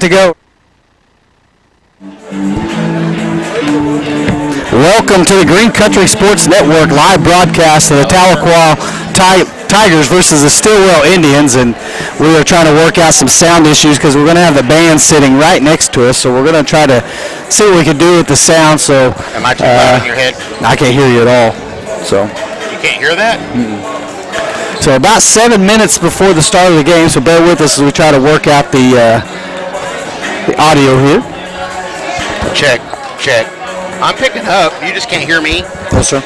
to go. Welcome to the Green Country Sports Network live broadcast of the Tahlequah Tigers versus the Stilwell Indians, and we are trying to work out some sound issues because we're going to have the band sitting right next to us, so we're going to try to see what we can do with the sound. So, am I too loud in your head? I can't hear you at all. So you can't hear that? So about 7 minutes before the start of the game, so bear with us as we try to work out the audio here. Check. I'm picking up. You just can't hear me? No, sir.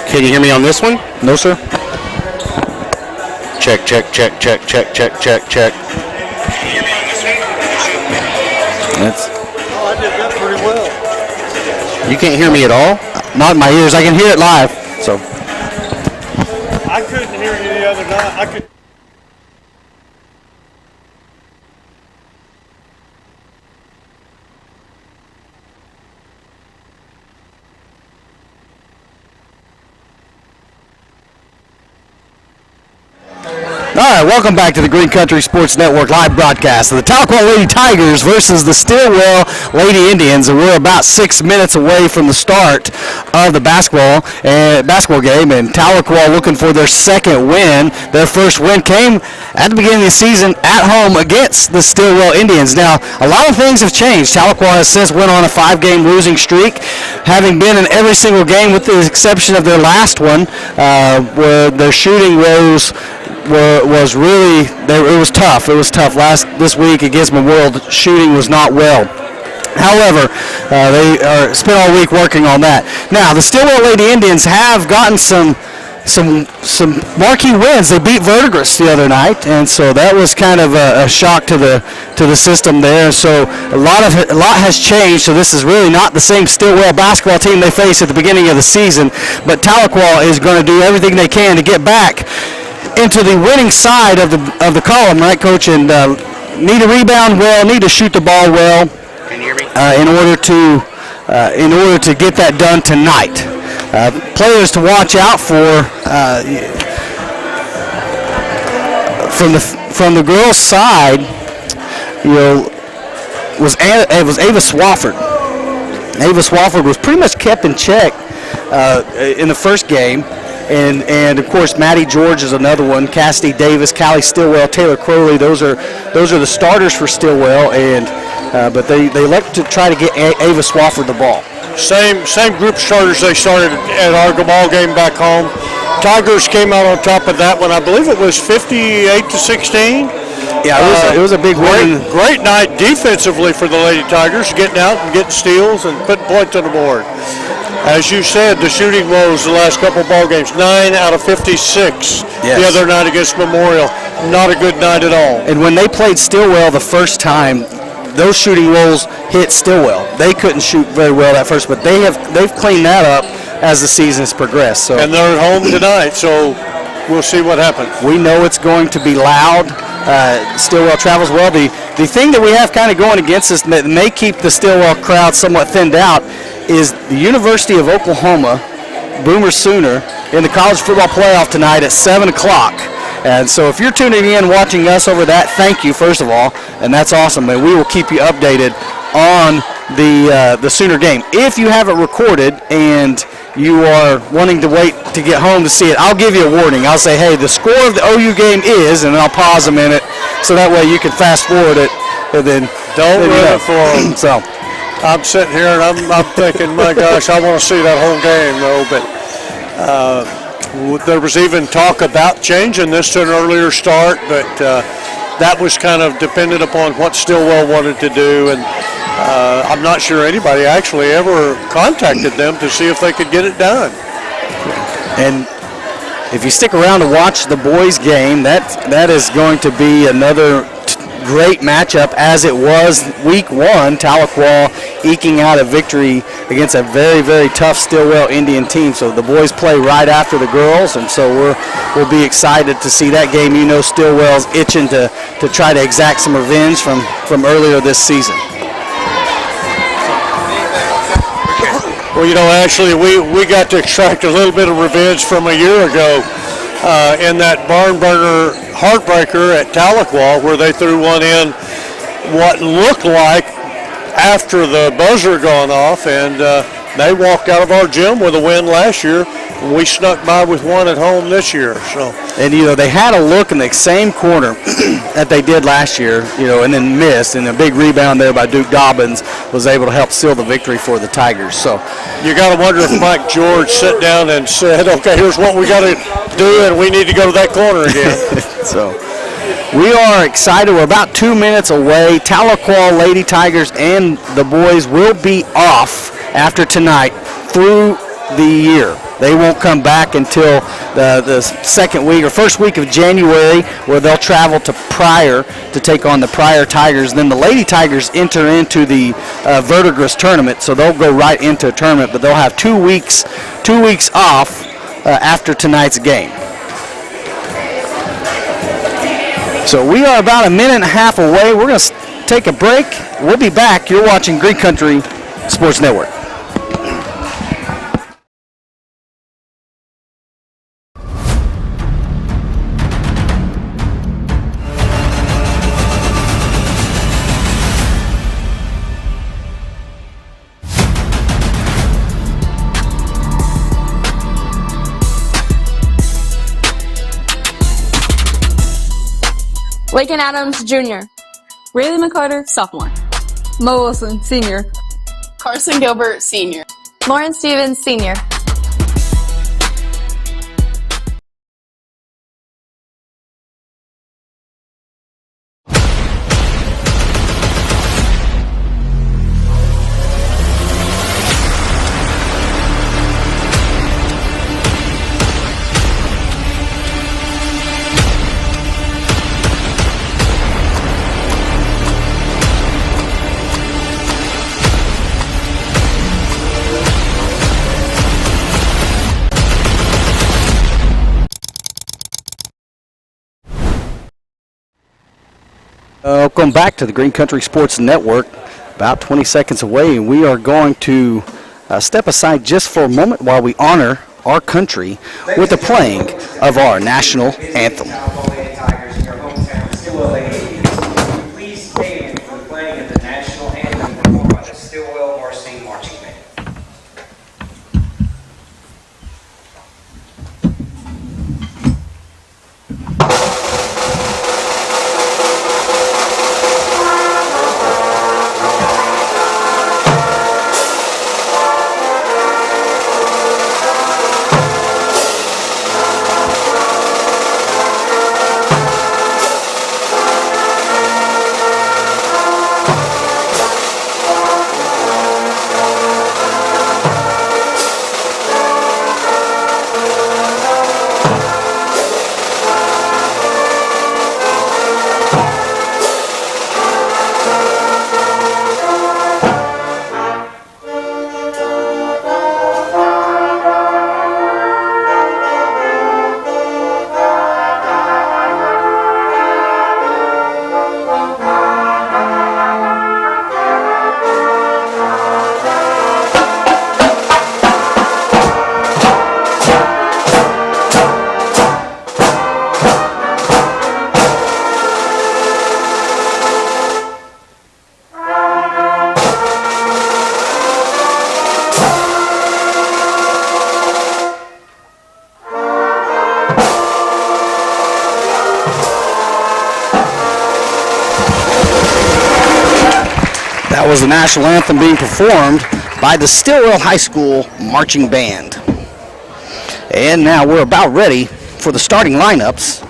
Can you hear me on this one? No, sir. Check. I did that pretty well. You can't hear me at all? Not in my ears. I can hear it live. So I couldn't hear you the other night. I could. all right, welcome back to the Green Country Sports Network live broadcast of the Tahlequah Lady Tigers versus the Stilwell Lady Indians, and we're about 6 minutes away from the start of the basketball game, and Tahlequah looking for their second win. Their first win came at the beginning of the season at home against the Stilwell Indians. Now, a lot of things have changed. Tahlequah has since went on a 5-game losing streak, having been in every single game with the exception of their last one, where their shooting was tough. It was tough this week against Memorial. Shooting was not well. However, they spent all week working on that. Now, the Stilwell Lady Indians have gotten some marquee wins. They beat Verdigris the other night, and so that was kind of a shock to the system there. So a lot has changed. So this is really not the same Stilwell basketball team they faced at the beginning of the season. But Tahlequah is going to do everything they can to get back into the winning side of the column, right, Coach? And need to rebound well, need to shoot the ball well. Can you hear me? In order to get that done tonight. Players to watch out for from the girls' side, was Ava Swafford. Ava Swafford was pretty much kept in check in the first game. And of course, Maddie George is another one. Cassidy Davis, Callie Stilwell, Taylor Crowley. Those are the starters for Stilwell. But they like to try to get Ava Swafford the ball. Same group starters they started at our ball game back home. Tigers came out on top of that one. I believe it was 58-16. Yeah, it was a big win. Great night defensively for the Lady Tigers, getting out and getting steals and putting points on the board. As you said, the shooting woes the last couple ball games, 9 out of 56 the other night against Memorial. Not a good night at all. And when they played Stilwell the first time, those shooting rolls hit Stilwell. They couldn't shoot very well at first, but they've cleaned that up as the season has progressed. So, and they're at home tonight, so we'll see what happens. We know it's going to be loud. Stilwell travels well. The thing that we have kind of going against us that may keep the Stilwell crowd somewhat thinned out is the University of Oklahoma Boomer Sooner in the college football playoff tonight at 7 o'clock. And so if you're tuning in, watching us over that, thank you, first of all, and that's awesome. And we will keep you updated on the Sooner game. If you have it recorded and you are wanting to wait to get home to see it, I'll give you a warning. I'll say, hey, the score of the OU game is, and then I'll pause a minute so that way you can fast forward it. And then don't ruin it for them. So I'm sitting here and I'm thinking, my gosh, I want to see that whole game though. But there was even talk about changing this to an earlier start, but that was kind of dependent upon what Stilwell wanted to do, and I'm not sure anybody actually ever contacted them to see if they could get it done. And if you stick around to watch the boys' game, that is going to be another great matchup, as it was week one. Tahlequah eking out a victory against a very, very tough Stilwell Indian team. So the boys play right after the girls, and so we'll be excited to see that game. You know, Stilwell's itching to try to exact some revenge from earlier this season. Well, actually, we got to extract a little bit of revenge from a year ago in that barn burner heartbreaker at Tahlequah, where they threw one in what looked like after the buzzer gone off, and they walked out of our gym with a win last year. And we snuck by with one at home this year. So. And they had a look in the same corner that they did last year, and then missed, and a big rebound there by Duke Dobbins was able to help seal the victory for the Tigers. So you got to wonder if Mike George sat down and said, "Okay, here's what we got to do, and we need to go to that corner again." So we are excited. We're about 2 minutes away. Tahlequah Lady Tigers and the boys will be off after tonight through the year. They won't come back until the second week or first week of January, where they'll travel to Pryor to take on the Pryor Tigers. Then the Lady Tigers enter into the Verdigris tournament, so they'll go right into a tournament, but they'll have 2 weeks off after tonight's game. So we are about a minute and a half away. We're going to take a break. We'll be back. You're watching Green Country Sports Network. Lakin Adams, Jr. Rayleigh McCarter, sophomore. Mo Wilson, senior. Carson Gilbert, senior. Lauren Stevens, senior. Welcome back to the Green Country Sports Network. About 20 seconds away, and we are going to step aside just for a moment while we honor our country with the playing of our national anthem. Please stand for the playing of the national anthem performed by the Stilwell Varsity Marching Band. That was the national anthem being performed by the Stilwell High School Marching Band. And now we're about ready for the starting lineups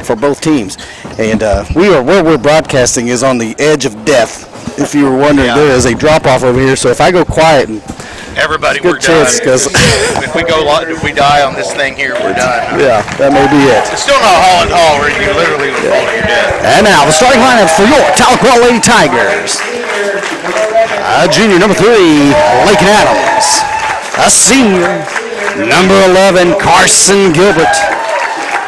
for both teams. And where we're broadcasting is on the edge of death. If you were wondering, there is a drop-off over here. So if I go quiet, and everybody, we're done. If we die on this thing here, we're done. Yeah, that may be it. It's still not Holland Hall where you literally would fall to your death. And now the starting lineups for your Tahlequah Lady Tigers. Junior number 3, Lakin Adams. A senior, number 11, Carson Gilbert.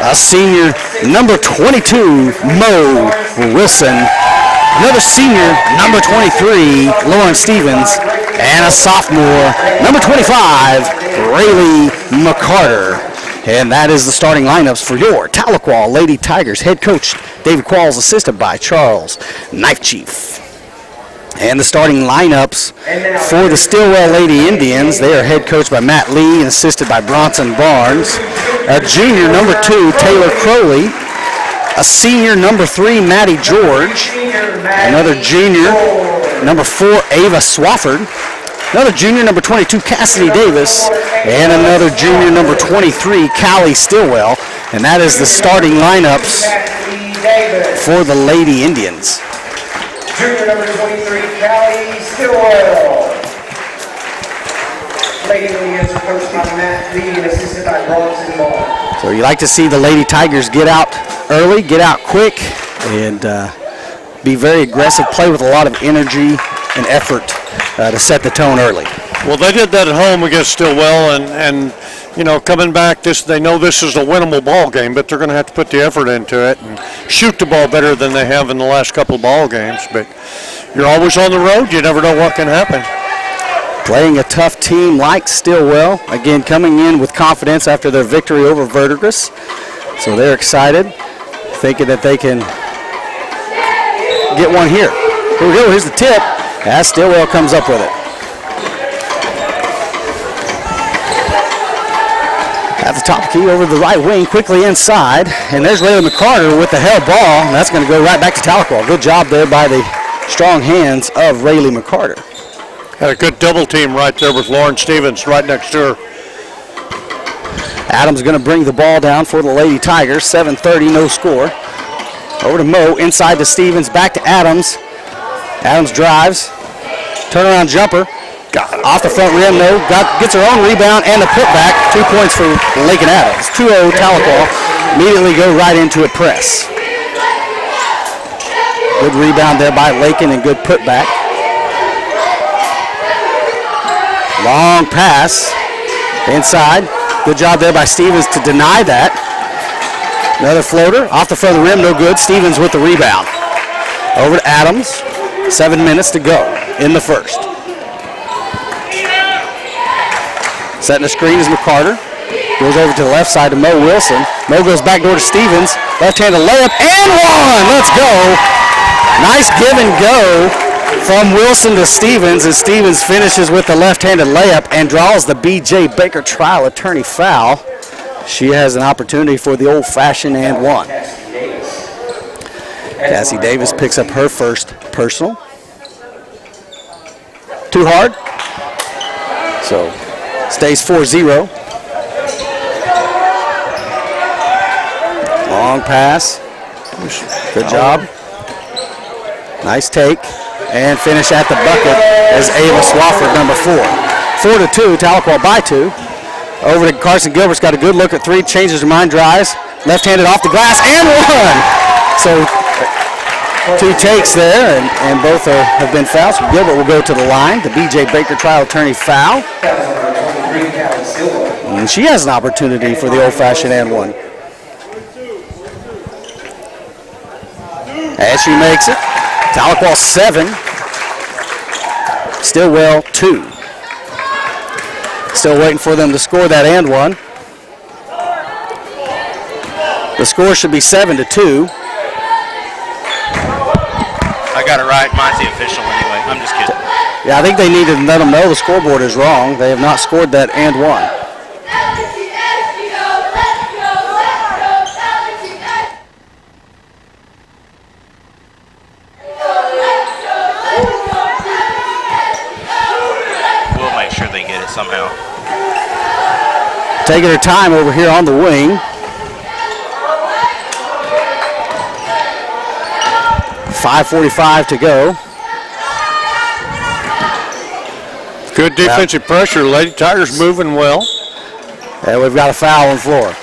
A senior, number 22, Mo Wilson. another senior, number 23, Lauren Stevens, and a sophomore, number 25, Rayleigh McCarter. And that is the starting lineups for your Tahlequah Lady Tigers. Head coach David Qualls, assisted by Charles Knife Chief. And the starting lineups for the Stilwell Lady Indians, they are head coached by Matt Lee and assisted by Bronson Barnes. A junior, number 2, Taylor Crowley. A senior, number 3, Maddie George. Another junior, number 4, Ava Swafford. Another junior, number 22, Cassidy Davis. And another junior, number 23, Callie Stilwell. And that is the starting lineups for the Lady Indians. Junior number 23, Callie Stilwell. Lady Indians are coached by Matt Lee and assisted by Bronson Barnes. So you like to see the Lady Tigers get out early, get out quick, and be very aggressive, play with a lot of energy and effort to set the tone early. Well, they did that at home against Stilwell, and you know, coming back, they know this is a winnable ball game, but they're going to have to put the effort into it and shoot the ball better than they have in the last couple of ball games. But you're always on the road. You never know what can happen. Playing a tough team like Stilwell, again coming in with confidence after their victory over Verdigris. So they're excited, thinking that they can get one here. Here we go, here's the tip, as Stilwell comes up with it. At the top key over the right wing, quickly inside, and there's Rayleigh McCarter with the held ball, and that's going to go right back to Tahlequah. Good job there by the strong hands of Rayleigh McCarter. Had a good double team right there with Lauren Stevens right next to her. Adams going to bring the ball down for the Lady Tigers. 7:30, no score. Over to Moe, inside to Stevens, back to Adams. Adams drives, turnaround jumper. Got it. Off the front rim, no. Gets her own rebound and a putback. 2 points for Lakin Adams. 2-0 Tahlequah. Immediately go right into a press. Good rebound there by Lakin and good putback. Long pass inside. Good job there by Stevens to deny that. Another floater off the front of the rim, no good. Stevens with the rebound. Over to Adams. 7 minutes to go in the first. Setting the screen is McCarter. Goes over to the left side to Mo Wilson. Mo goes back door to Stevens. Left-handed layup and one. Let's go. Nice give and go from Wilson to Stevens, and Stevens finishes with the left-handed layup and draws the B.J. Baker trial attorney foul. She has an opportunity for the old-fashioned and one. Cassie Davis picks up her first personal. Too hard. So stays 4-0. Long pass. Good job. Nice take. And finish at the bucket is Ava Swafford, number 4. 4-2, Tahlequah by 2. Over to Carson Gilbert's got a good look at 3, changes her mind, drives. Left-handed off the glass and one. So 2 takes there, and both have been fouled. So Gilbert will go to the line. The B.J. Baker trial attorney foul. And she has an opportunity for the old-fashioned and one. As she makes it, Tahlequah 7, Stilwell 2. Still waiting for them to score that and one. The score should be 7-2. I got it right. Mine's the official anyway. I'm just kidding. Yeah, I think they need to let them know the scoreboard is wrong. They have not scored that and one. We'll make sure they get it somehow. Taking her time over here on the wing. 5:45 to go. Good defensive pressure. Lady Tigers moving well. And we've got a foul on the floor.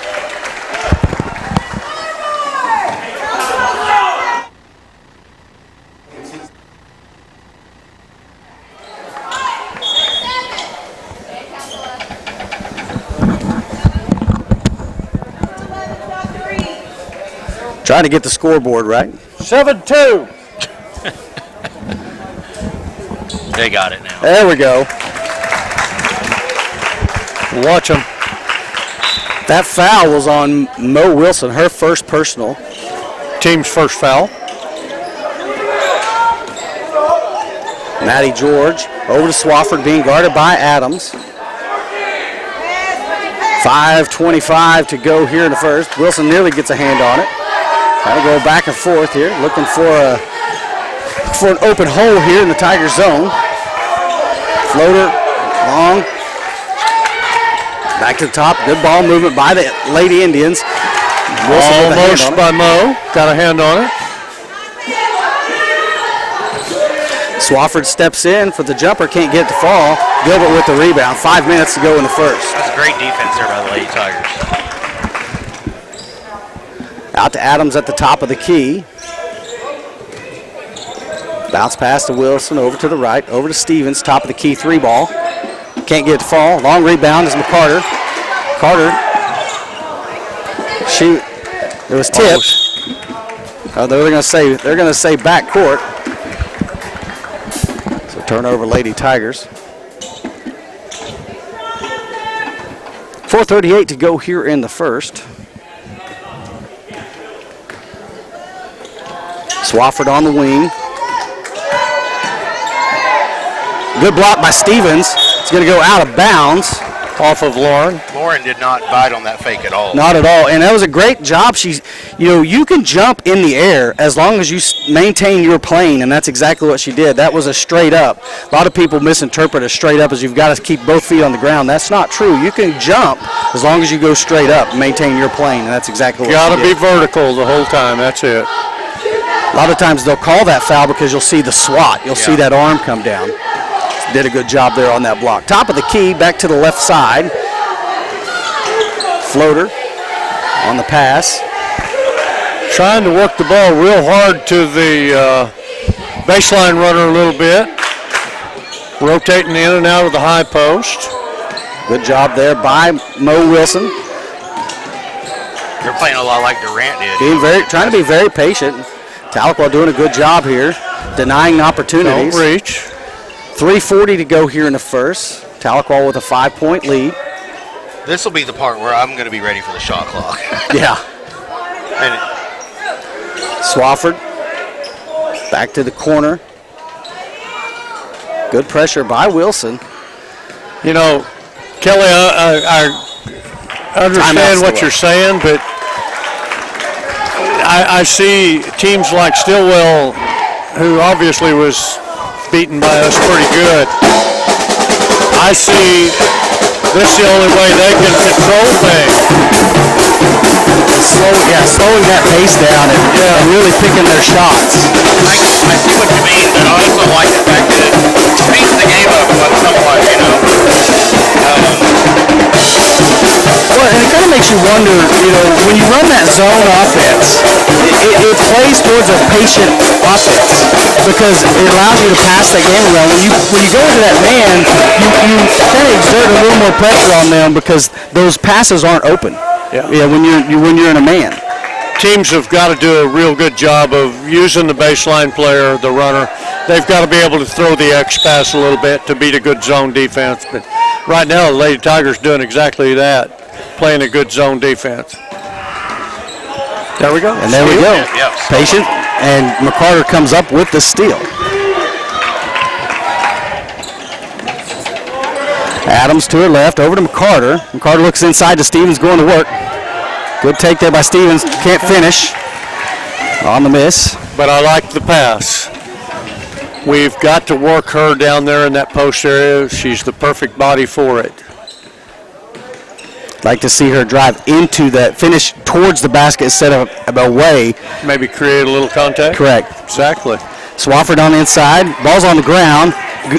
Trying to get the scoreboard right. 7-2. They got it now. There we go. Watch them. That foul was on Mo Wilson, her first personal. Team's first foul. Maddie George over to Swafford, being guarded by Adams. 5:25 to go here in the first. Wilson nearly gets a hand on it. Got to go back and forth here, looking for an open hole here in the Tiger zone. Floater, long. Back to the top. Good ball movement by the Lady Indians. Wilson Almost by Mo. Got a hand on it. Swafford steps in for the jumper. Can't get it to fall. Gilbert with the rebound. 5 minutes to go in the first. That's a great defense there by the Lady Tigers. Out to Adams at the top of the key. Bounce pass to Wilson. Over to the right. Over to Stevens. Top of the key. 3 ball. Can't get it to fall. Long rebound is McCarter. Carter. Shoot. It was tipped. Oh, they're going to say back court. So turnover, Lady Tigers. 4:38 to go here in the first. Swafford on the wing. Good block by Stevens. It's going to go out of bounds. Off of Lauren. Lauren did not bite on that fake at all. Not at all, and that was a great job. You can jump in the air as long as you maintain your plane, and that's exactly what she did. That was a straight up. A lot of people misinterpret a straight up as you've got to keep both feet on the ground. That's not true. You can jump as long as you go straight up and maintain your plane, and that's exactly what she did. Got to be vertical the whole time. That's it. A lot of times they'll call that foul because you'll see the swat. You'll see that arm come down. Did a good job there on that block. Top of the key, back to the left side. Floater on the pass. Trying to work the ball real hard to the baseline runner a little bit. Rotating in and out of the high post. Good job there by Mo Wilson. You're playing a lot like Durant did. Trying to be very patient. Tahlequah doing a good job here, denying opportunities. Don't reach. 3:40 to go here in the first. Tahlequah with a 5-point lead. This will be the part where I'm going to be ready for the shot clock. Yeah. And Swafford back to the corner. Good pressure by Wilson. You know, Kelly, I understand what you're saying, but I see teams like Stilwell, who obviously was beaten by us pretty good. I see this is the only way they can control things. Slowing that pace down and really picking their shots. I see what you mean, but I also like the fact that it speeds the game up somewhat, you know. Well, and it kind of makes you wonder, when you run that zone offense, it plays towards a patient offense because it allows you to pass that game around. When you go into that man, you kind of exert a little more pressure on them because those passes aren't open. Yeah, when you're in a man. Teams have got to do a real good job of using the baseline player, the runner. They've got to be able to throw the X pass a little bit to beat a good zone defense. But right now, the Lady Tigers doing exactly that, playing a good zone defense. There we go. And there we go. Patient, and McCarter comes up with the steal. Adams to her left, over to McCarter. McCarter looks inside to Stevens, going to work. Good take there by Stevens. Can't finish on the miss. But I like the pass. We've got to work her down there in that post area. She's the perfect body for it. Like to see her drive into that, finish towards the basket instead of away. Maybe create a little contact? Correct. Exactly. Swafford on the inside. Ball's on the ground.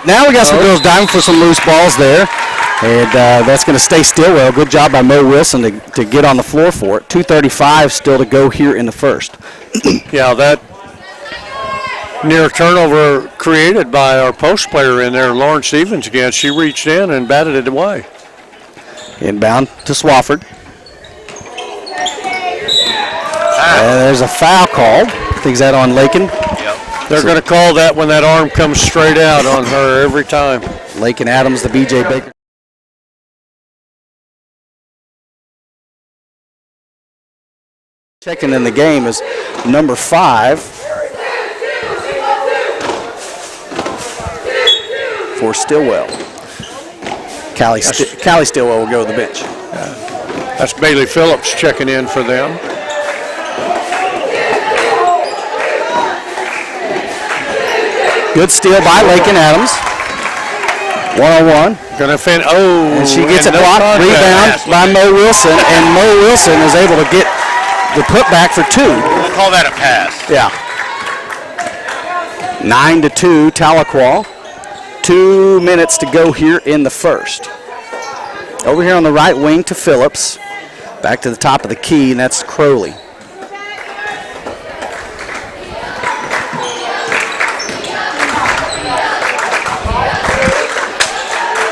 Now we got some girls diving for some loose balls there. And that's going to stay Stilwell. Good job by Mo Wilson to get on the floor for it. 2:35 still to go here in the first. Yeah, that near turnover created by our post player in there, Lauren Stevens again. She reached in and batted it away. Inbound to Swafford. There's a foul called. I think that on Lakin. Yep. They're going to call that when that arm comes straight out on her every time. Lake and Adams, the B.J. Baker. Checking in the game is number 5 for Stilwell. Callie Stilwell will go to the bench. That's Bailey Phillips checking in for them. Good steal by Lake and Adams. 1-on-1. Gonna fin. Oh, and she gets a no block. contact. Rebound by Mo Wilson, and Mo Wilson is able to get the putback for 2. We'll call that a pass. Yeah. 9-2, Tahlequah. 2 minutes to go here in the first. Over here on the right wing to Phillips. Back to the top of the key, and that's Crowley.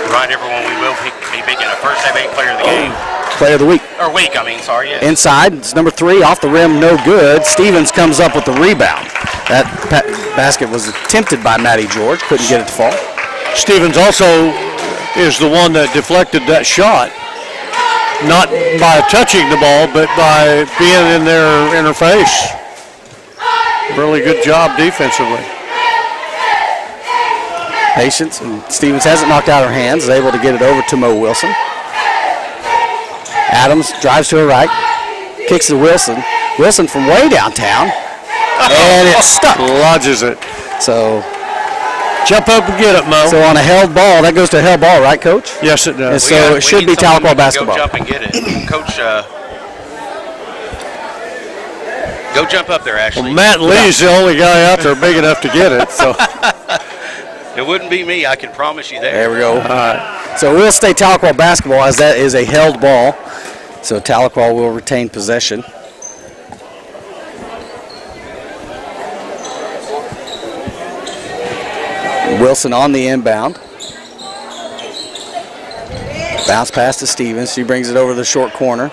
Right, everyone, we will be picking a first FA player of the game. Player of the week. Or week, I mean, sorry, yeah. Inside, it's number 3, off the rim, no good. Stevens comes up with the rebound. That basket was attempted by Maddie George, couldn't get it to fall. Stevens also is the one that deflected that shot. Not by touching the ball, but by being in her face. Really good job defensively. Patience, and Stevens hasn't knocked out her hands, is able to get it over to Mo Wilson. Adams drives to her right, kicks to Wilson. Wilson from way downtown, and it's stuck. Lodges it. So jump up and get it, Mo. So on a held ball, that goes to a held ball, right, Coach? Yes, it does. And so it should be Tahlequah basketball. Go jump and get it. Coach, go jump up there, Ashley. Well, Matt Lee's the only guy out there big enough to get it. So it wouldn't be me, I can promise you that. There we go. All right. So we'll stay Tahlequah basketball as that is a held ball. So Tahlequah will retain possession. Wilson on the inbound. Bounce pass to Stevens. She brings it over the short corner.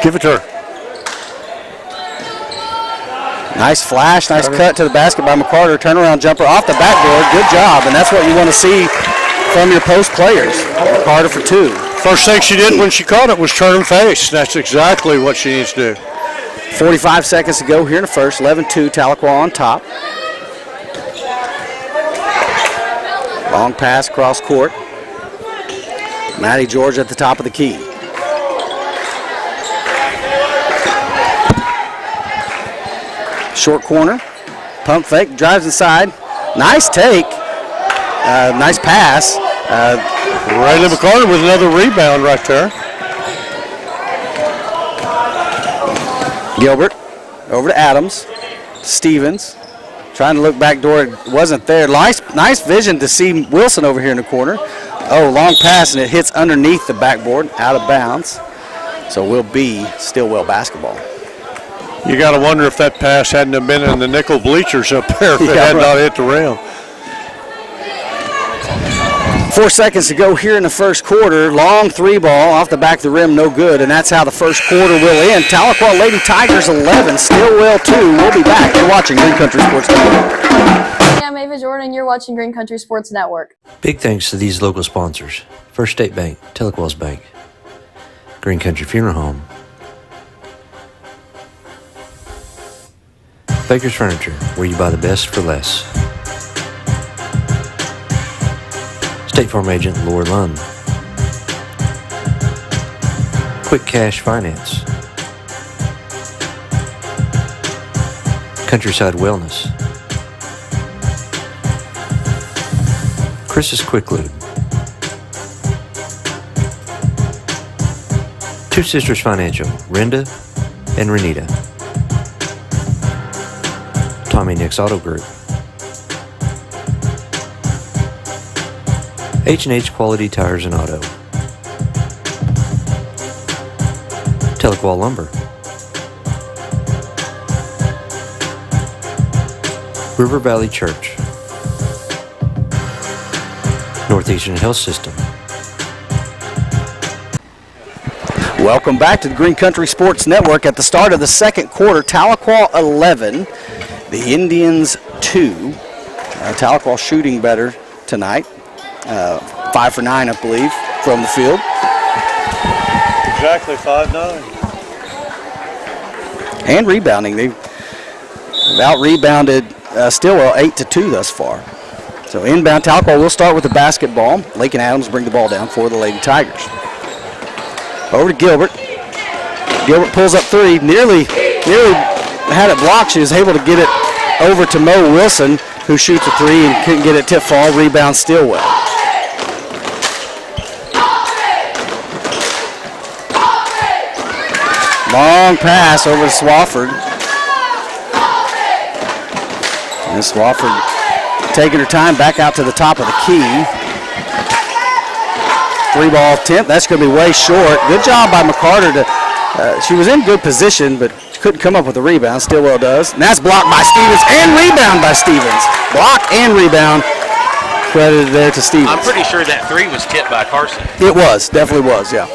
Give it to her. Nice flash, nice cut to the basket by McCarter. Turnaround jumper off the backboard. Good job, and that's what you want to see from your post players. McCarter for 2. First thing she did when she caught it was turn and face. That's exactly what she needs to do. 45 seconds to go here in the first. 11-2, Tahlequah on top. Long pass cross court. Maddie George at the top of the key. Short corner. Pump fake. Drives inside. Nice take. Nice pass. Riley McCarter with another rebound right there. Gilbert over to Adams. Stevens trying to look back door. It wasn't there. Nice vision to see Wilson over here in the corner. Oh, long pass, and it hits underneath the backboard, out of bounds. So we'll be Stilwell basketball. You got to wonder if that pass hadn't have been in the nickel bleachers up there if it had not hit the rim. 4 seconds to go here in the first quarter. Long 3 ball off the back of the rim, no good, and that's how the first quarter will end. Tahlequah Lady Tigers 11, Stilwell 2. We'll be back. You're watching Green Country Sports Network. Hey, I'm Ava Jordan, and you're watching Green Country Sports Network. Big thanks to these local sponsors: First State Bank, Tahlequah's Bank, Green Country Funeral Home, Baker's Furniture, where you buy the best for less, State Farm Agent Laura Lund, Quick Cash Finance, Countryside Wellness, Chris's Quick Lube, Two Sisters Financial, Renda and Renita, Tommy Nick's Auto Group, H&H Quality Tires and Auto, Tahlequah Lumber, River Valley Church, Northeastern Health System. Welcome back to the Green Country Sports Network. At the start of the second quarter, Tahlequah 11, the Indians 2. Tahlequah shooting better tonight. 5 for 9, I believe, from the field. Exactly 5-9. And rebounding. They've out-rebounded Stilwell 8-2 thus far. So inbound, Tahlequah will start with the basketball. Lake and Adams bring the ball down for the Lady Tigers. Over to Gilbert. Gilbert pulls up three. Nearly had it blocked. She was able to get it over to Mo Wilson, who shoots a three and couldn't get it tip fall. Rebound Stilwell. Long pass over to Swafford. And Swafford taking her time back out to the top of the key. 3-ball attempt. That's going to be way short. Good job by McCarter. She was in good position, but couldn't come up with a rebound. Stilwell does. And that's blocked by Stevens and rebound by Stevens. Block and rebound. Credited there to Stevens. I'm pretty sure that three was tipped by Carson. It was. Definitely was, yeah.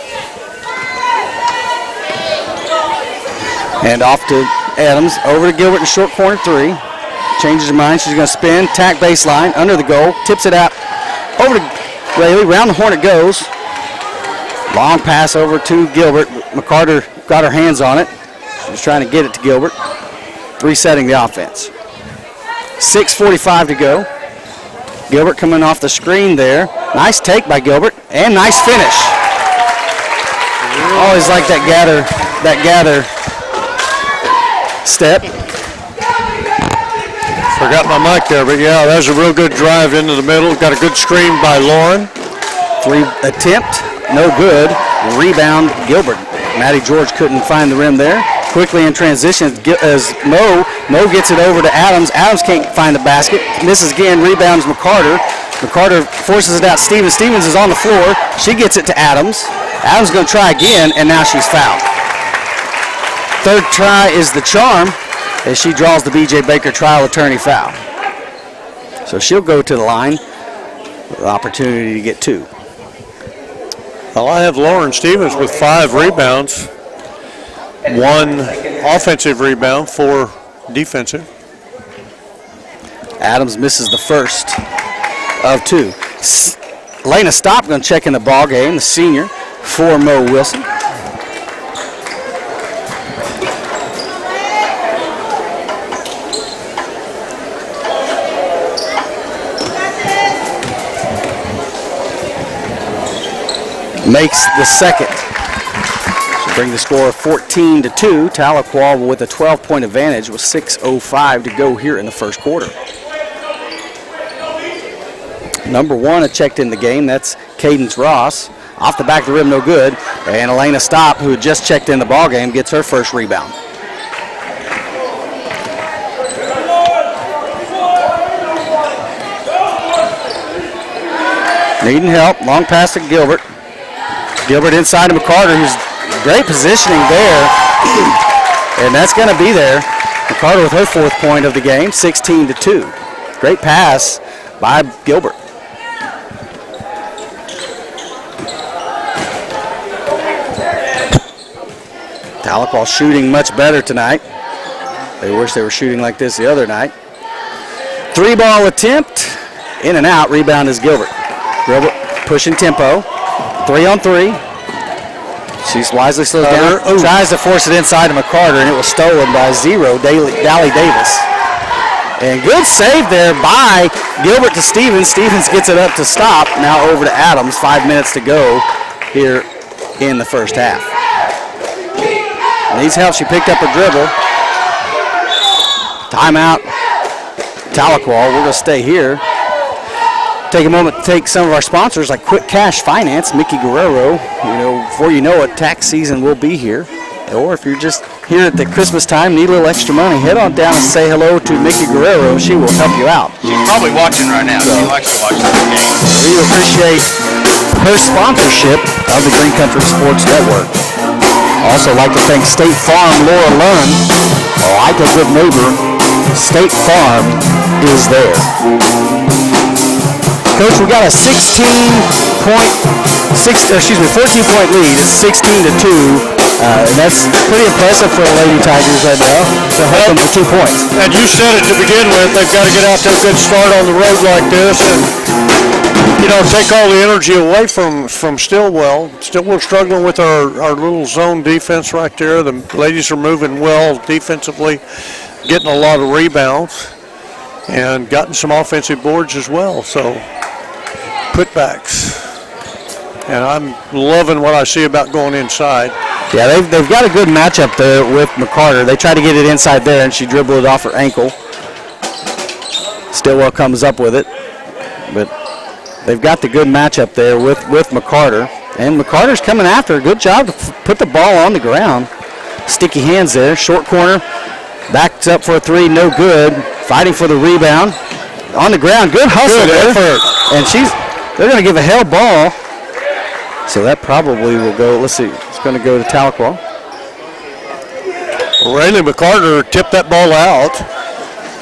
And off to Adams. Over to Gilbert in short corner three. Changes her mind. She's going to spin. Tack baseline. Under the goal. Tips it out. Over to Rayleigh. Round the horn it goes. Long pass over to Gilbert. McCarter got her hands on it. She was trying to get it to Gilbert. Resetting the offense. 6:45 to go. Gilbert coming off the screen there. Nice take by Gilbert. And nice finish. Always like that gather step. Forgot my mic there, but yeah, that was a real good drive into the middle. Got a good screen by Lauren. Three attempt, no good. Rebound, Gilbert. Maddie George couldn't find the rim there. Quickly in transition as Mo gets it over to Adams. Adams can't find the basket. Misses again, rebounds McCarter. McCarter forces it out. Stevens is on the floor. She gets it to Adams. Adams going to try again, and now she's fouled. Third try is the charm as she draws the B.J. Baker trial attorney foul. So she'll go to the line with the opportunity to get two. Well, I have Lauren Stevens with 5 rebounds, 1 offensive rebound, 4 defensive. Adams misses the first of 2. Lena Stopp going to check in the ball game, the senior, for Mo Wilson. Makes the second. So bring the score 14-2. Tahlequah with a 12-point advantage with 6:05 to go here in the first quarter. Number 1 checked in the game. That's Cadence Ross. Off the back of the rim, no good. And Elena Stopp, who had just checked in the ball game, gets her first rebound. Needing help. Long pass to Gilbert. Gilbert inside to McCarter, who's great positioning there. And that's going to be there. McCarter with her 4th point of the game, 16-2. Great pass by Gilbert. Tahlequah shooting much better tonight. They wish they were shooting like this the other night. 3-ball attempt. In and out. Rebound is Gilbert. Gilbert pushing tempo. 3-on-3. She wisely slows down. Tries to force it inside to McCarter, and it was stolen by Dally Davis. And good save there by Gilbert to Stevens. Stevens gets it up to Stopp. Now over to Adams. 5 minutes to go here in the first half. Needs help. She picked up her dribble. Timeout. Tahlequah. We're going to stay here. Take a moment to take some of our sponsors like Quick Cash Finance, Mickey Guerrero. Before you know it, tax season will be here. Or if you're just here at the Christmas time, need a little extra money, head on down and say hello to Mickey Guerrero. She will help you out. She's probably watching right now. She likes to watch the game. We appreciate her sponsorship of the Green Country Sports Network. Also like to thank State Farm Laura Lunn. Like a good neighbor, State Farm is there. Coach, we got a 16 14-point lead. It's 16-2. And that's pretty impressive for the Lady Tigers right now to hold them for 2 points. And you said it to begin with, they've got to get out to a good start on the road like this and, take all the energy away from Stilwell. Stilwell struggling with our little zone defense right there. The ladies are moving well defensively, getting a lot of rebounds, and gotten some offensive boards as well. So, putbacks. And I'm loving what I see about going inside. Yeah, they've got a good matchup there with McCarter. They try to get it inside there, and she dribbled it off her ankle. Stilwell comes up with it, but they've got the good matchup there with McCarter. And McCarter's coming after. Good job to put the ball on the ground. Sticky hands there. Short corner. Backs up for a three. No good. Fighting for the rebound. On the ground. Good hustle there. Effort. And they're going to give a held ball. So that probably will go. Let's see. It's going to go to Tahlequah. Rayleigh McCarter tipped that ball out.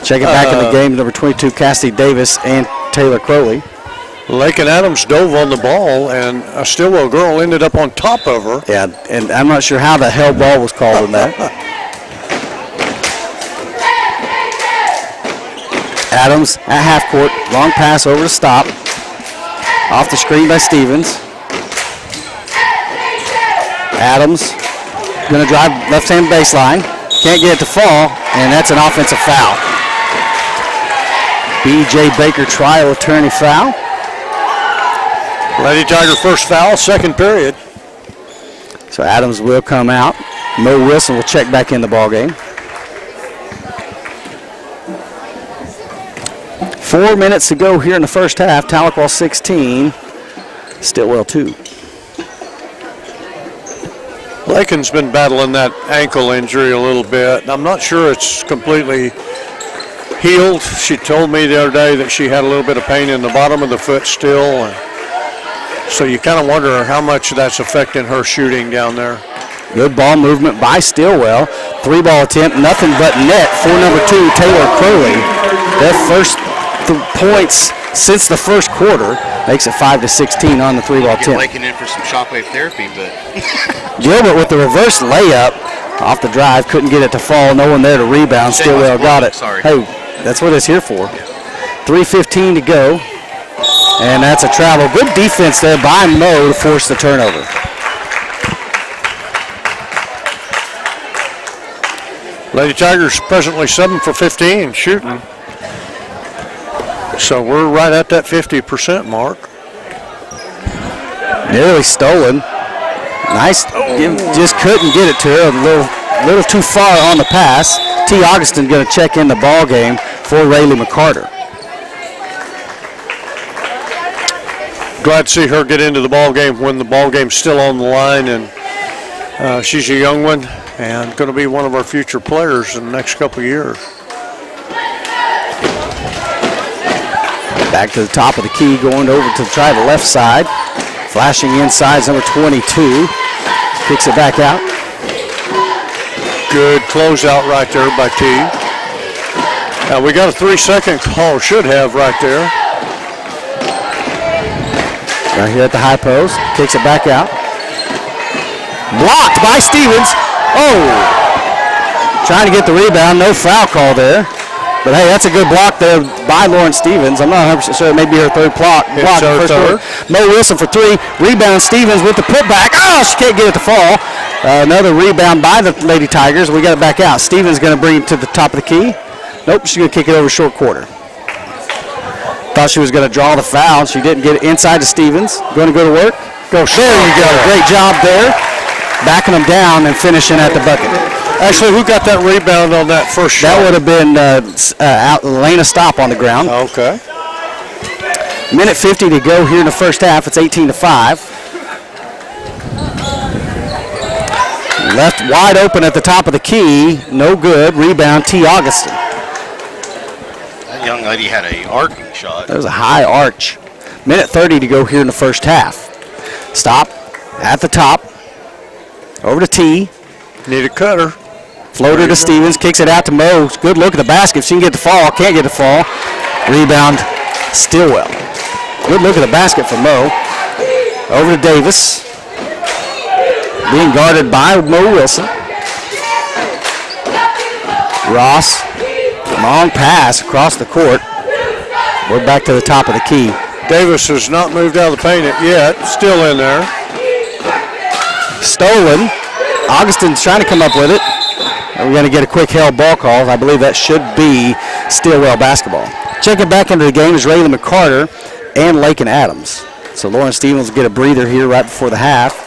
Check it back in the game. Number 22, Cassidy Davis and Taylor Crowley. Lakin Adams dove on the ball, and a Stilwell girl ended up on top of her. Yeah, and I'm not sure how the held ball was called in that. Adams at half court. Long pass over to stop. Off the screen by Stevens. Adams going to drive left-hand baseline. Can't get it to fall, and that's an offensive foul. B.J. Baker trial attorney foul. Lady Tiger first foul, second period. So Adams will come out. Mo Wilson will check back in the ball game. 4 minutes to go here in the first half. Tahlequah 16, Stilwell 2. Lakin's been battling that ankle injury a little bit. I'm not sure it's completely healed. She told me the other day that she had a little bit of pain in the bottom of the foot still. And so you kind of wonder how much that's affecting her shooting down there. Good ball movement by Stilwell. 3-ball attempt, nothing but net for number 2, Taylor Crowley. Their first points since the first quarter. Makes it 5-16 on the 3-ball attempt. Lakin in for some shockwave therapy, but Gilbert with the reverse layup off the drive, couldn't get it to fall. No one there to rebound. Stilwell got it. Sorry. Hey, that's what it's here for. 3:15 to go, and that's a travel. Good defense there by Mo to force the turnover. Lady Tigers presently 7 for 15 shooting. So we're right at that 50% mark. Nearly stolen. Nice. Just couldn't get it to her. A little too far on the pass. T. Augustin going to check in the ball game for Rayleigh McCarter. Glad to see her get into the ball game when the ball game's still on the line, and she's a young one and going to be one of our future players in the next couple of years. Back to the top of the key, going over to try the left side. Flashing inside is number 22. Kicks it back out. Good closeout right there by T. We got a 3-second call, should have right there. Right here at the high post. Kicks it back out. Blocked by Stevens. Oh! Trying to get the rebound. No foul call there. But hey, that's a good block there by Lauren Stevens. I'm not 100% sure. It may be her third block. Mo Wilson for 3. Rebound Stevens with the putback. Oh, she can't get it to fall. Another rebound by the Lady Tigers. We got it back out. Stevens going to bring it to the top of the key. Nope, she's going to kick it over short quarter. Thought she was going to draw the foul. She didn't get it inside to Stevens. Going to go to work. There you go. Great job there. Backing them down and finishing at the bucket. Actually, who got that rebound on that first shot? That would have been Lena Stop on the ground. Okay. Minute 50 to go here in the first half. It's 18-5. Left wide open at the top of the key. No good. Rebound, T. Augustin. that young lady had a arcing shot. That was a high arch. Minute 30 to go here in the first half. Stop at the top. Over to T. Need a cutter. Floater to Stevens, kicks it out to Mo. Good look at the basket. She can get the fall, can't get the fall. Rebound, Stilwell. Good look at the basket for Mo. Over to Davis. Being guarded by Mo Wilson. Ross, long pass across the court. We're back to the top of the key. Davis has not moved out of the paint yet. Still in there. Stolen. Augustin's trying to come up with it. We're going to get a quick held ball call. I believe that should be Stilwell basketball. Checking back into the game is Raylan McCarter and Lakin Adams. So Lawrence Stevens will get a breather here right before the half.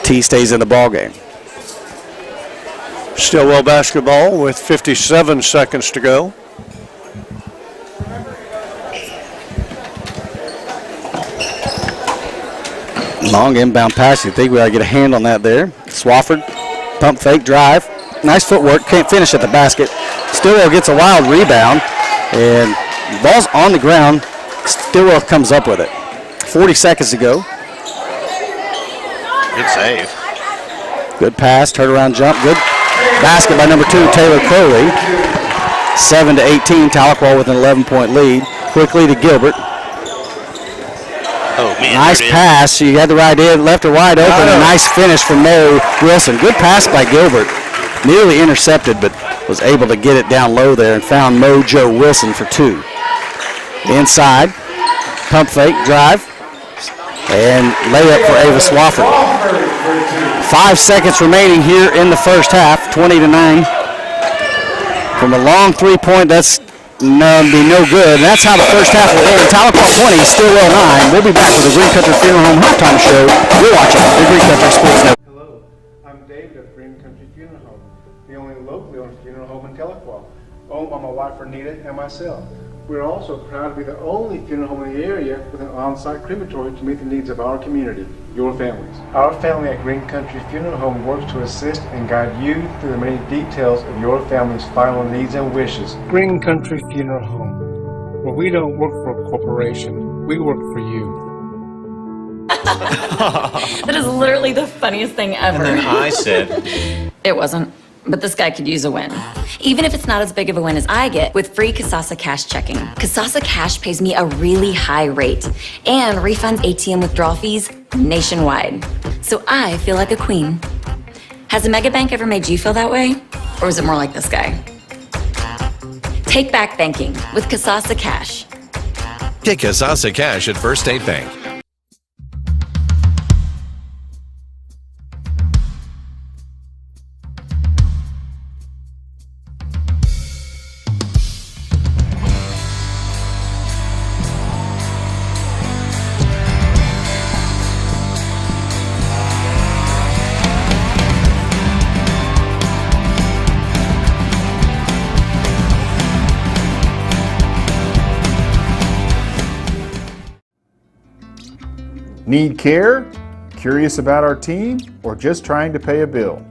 T stays in the ball game. Stilwell basketball with 57 seconds to go. Long inbound pass. You think we ought to get a hand on that there. Swafford, pump fake, drive. Nice footwork. Can't finish at the basket. Stilwell gets a wild rebound. And the ball's on the ground. Stilwell comes up with it. 40 seconds to go. Good save. Good pass. Turnaround jump. Good basket by number 2, Taylor Crowley. 7-18. Tahlequah with an 11-point lead. Quickly to Gilbert. Oh, man. Nice pass. You had the right end, left her wide open. A nice finish from Mo Wilson. Good pass by Gilbert. Nearly intercepted, but was able to get it down low there and found Mojo Wilson for 2. Inside. Pump fake, drive. And layup for Ava Swafford. 5 seconds remaining here in the first half. 20-9. From a long three-point, that's be no good. And that's how the first half will end. Tahlequah 20, Stilwell 9. We'll be back with the Green Country Funeral Home halftime show. You're watching the Green Country Sports Network. Hello, I'm David of Green Country Funeral Home, the only locally owned funeral home in Tahlequah, owned by my wife Renita and myself. We're also proud to be the only funeral home in the area with an on-site crematory to meet the needs of our community, your families. Our family at Green Country Funeral Home works to assist and guide you through the many details of your family's final needs and wishes. Green Country Funeral Home, where we don't work for a corporation, we work for you. That is literally the funniest thing ever. And then I said, It wasn't. But this guy could use a win. Even if it's not as big of a win as I get with free Kasasa Cash checking. Kasasa Cash pays me a really high rate and refunds ATM withdrawal fees nationwide. So I feel like a queen. Has a mega bank ever made you feel that way? Or is it more like this guy? Take back banking with Kasasa Cash. Get Kasasa Cash at First State Bank. Need care? Curious about our team? Or just trying to pay a bill?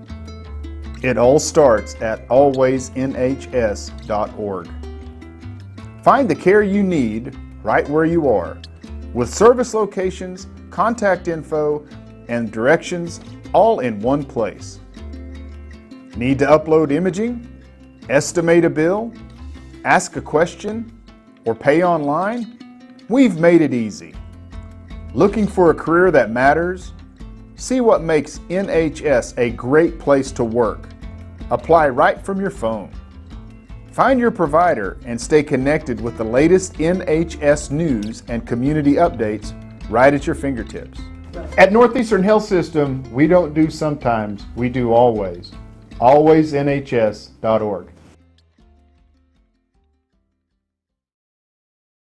It all starts at alwaysnhs.org. Find the care you need right where you are, with service locations, contact info, and directions all in one place. Need to upload imaging? Estimate a bill? Ask a question? Or pay online? We've made it easy. Looking for a career that matters? See what makes NHS a great place to work. Apply right from your phone. Find your provider and stay connected with the latest NHS news and community updates right at your fingertips. At Northeastern Health System, we don't do sometimes, we do always. AlwaysNHS.org.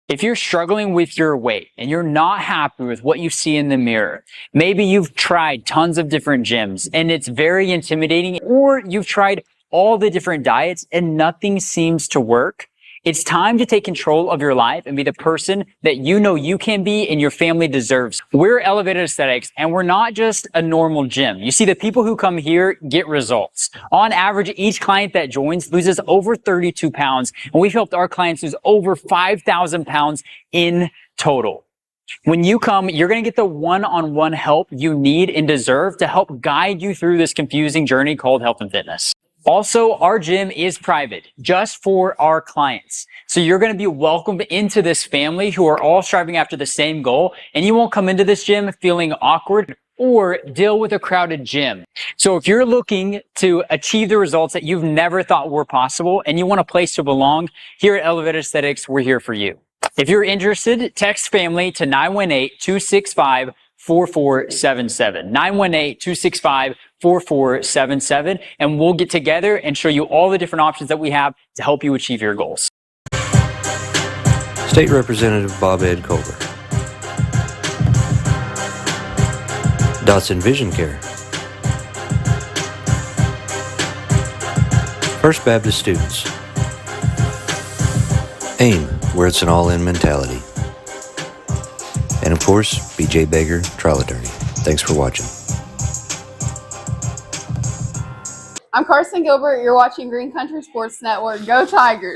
If you're struggling with your weight and you're not happy with what you see in the mirror, maybe you've tried tons of different gyms and it's very intimidating, or you've tried all the different diets and nothing seems to work, it's time to take control of your life and be the person that you know you can be and your family deserves. We're Elevated Aesthetics, and we're not just a normal gym. You see, the people who come here get results. On average, each client that joins loses over 32 pounds, and we've helped our clients lose over 5,000 pounds in total. When you come, you're going to get the one-on-one help you need and deserve to help guide you through this confusing journey called health and fitness. Also, our gym is private, just for our clients. So you're going to be welcomed into this family who are all striving after the same goal, and you won't come into this gym feeling awkward or deal with a crowded gym. So if you're looking to achieve the results that you've never thought were possible and you want a place to belong, here at Elevate Aesthetics, we're here for you. If you're interested, text family to 918-265-4477. 918-265-4477, and we'll get together and show you all the different options that we have to help you achieve your goals. State Representative Bob Ed Culver. Dotson Vision Care. First Baptist Students. AIM, where it's an all-in mentality. And of course, BJ Baker, trial attorney. Thanks for watching. I'm Carson Gilbert. You're watching Green Country Sports Network. Go Tigers!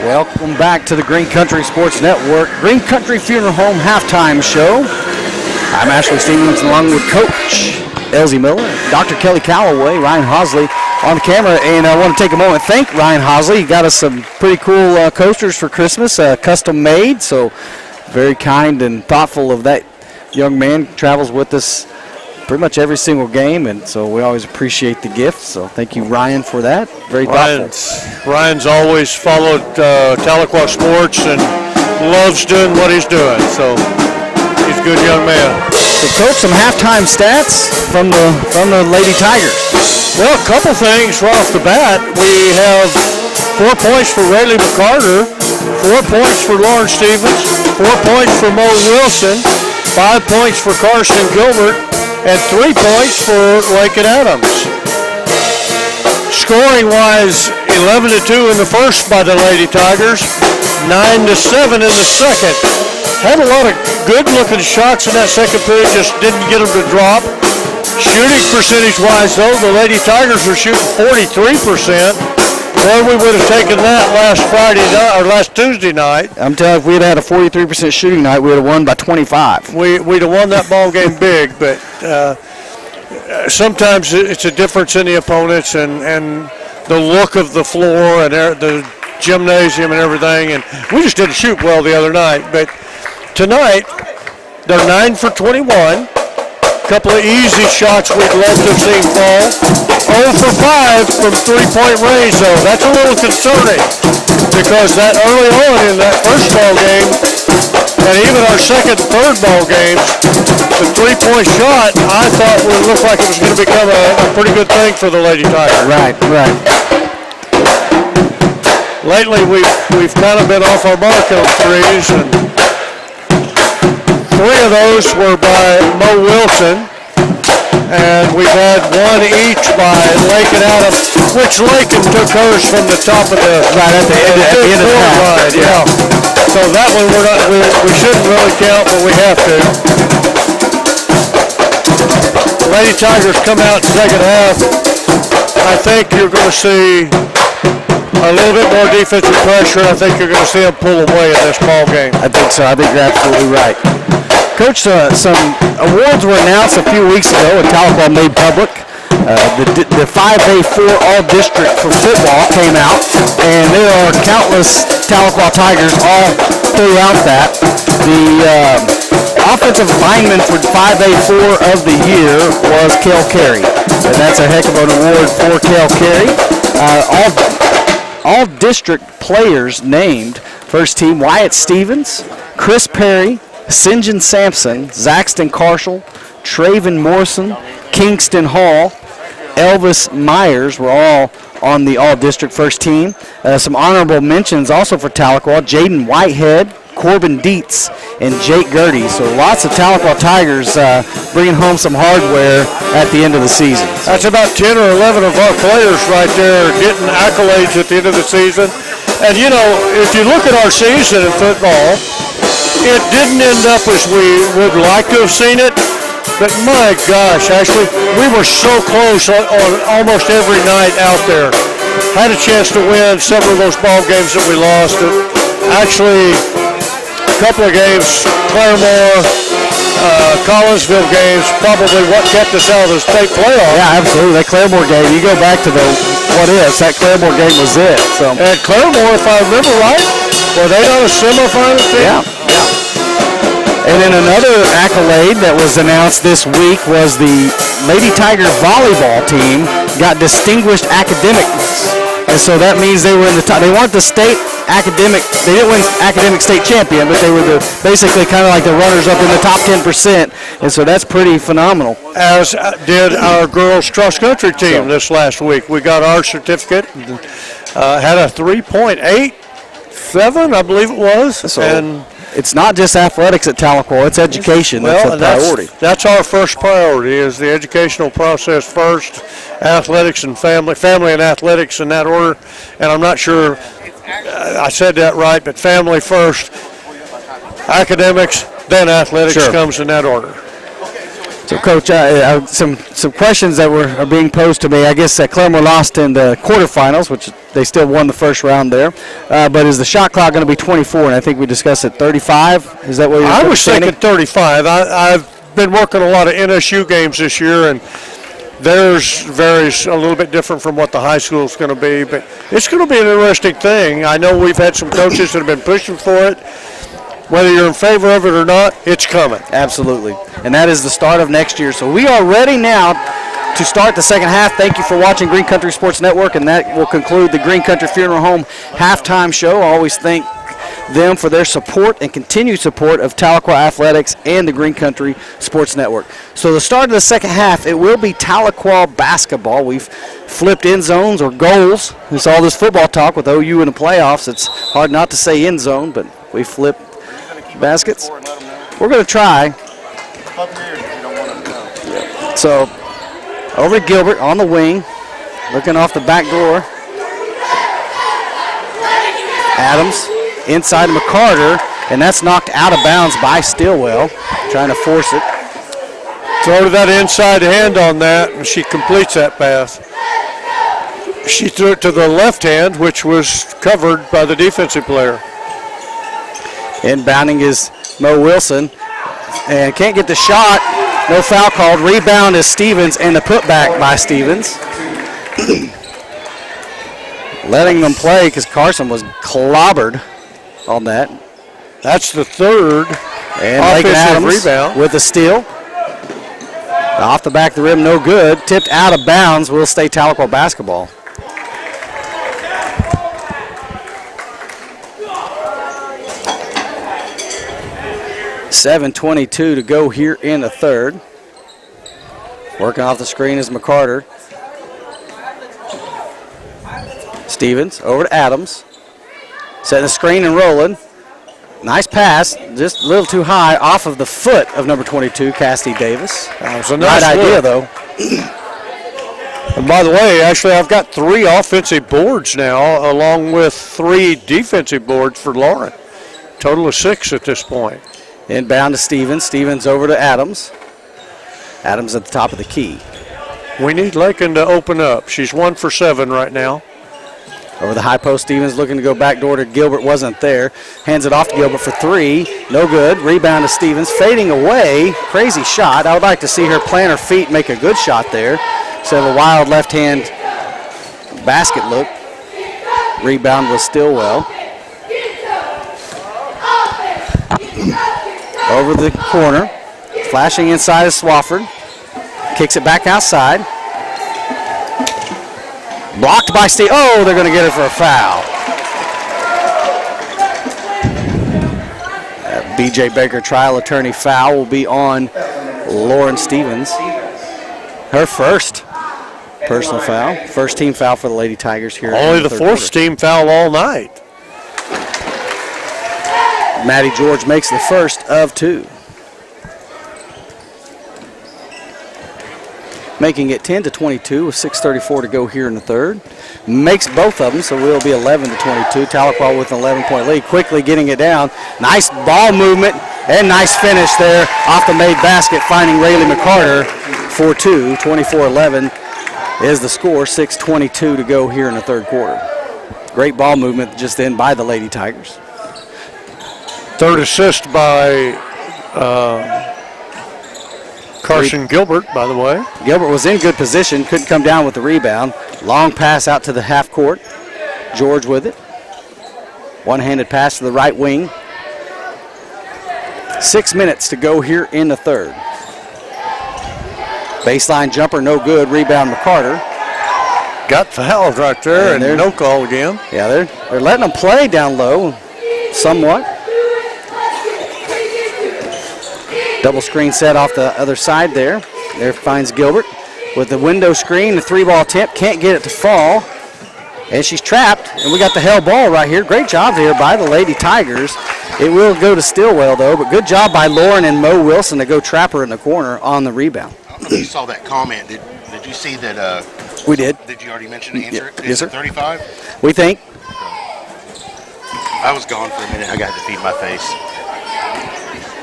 Welcome back to the Green Country Sports Network, Green Country Funeral Home halftime show. I'm Ashley Stevens along with Coach Elsie Miller, Dr. Kelly Calloway, Ryan Hosley on the camera, and I want to take a moment and thank Ryan Hosley. He got us some pretty cool coasters for Christmas, custom made, so very kind and thoughtful of that young man. Travels with us pretty much every single game, and so we always appreciate the gift. So thank you, Ryan, for that. Very thoughtful. Ryan's always followed Tahlequah sports and loves doing what he's doing. So he's a good young man. So, Coach, some halftime stats from the Lady Tigers. Well, a couple things right off the bat. We have 4 points for Rayleigh McCarter, 4 points for Lauren Stevens, 4 points for Mo Wilson, 5 points for Carson Gilbert, and 3 points for Lakin Adams. Scoring-wise, 11-2 in the first by the Lady Tigers, 9-7 in the second. Had a lot of good-looking shots in that second period, just didn't get them to drop. Shooting percentage-wise, though, the Lady Tigers were shooting 43%. Well, we would have taken that last Friday night or last Tuesday night. I'm telling you, if we had had a 43% shooting night, we would have won by 25. We'd have won that ball game big, but sometimes it's a difference in the opponents and the look of the floor and the gymnasium and everything. And we just didn't shoot well the other night. But tonight, they're 9 for 21. Couple of easy shots we'd love to have seen fall. 0 for 5 from three-point range, though. That's a little concerning because that early on in that first ball game and even our second and third ball games, the three-point shot I thought would look like it was going to become a pretty good thing for the Lady Tigers. Right. Lately, we've kind of been off our mark on threes, and 3 of those were by Mo Wilson, and we've had 1 each by Lakin Adams, which Lakin took hers from the top of the right at the end of the line. Yeah. So that one we shouldn't really count, but we have to. Lady Tigers come out in the second half. I think you're going to see a little bit more defensive pressure. I think you're going to see them pull away in this ball game. I think so. I think you're absolutely right. Coach, some awards were announced a few weeks ago at Tahlequah made public. The 5A4 All-District for football came out, and there are countless Tahlequah Tigers all throughout that. The offensive lineman for 5A4 of the year was Kel Carey. And that's a heck of an award for Kel Carey. All district players named. First team, Wyatt Stevens, Chris Perry, St. John Sampson, Zaxton Carshall, Traven Morrison, Kingston Hall, Elvis Myers were all on the all-district first team. Some honorable mentions also for Tahlequah, Jaden Whitehead, Corbin Dietz, and Jake Gertie. So lots of Tahlequah Tigers bringing home some hardware at the end of the season. That's about 10 or 11 of our players right there getting accolades at the end of the season. And, you know, if you look at our season in football, it didn't end up as we would like to have seen it. But my gosh, actually, we were so close on almost every night out there. Had a chance to win some of those ball games that we lost. Actually, a couple of games, Claremore, Collinsville games, probably what kept us out of the state playoff. Yeah, absolutely. That Claremore game, you go back to that Claremore game was it. So. And Claremore, if I remember right, were they on a semifinal team? Yeah. And then another accolade that was announced this week was the Lady Tiger volleyball team got distinguished academics. And so that means they were in the top. They weren't the state academic. They didn't win academic state champion, but they were basically kind of like the runners up in the top 10%. And so that's pretty phenomenal. As did our girls cross country team this last week. We got our certificate. Had a 3.87, I believe it was. And it's not just athletics at Tahlequah, it's education. That's a priority. That's our first priority, is the educational process first, athletics and family and athletics in that order. And I'm not sure I said that right, but family first, academics, then athletics comes in that order. So, Coach, some questions that are being posed to me. I guess Claremore lost in the quarterfinals, which they still won the first round there. But is the shot clock going to be 24? And I think we discussed it 35. Is that what you're I was thinking 35. I've been working a lot of NSU games this year, and theirs varies a little bit different from what the high school is going to be. But it's going to be an interesting thing. I know we've had some coaches that have been pushing for it. Whether you're in favor of it or not, it's coming. Absolutely. And that is the start of next year. So we are ready now to start the second half. Thank you for watching Green Country Sports Network, and that will conclude the Green Country Funeral Home halftime show. I always thank them for their support and continued support of Tahlequah Athletics and the Green Country Sports Network. So the start of the second half, it will be Tahlequah basketball. We've flipped end zones or goals. It's all this football talk with OU in the playoffs. It's hard not to say end zone, but we flipped baskets. We're going to try. So over to Gilbert on the wing, looking off the back door. Adams inside to McCarter, and that's knocked out of bounds by Stilwell, trying to force it. Throw to that inside hand on that, and she completes that pass. She threw it to the left hand, which was covered by the defensive player. Inbounding is Mo Wilson, and can't get the shot. No foul called. Rebound is Stevens, and the putback by Stevens. Letting them play because Carson was clobbered on that. That's the third and offensive rebound with a steal. Off the back of the rim, no good. Tipped out of bounds. Will stay Tahlequah basketball. .7:22 to go here in the third. Working off the screen is McCarter. Stevens over to Adams. Setting the screen and rolling. Nice pass, just a little too high off of the foot of number 22, Cassidy Davis. That was a nice idea, though. And by the way, actually, I've got 3 offensive boards now, along with 3 defensive boards for Lauren. Total of 6 at this point. Inbound to Stevens. Stevens over to Adams. Adams at the top of the key. We need Lakin to open up. She's 1 for 7 right now. Over the high post, Stevens looking to go back door to Gilbert, wasn't there. Hands it off to Gilbert for 3. No good. Rebound to Stevens. Fading away. Crazy shot. I would like to see her plant her feet and make a good shot there. Instead of a wild left hand basket look. Rebound was Stilwell. over the corner. Flashing inside is Swafford. Kicks it back outside. Blocked by Steve. Oh, they're going to get it for a foul. B.J. Baker trial attorney foul will be on Lauren Stevens. Her first personal foul. First team foul for the Lady Tigers here. Only the fourth team foul all night. Maddie George makes the first of 2. Making it 10-22 with 6:34 to go here in the third. Makes both of them, so we'll be 11-22. Tahlequah with an 11-point lead. Quickly getting it down. Nice ball movement and nice finish there off the made basket, finding Rayleigh McCarter for 2. 24-11 is the score. 6:22 to go here in the third quarter. Great ball movement just then by the Lady Tigers. Third assist by Carson Gilbert, by the way. Gilbert was in good position, couldn't come down with the rebound. Long pass out to the half court. George with it. One-handed pass to the right wing. 6 minutes to go here in the third. Baseline jumper, no good. Rebound McCarter. Got fouled right there, and no call again. Yeah, they're letting them play down low somewhat. Double screen set off the other side there. There finds Gilbert with the window screen, the 3-ball attempt, can't get it to fall. And she's trapped, and we got the hell ball right here. Great job here by the Lady Tigers. It will go to Stilwell, though, but good job by Lauren and Mo Wilson to go trap her in the corner on the rebound. I don't know if you saw that comment. Did you see that? We did. Did you already mention the answer? Yes, sir. 35? We think. I was gone for a minute. I got to feed my face.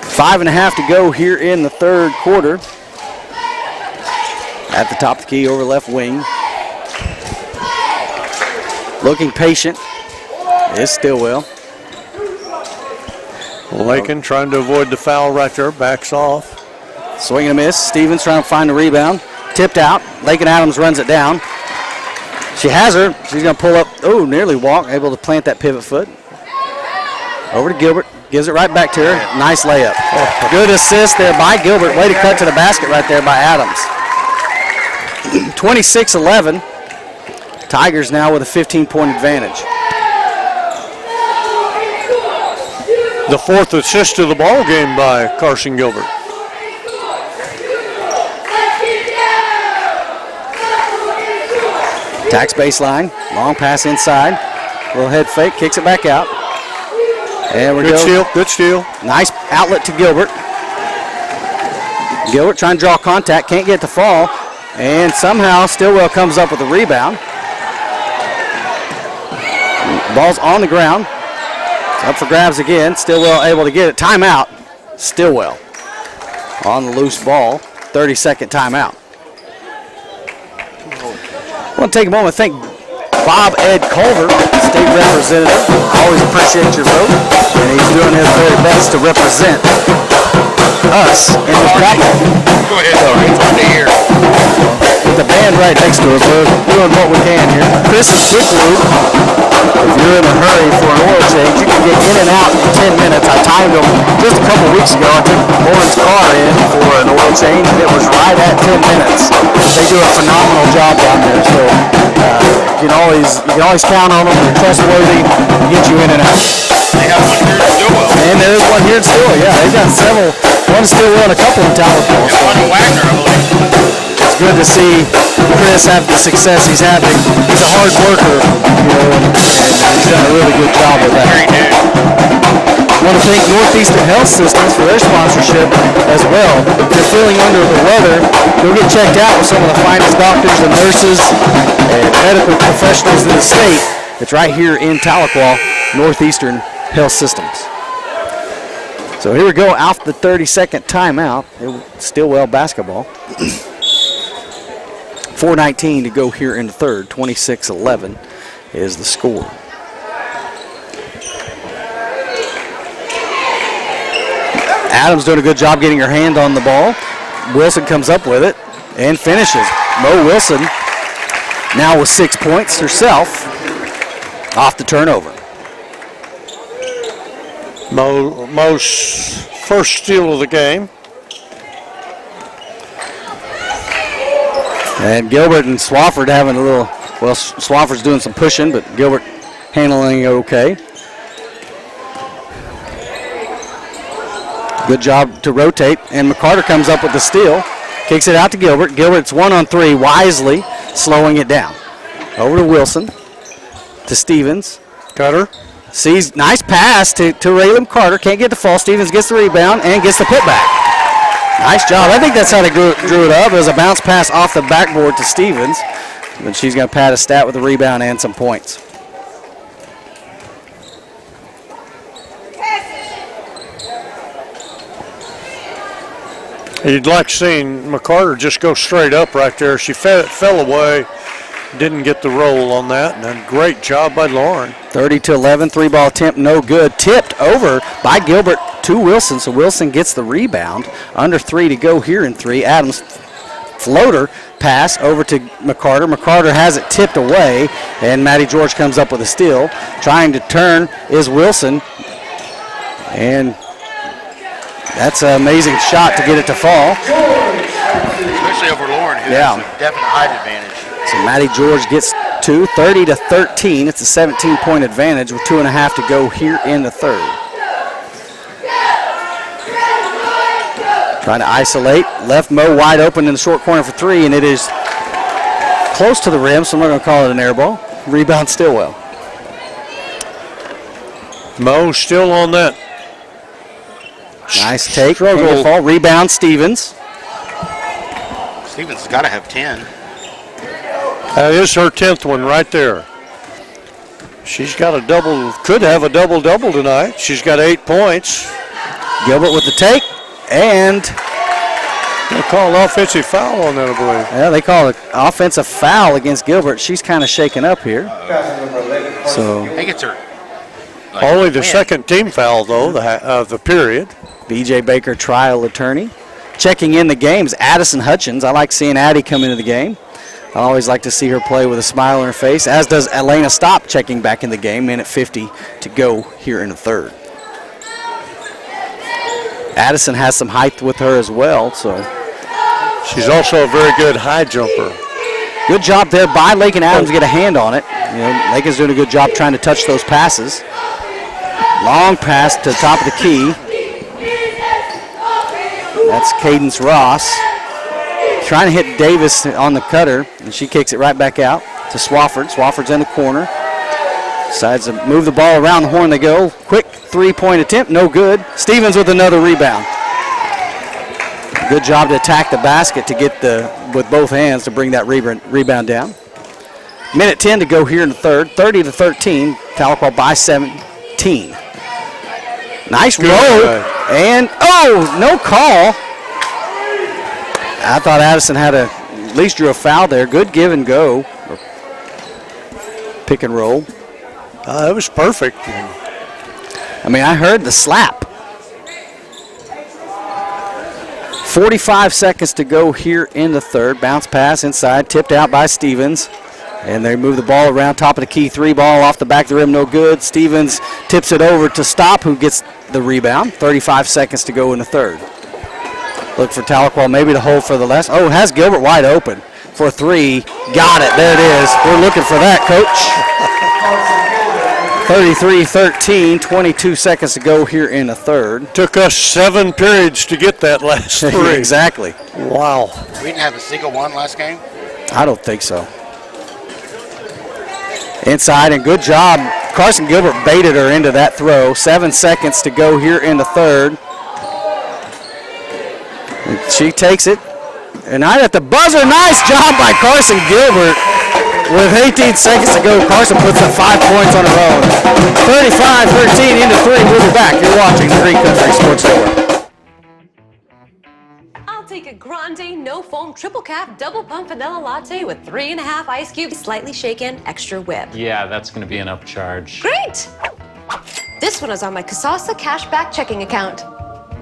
5.5 to go here in the third quarter. At the top of the key over left wing. Looking patient is Stilwell. Lakin trying to avoid the foul right there, backs off. Swing and a miss. Stevens trying to find the rebound. Tipped out. Lakin Adams runs it down. She has her. She's going to pull up. Oh, nearly walk. Able to plant that pivot foot. Over to Gilbert. Gives it right back to her. Nice layup. Good assist there by Gilbert. Way to cut to the basket right there by Adams. 26-11. Tigers now with a 15-point advantage. The fourth assist of the ball game by Carson Gilbert. Tax baseline. Long pass inside. Little head fake. Kicks it back out. And we're good steal. Good steal. Nice outlet to Gilbert. Gilbert trying to draw contact. Can't get it to fall. And somehow Stilwell comes up with a rebound. Ball's on the ground. It's up for grabs again. Stilwell able to get it. Timeout. Stilwell on the loose ball. 30-second timeout. I want to take a moment to thank Bob Ed Culver, state representative. Always appreciate your vote. And he's doing his very best to represent us in the bracket. Go ahead, though. It's hard to hear. With the band right next to us, we're doing what we can here. Chris is quick loop. If you're in a hurry for an oil change, you can get in and out in 10 minutes. I timed them just a couple weeks ago. I took Lauren's car in for an oil change, and it was right at 10 minutes. They do a phenomenal job down there, so you can always count on them. They're trustworthy, get you in and out. They have one here in Stilwell. And there's one here in Stilwell, yeah. They've got several. One Stilwell and a couple in Tahlequah. And one in Wagner, I believe. It's good to see Chris have the success he's having. He's a hard worker, and he's done a really good job with that. I want to thank Northeastern Health Systems for their sponsorship as well. If you're feeling under the weather, go get checked out with some of the finest doctors and nurses and medical professionals in the state. It's right here in Tahlequah, Northeastern Health Systems. So here we go, off the 30-second timeout. Stilwell basketball. 4:19 to go here in the third. 26-11 is the score. Adams doing a good job getting her hand on the ball. Wilson comes up with it and finishes. Mo Wilson now with 6 points herself off the turnover. Mo's first steal of the game. And Gilbert and Swafford having a little, well, Swafford's doing some pushing, but Gilbert handling it okay. Good job to rotate, and McCarter comes up with the steal. Kicks it out to Gilbert. Gilbert's 1-on-3, wisely slowing it down. Over to Wilson, to Stevens. Cutter. Sees, nice pass to Raylan Carter. Can't get the fall. Stevens gets the rebound and gets the putback. Nice job. I think that's how they drew it up. It was a bounce pass off the backboard to Stevens. But she's going to pad a stat with a rebound and some points. You'd like seeing McCarter just go straight up right there. She fell away, didn't get the roll on that, and a great job by Lauren. 30-11, three-ball attempt, no good. Tipped over by Gilbert to Wilson, so Wilson gets the rebound. Under 3 to go here in 3. Adams floater pass over to McCarter. McCarter has it tipped away, and Maddie George comes up with a steal. Trying to turn is Wilson, and that's an amazing shot to get it to fall. Especially over Lauren, who has a definite height advantage. So Maddie George gets 2, 30-13. It's a 17-point advantage with 2.5 to go here in the third. Trying to isolate. Left Mo wide open in the short corner for 3, and it is close to the rim, so I'm not going to call it an air ball. Rebound Stilwell. Mo still on that. Nice take. Fall. Rebound Stevens. Stevens has got to have 10. That is her 10th one right there. She's got a double, could have a double-double tonight. She's got 8 points. Gilbert with the take, and they call an offensive foul on that, I believe. Yeah, they call it offensive foul against Gilbert. She's kind of shaken up here. So I think it's her. Only the second team foul, though, of the period. BJ Baker, trial attorney. Checking in the games, Addison Hutchins. I like seeing Addie come into the game. I always like to see her play with a smile on her face, as does Elena Stopp checking back in the game. Minute 50 to go here in the third. Addison has some height with her as well, so. She's also a very good high jumper. Good job there by Lakin Adams to get a hand on it. You know, Lakin's doing a good job trying to touch those passes. Long pass to the top of the key. That's Cadence Ross. Trying to hit Davis on the cutter, and she kicks it right back out to Swafford. Swafford's in the corner. Decides to move the ball around the horn they go. Quick three-point attempt, no good. Stevens with another rebound. Good job to attack the basket to get with both hands to bring that rebound down. Minute 10 to go here in the third. 30-13, Tahlequah by 17. Nice roll, and no call. I thought Addison had at least drew a foul there. Good give and go. Pick and roll. It was perfect. I mean, I heard the slap. 45 seconds to go here in the third. Bounce pass inside, tipped out by Stevens. And they move the ball around top of the key. 3 ball off the back of the rim, no good. Stevens tips it over to Stopp, who gets the rebound. 35 seconds to go in the third. Look for Tahlequah maybe to hold for the last. Oh, has Gilbert wide open for 3. Got it. There it is. We're looking for that, Coach. 33-13, 22 seconds to go here in the third. Took us 7 periods to get that last 3. Exactly. Wow. We didn't have a single one last game? I don't think so. Inside, and good job. Carson Gilbert baited her into that throw. 7 seconds to go here in the third. She takes it. And right at the buzzer, nice job by Carson Gilbert. With 18 seconds to go, Carson puts up 5 points on her own. 35-13 into 3. We'll be back. You're watching the Green Country Sports Network. I'll take a grande, no foam, triple cap, double pump vanilla latte with 3.5 ice cubes, slightly shaken, extra whip. Yeah, that's going to be an upcharge. Great! This one is on my Kasasa cashback checking account.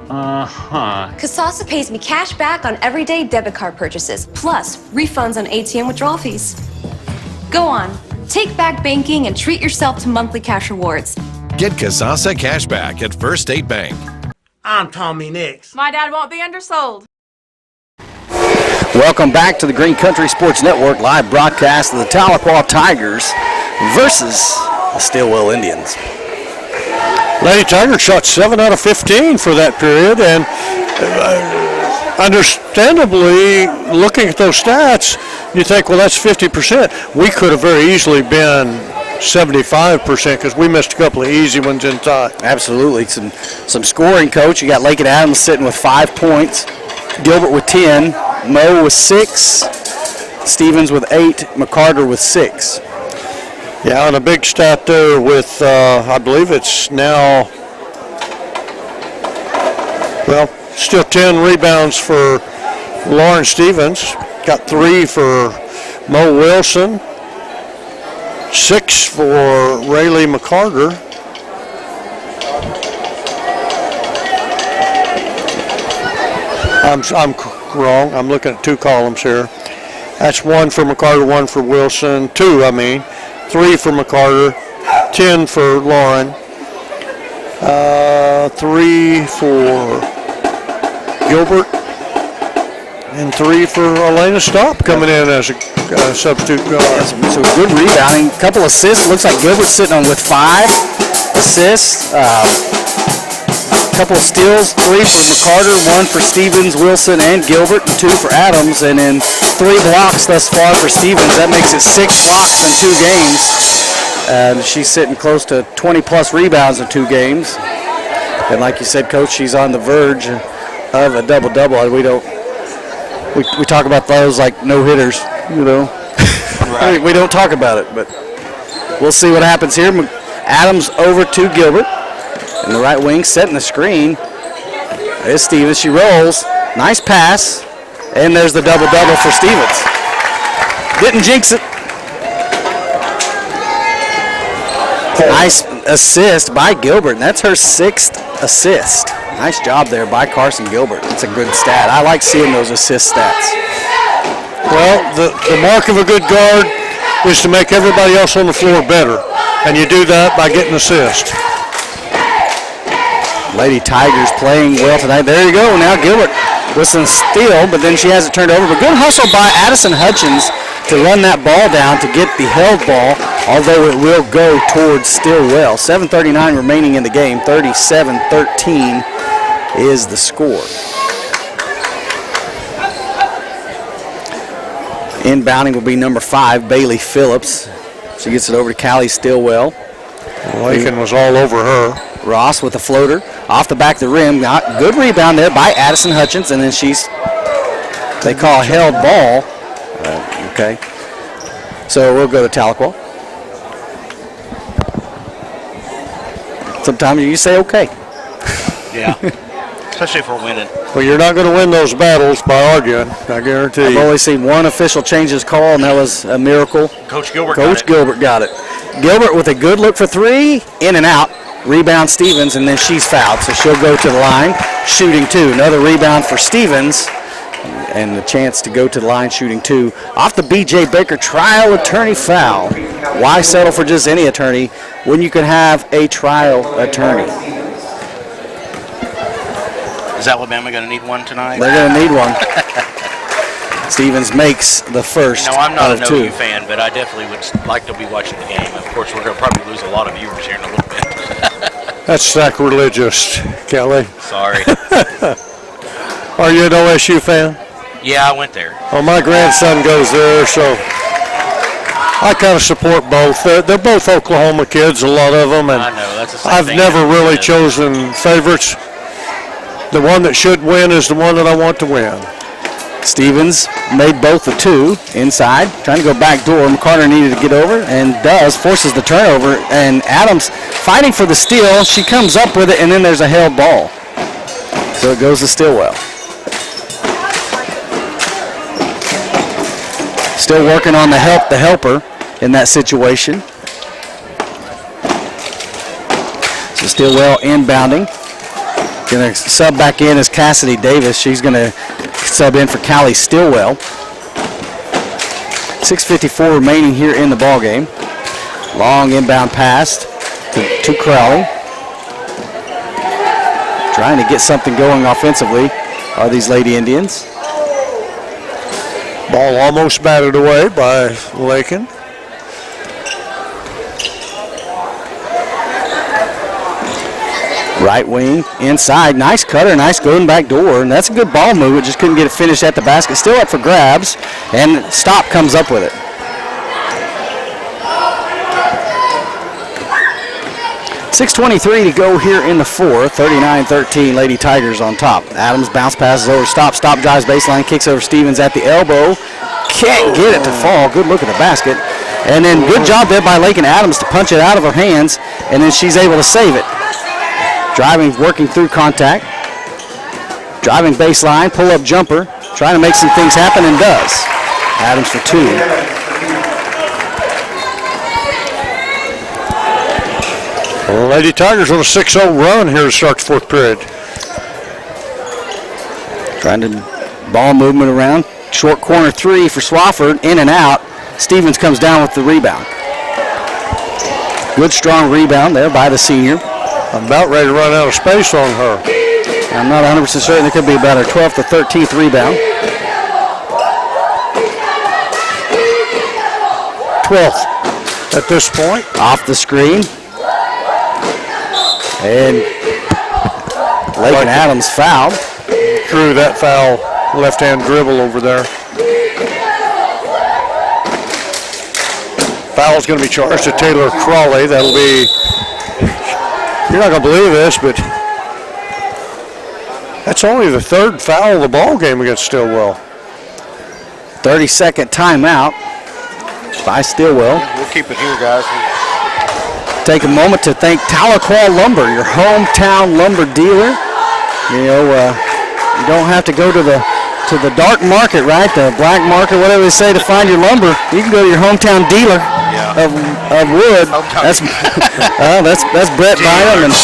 Kasasa pays me cash back on everyday debit card purchases, plus refunds on ATM withdrawal fees. Go on, take back banking and treat yourself to monthly cash rewards. Get Kasasa Cashback at First State Bank. I'm Tommy Nix. My dad won't be undersold. Welcome back to the Green Country Sports Network live broadcast of the Tahlequah Tigers versus the Stilwell Indians. Lady Tigers shot 7 out of 15 for that period, and understandably, looking at those stats, you think, well, that's 50%. We could have very easily been 75% because we missed a couple of easy ones inside. Absolutely. Some scoring, Coach. You got Lakin Adams sitting with 5 points, Gilbert with 10, Mo with 6, Stevens with 8, McCarter with 6. Yeah, and a big stat there with, I believe it's now, well, still 10 rebounds for Lauren Stevens. Got 3 for Mo Wilson, 6 for Rayleigh McCarter. I'm wrong. I'm looking at 2 columns here. That's 1 for McCarter, 1 for Wilson, 2, I mean. 3 for McCarter, 10 for Lauren, 3 for Gilbert, and 3 for Elena Stopp coming in as a substitute guard. So good rebounding, couple assists. Looks like Gilbert's sitting on with 5 assists. Couple of steals, 3 for McCarter, 1 for Stevens, Wilson, and Gilbert, and 2 for Adams, and then 3 blocks thus far for Stevens. That makes it 6 blocks in 2 games. And she's sitting close to 20-plus rebounds in 2 games. And like you said, Coach, she's on the verge of a double-double. We talk about those like no-hitters, you know. Right. We don't talk about it, but we'll see what happens here. Adams over to Gilbert. In the right wing, setting the screen. There's Stevens. She rolls. Nice pass. And there's the double-double for Stevens. Didn't jinx it. Nice assist by Gilbert. And that's her 6th assist. Nice job there by Carson Gilbert. That's a good stat. I like seeing those assist stats. Well, the mark of a good guard is to make everybody else on the floor better. And you do that by getting assists. Lady Tigers playing well tonight. There you go. Now Gilbert with some steal, but then she has it turned over. But good hustle by Addison Hutchins to run that ball down to get the held ball, although it will go towards Stilwell. 7:39 remaining in the game. 37-13 is the score. Inbounding will be number 5, Bailey Phillips. She gets it over to Callie Stilwell. Lakin was all over her. Ross with a floater off the back of the rim. Good rebound there by Addison Hutchins, and then they call a held ball. Okay. So we'll go to Tahlequah. Sometimes you say okay. Yeah. Especially if we're winning. Well, you're not going to win those battles by arguing, I guarantee you. I've only seen one official change his call, and that was a miracle. Coach Gilbert got it. Gilbert with a good look for 3, in and out. Rebound Stevens, and then she's fouled, so she'll go to the line, shooting 2. Another rebound for Stevens, and the chance to go to the line, shooting 2. Off the B.J. Baker trial attorney foul. Why settle for just any attorney when you can have a trial attorney? Is Alabama going to need one tonight? They're going to need one. Stevens makes the first. No, I'm not a of 2. NOU fan, but I definitely would like to be watching the game. Of course, we're going to probably lose a lot of viewers here in a little bit. That's sacrilegious, Kelly. Sorry. Are you an OSU fan? Yeah, I went there. Well, my grandson goes there, so I kind of support both. They're both Oklahoma kids, a lot of them, and I know, that's the same I've thing never really chosen favorites. The one that should win is the one that I want to win. Stevens made both the 2 inside, trying to go back door. McCarter needed to get over and forces the turnover. And Adams fighting for the steal. She comes up with it, and then there's a held ball. So it goes to Stilwell. Still working on the helper in that situation. So Stilwell inbounding. Going to sub back in as Cassidy Davis. She's going to sub in for Callie Stilwell. 6:54 remaining here in the ball game. Long inbound pass to Crowley. trying to get something going offensively are these Lady Indians. Ball almost batted away by Lakin. Right wing, inside, nice cutter, nice going back door, and that's a good ball movement, just couldn't get it finished at the basket. Still up for grabs, and Stop comes up with it. .6:23 to go here in the fourth, 39-13, Lady Tigers on top. Adams bounce passes over Stop, Stop drives baseline, kicks over Stevens at the elbow, can't get it to fall, good look at the basket, and then good job there by Lakin Adams to punch it out of her hands, and then she's able to save it. Driving, working through contact. Driving baseline, pull-up jumper. Trying to make some things happen and does. Adams for 2. Well, Lady Tigers on a 6-0 run here to start the fourth period. Trying to ball movement around. Short corner 3 for Swafford. In and out. Stevens comes down with the rebound. Good strong rebound there by the senior. I'm about ready to run out of space on her. I'm not 100% certain. It could be about her 12th or 13th rebound. 12th at this point. Off the screen. And Lakin Adams fouled. Drew that foul, left-hand dribble over there. Foul's going to be charged to Taylor Crawley. That'll be... You're not going to believe this, but that's only the third foul of the ball game against Stilwell. 30-second timeout by Stilwell. We'll keep it here, guys. Take a moment to thank Tahlequah Lumber, your hometown lumber dealer. You know, you don't have to go to the dark market, right? The black market, whatever they say, to find your lumber. You can go to your hometown dealer of wood. That's that's Brett Bynum and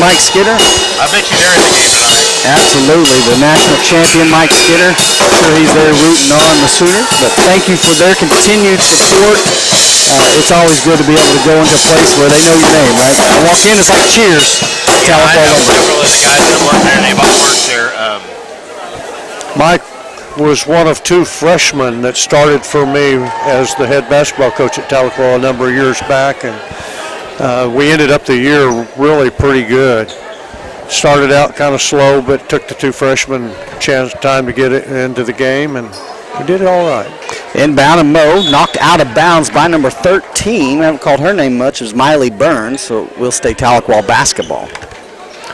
Mike Skinner. I bet you they're in the game tonight. Absolutely, the national champion Mike Skinner. I'm sure he's there rooting on the Sooners. But thank you for their continued support. It's always good to be able to go into a place where they know your name, right? I walk in, it's like cheers. Yeah, I know several of the guys that work there. They've all worked there. Mike was one of 2 freshmen that started for me as the head basketball coach at Tahlequah a number of years back, and we ended up the year really pretty good. Started out kind of slow, but took the 2 freshmen time to get it into the game, and we did it all right. Inbound and Mo knocked out of bounds by number 13. I haven't called her name much. It was Miley Burns, so we'll stay Tahlequah basketball.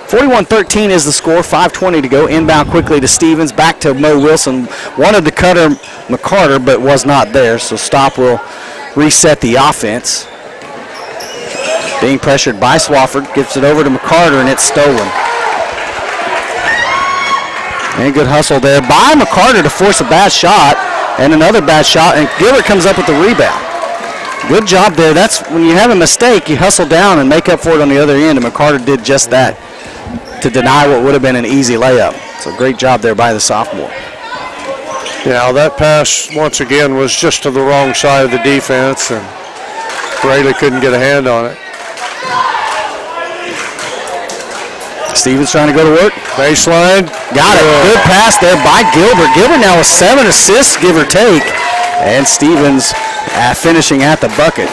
41-13 is the score, 5:20 to go. Inbound quickly to Stevens, back to Mo Wilson. Wanted to cut her McCarter, but was not there, so Stop will reset the offense. Being pressured by Swafford, gives it over to McCarter, and it's stolen. And good hustle there by McCarter to force a bad shot, and another bad shot, and Gilbert comes up with the rebound. Good job there. That's when you have a mistake, you hustle down and make up for it on the other end, and McCarter did just that to deny what would have been an easy layup. So great job there by the sophomore. Yeah, that pass, once again, was just to the wrong side of the defense, and Braley couldn't get a hand on it. Stevens trying to go to work. Baseline. Got it. Good pass there by Gilbert. Gilbert now with 7 assists, give or take. And Stevens finishing at the bucket.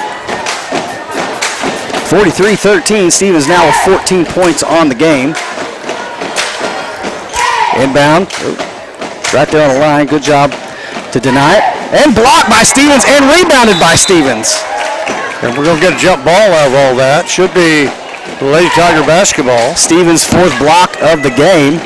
43-13. Stevens now with 14 points on the game. Inbound. Right there on the line. Good job to deny it. And blocked by Stevens and rebounded by Stevens. And we're going to get a jump ball out of all that. Should be Lady Tiger basketball. Stevens' 4th block of the game.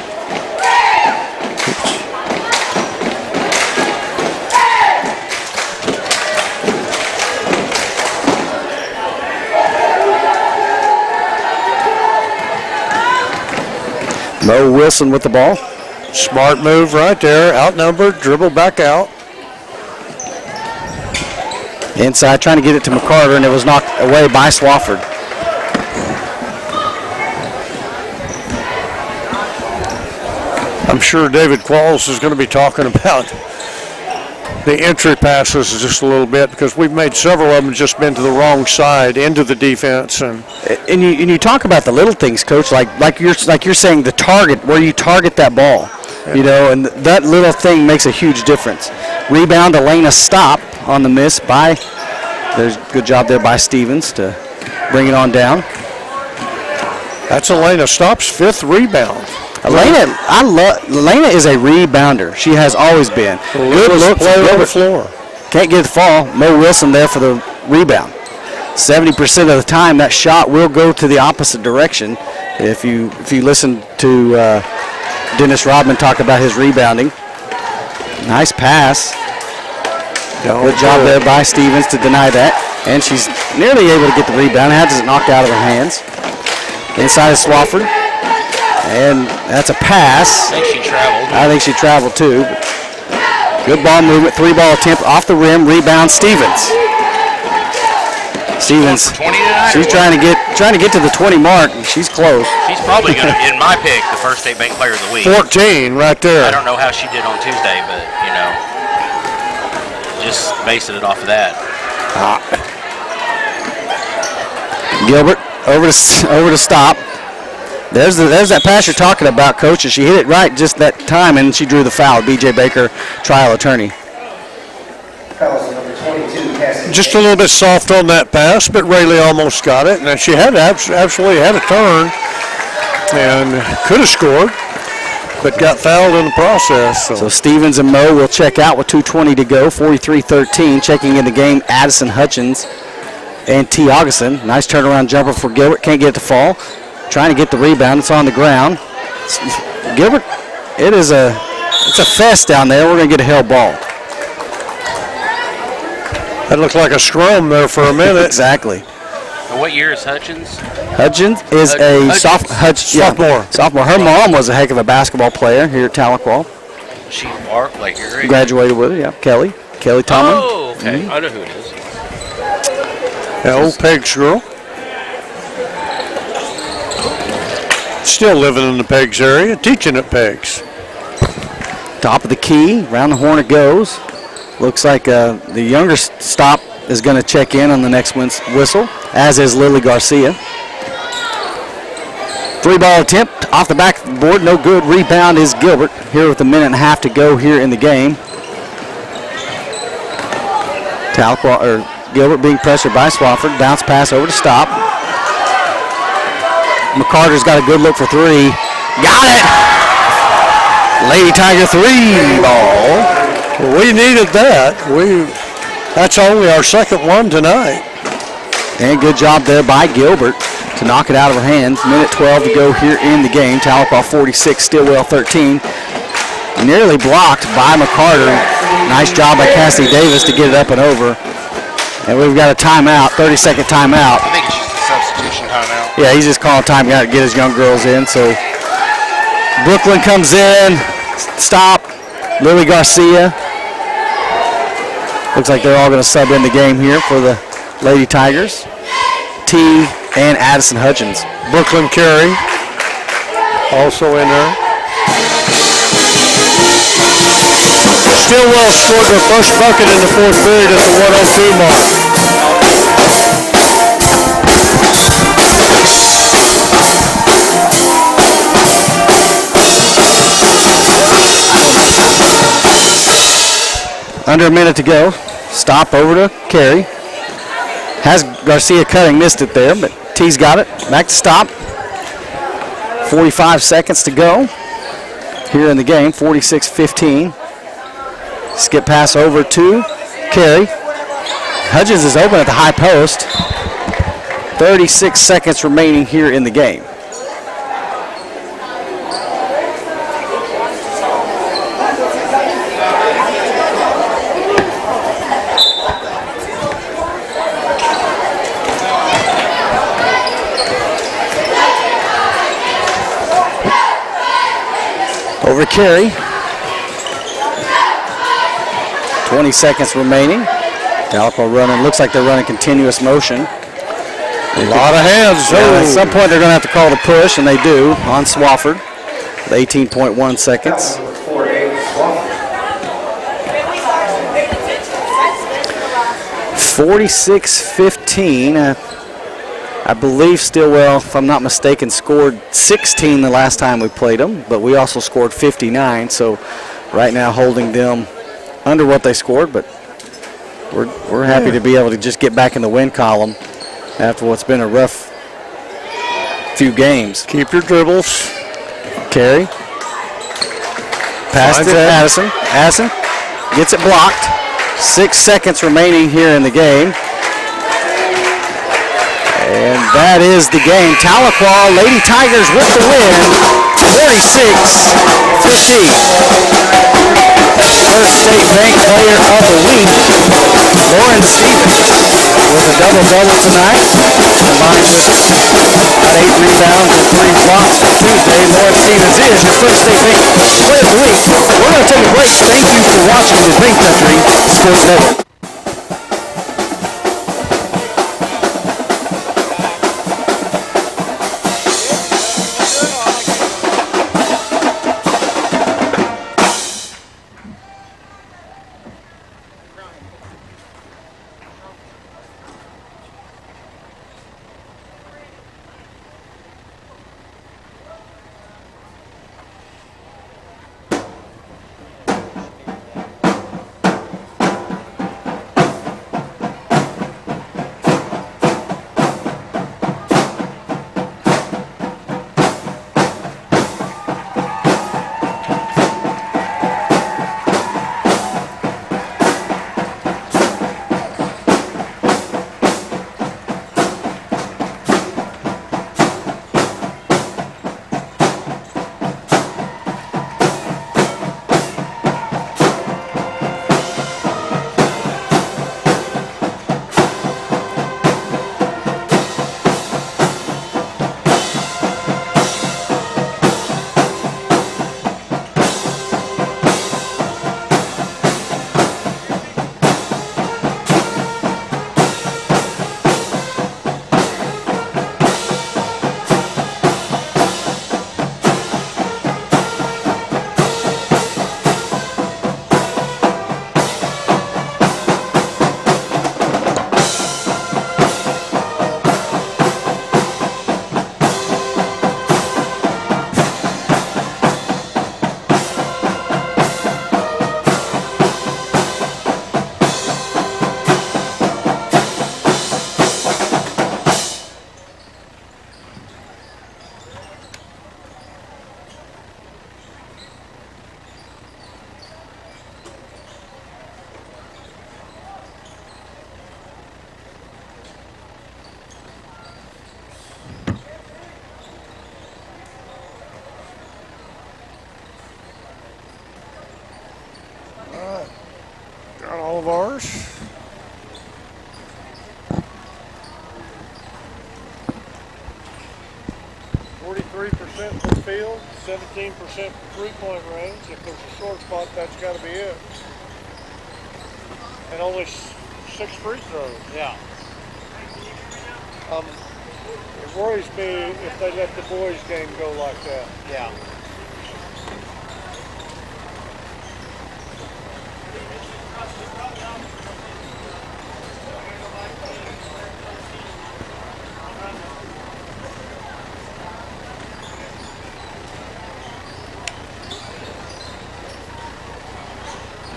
Mo Wilson with the ball. Smart move right there. Outnumbered, dribble back out. Inside, trying to get it to McCarter, and it was knocked away by Swafford. I'm sure David Qualls is going to be talking about the entry passes just a little bit because we've made several of them just been to the wrong side into the defense. And you talk about the little things, Coach, like you're saying, the target, where you target that ball, you know, and that little thing makes a huge difference. Rebound, Elena Stop on the miss by, there's a good job there by Stevens to bring it on down. That's Elena Stop's 5th rebound. Elena is a rebounder. She has always been. Good look player on the floor. Can't get the fall. Mo Wilson there for the rebound. 70% of the time, that shot will go to the opposite direction. If you listen to Dennis Rodman talk about his rebounding. Nice pass. Good job there by Stevens to deny that. And she's nearly able to get the rebound. Has it knocked out of her hands. Inside of Swafford. And that's a pass. I think she traveled too. Good ball movement. 3-ball attempt off the rim. Rebound Stevens. Stevens. She's trying to get to the 20 mark. She's close. She's probably going to, in my pick, the first State Bank Player of the Week. 14 right there. I don't know how she did on Tuesday, but just basing it off of that. Gilbert over to Stop. There's that pass you're talking about, Coach, and she hit it right just that time, and she drew the foul. B.J. Baker, trial attorney. Just a little bit soft on that pass, but Rayleigh almost got it, and she had absolutely had a turn and could have scored, but got fouled in the process. So Stevens and Moe will check out with 2:20 to go, 43-13. Checking in the game, Addison Hutchins and T. Augustin. Nice turnaround jumper for Gilbert. Can't get it to fall. Trying to get the rebound. It's on the ground. Gilbert, it's a fest down there. We're going to get a held ball. That looked like a scrum there for a minute. Exactly. And what year is Hutchins? Hutchins is a sophomore. Sophomore. Her mom was a heck of a basketball player here at Tahlequah. She like your age? Graduated with it, yeah. Kelly Tomlin. Oh, okay. I know who it is. Yeah, old Pegs girl. Still living in the Pegs area, teaching at Pegs. Top of the key, round the horn it goes. Looks like the younger Stop is going to check in on the next whistle, as is Lily Garcia. 3-ball attempt off the back of the board, no good. Rebound is Gilbert here with a minute and a half to go here in the game. Gilbert being pressured by Swafford. Bounce pass over to Stop. McCarter's got a good look for 3. Got it! Lady Tiger 3-ball. Well, we needed that. That's only our second one tonight. And good job there by Gilbert to knock it out of her hands. Minute 12 to go here in the game. Tahlequah 46, Stilwell 13. Nearly blocked by McCarter. Nice job by Cassidy Davis to get it up and over. And we've got a timeout, 30-second timeout. I think it's just a substitution timeout. Yeah, he's just calling timeout to get his young girls in. So Brooklyn comes in. Stop. Lily Garcia. Looks like they're all going to sub in the game here for the Lady Tigers. T and Addison Hutchins. Brooklyn Carey also in there. Stilwell scored their first bucket in the 4th period at the 1:02 mark. Under a minute to go. Stop over to Carey. Has Garcia cutting, missed it there, but T's got it. Back to Stop. 45 seconds to go here in the game. 46-15. Skip pass over to Carey. Hutchins is open at the high post. 36 seconds remaining here in the game. Over Carey. 20 seconds remaining. Tahlequah running, looks like they're running continuous motion. A lot of hands. At some point they're going to have to call the push, and they do on Swafford with 18.1 seconds. 46-15. I believe Stilwell, if I'm not mistaken, scored 16 the last time we played them, but we also scored 59, so right now holding them under what they scored, but we're happy to be able to just get back in the win column after what's been a rough few games. Keep your dribbles. Carry. Pass to Addison. Addison gets it blocked. 6 seconds remaining here in the game. And that is the game. Tahlequah Lady Tigers with the win, 46-15. First State Bank Player of the Week, Lauren Stevens, with a double-double tonight, combined with about 8 rebounds and 3 blocks for Tuesday. Lauren Stevens is your First State Bank Player of the Week. We're going to take a break. Thank you for watching the Green Country Sports Network. Got all of ours. %43% from field, 17% from three-point range. If there's a short spot, that's got to be it. And only 6 free throws. Yeah. It worries me if they let the boys' game go like that. Yeah.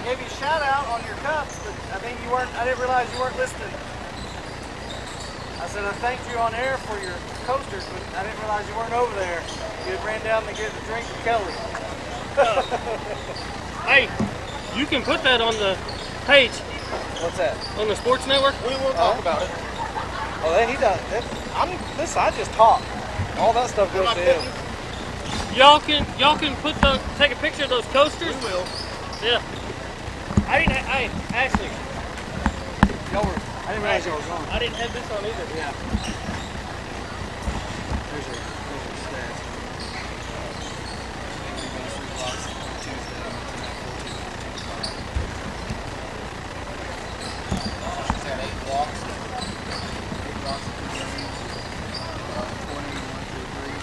Gave you a shout out on your cups, but I didn't realize you weren't listening. I said I thanked you on air for your coasters, but I didn't realize you weren't over there. You had ran down to get a drink with Kelly. Hey, you can put that on the page. What's that? On the Sports Network. We will talk about it. Oh, he does. Listen, I just talk. All that stuff goes to him. Y'all can take a picture of those coasters. We will. Yeah. Hey, Ashley. I didn't realize y'all were gone. I didn't have this on either. Yeah. There's your stats. She's had 8 blocks. 8 blocks of 2 games. 20, 1, 2, 3.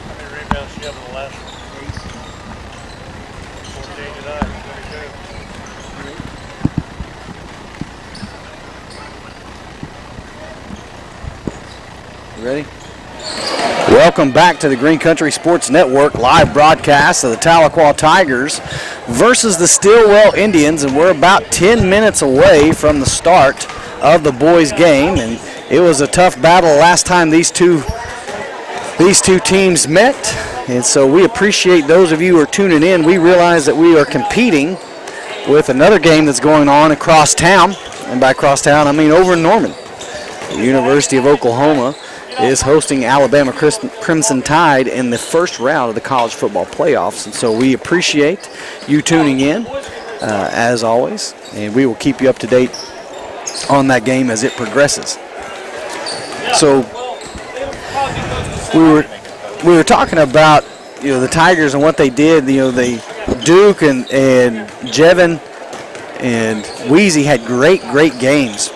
How many rebounds she have in the last one? 8. 14 tonight. Ready? Welcome back to the Green Country Sports Network live broadcast of the Tahlequah Tigers versus the Stilwell Indians, and we're about 10 minutes away from the start of the boys' game, and it was a tough battle last time these two teams met, and so we appreciate those of you who are tuning in. We realize that we are competing with another game that's going on across town, and by across town I mean over in Norman. The University of Oklahoma is hosting Alabama Crimson Tide in the first round of the college football playoffs, and so we appreciate you tuning in as always, and we will keep you up to date on that game as it progresses. So we were talking about the Tigers and what they did. They Duke and Jevin and Wheezy had great games.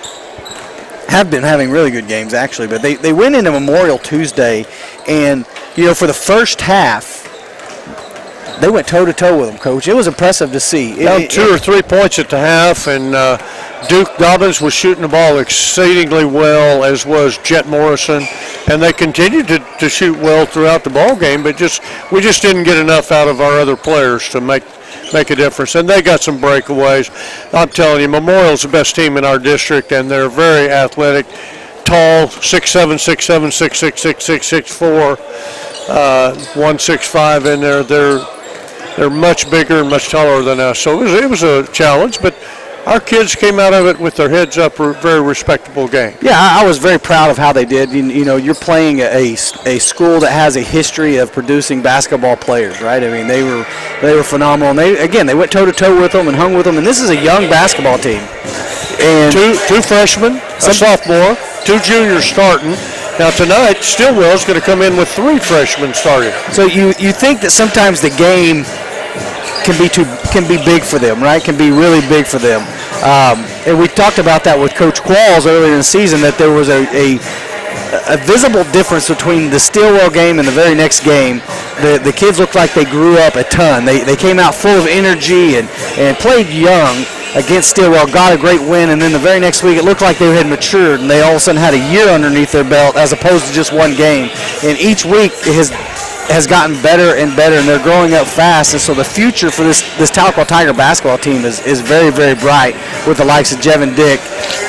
Have been having really good games actually, but they went into Memorial Tuesday, and for the first half they went toe-to-toe with them, Coach. It was impressive to see. Down 2 or 3 points at the half, and Duke Dobbins was shooting the ball exceedingly well, as was Jet Morrison, and they continued to shoot well throughout the ball game, but we just didn't get enough out of our other players to make a difference, and they got some breakaways. I'm telling you, Memorial's the best team in our district, and they're very athletic, tall, 6'7", 6'7", 6'6", 6'6", 6'4", 165 in there. They're much bigger and much taller than us, so it was a challenge, but our kids came out of it with their heads up. A very respectable game. Yeah, I was very proud of how they did. You're playing a school that has a history of producing basketball players, right? I mean, they were phenomenal. And they went toe-to-toe with them and hung with them, and this is a young basketball team. And two freshmen, a sophomore, 2 juniors starting. Now tonight, Stilwell's going to come in with 3 freshmen starting. So you think that sometimes the game can be big for them, right? Can be really big for them. And we talked about that with Coach Qualls earlier in the season, that there was a visible difference between the Stilwell game and the very next game. The kids looked like they grew up a ton. They came out full of energy and played young against Stilwell, got a great win, and then the very next week it looked like they had matured and they all of a sudden had a year underneath their belt as opposed to just one game. And each week has gotten better and better, and they're growing up fast, and so the future for this Tahlequah Tiger basketball team is very, very bright with the likes of Jevin Dick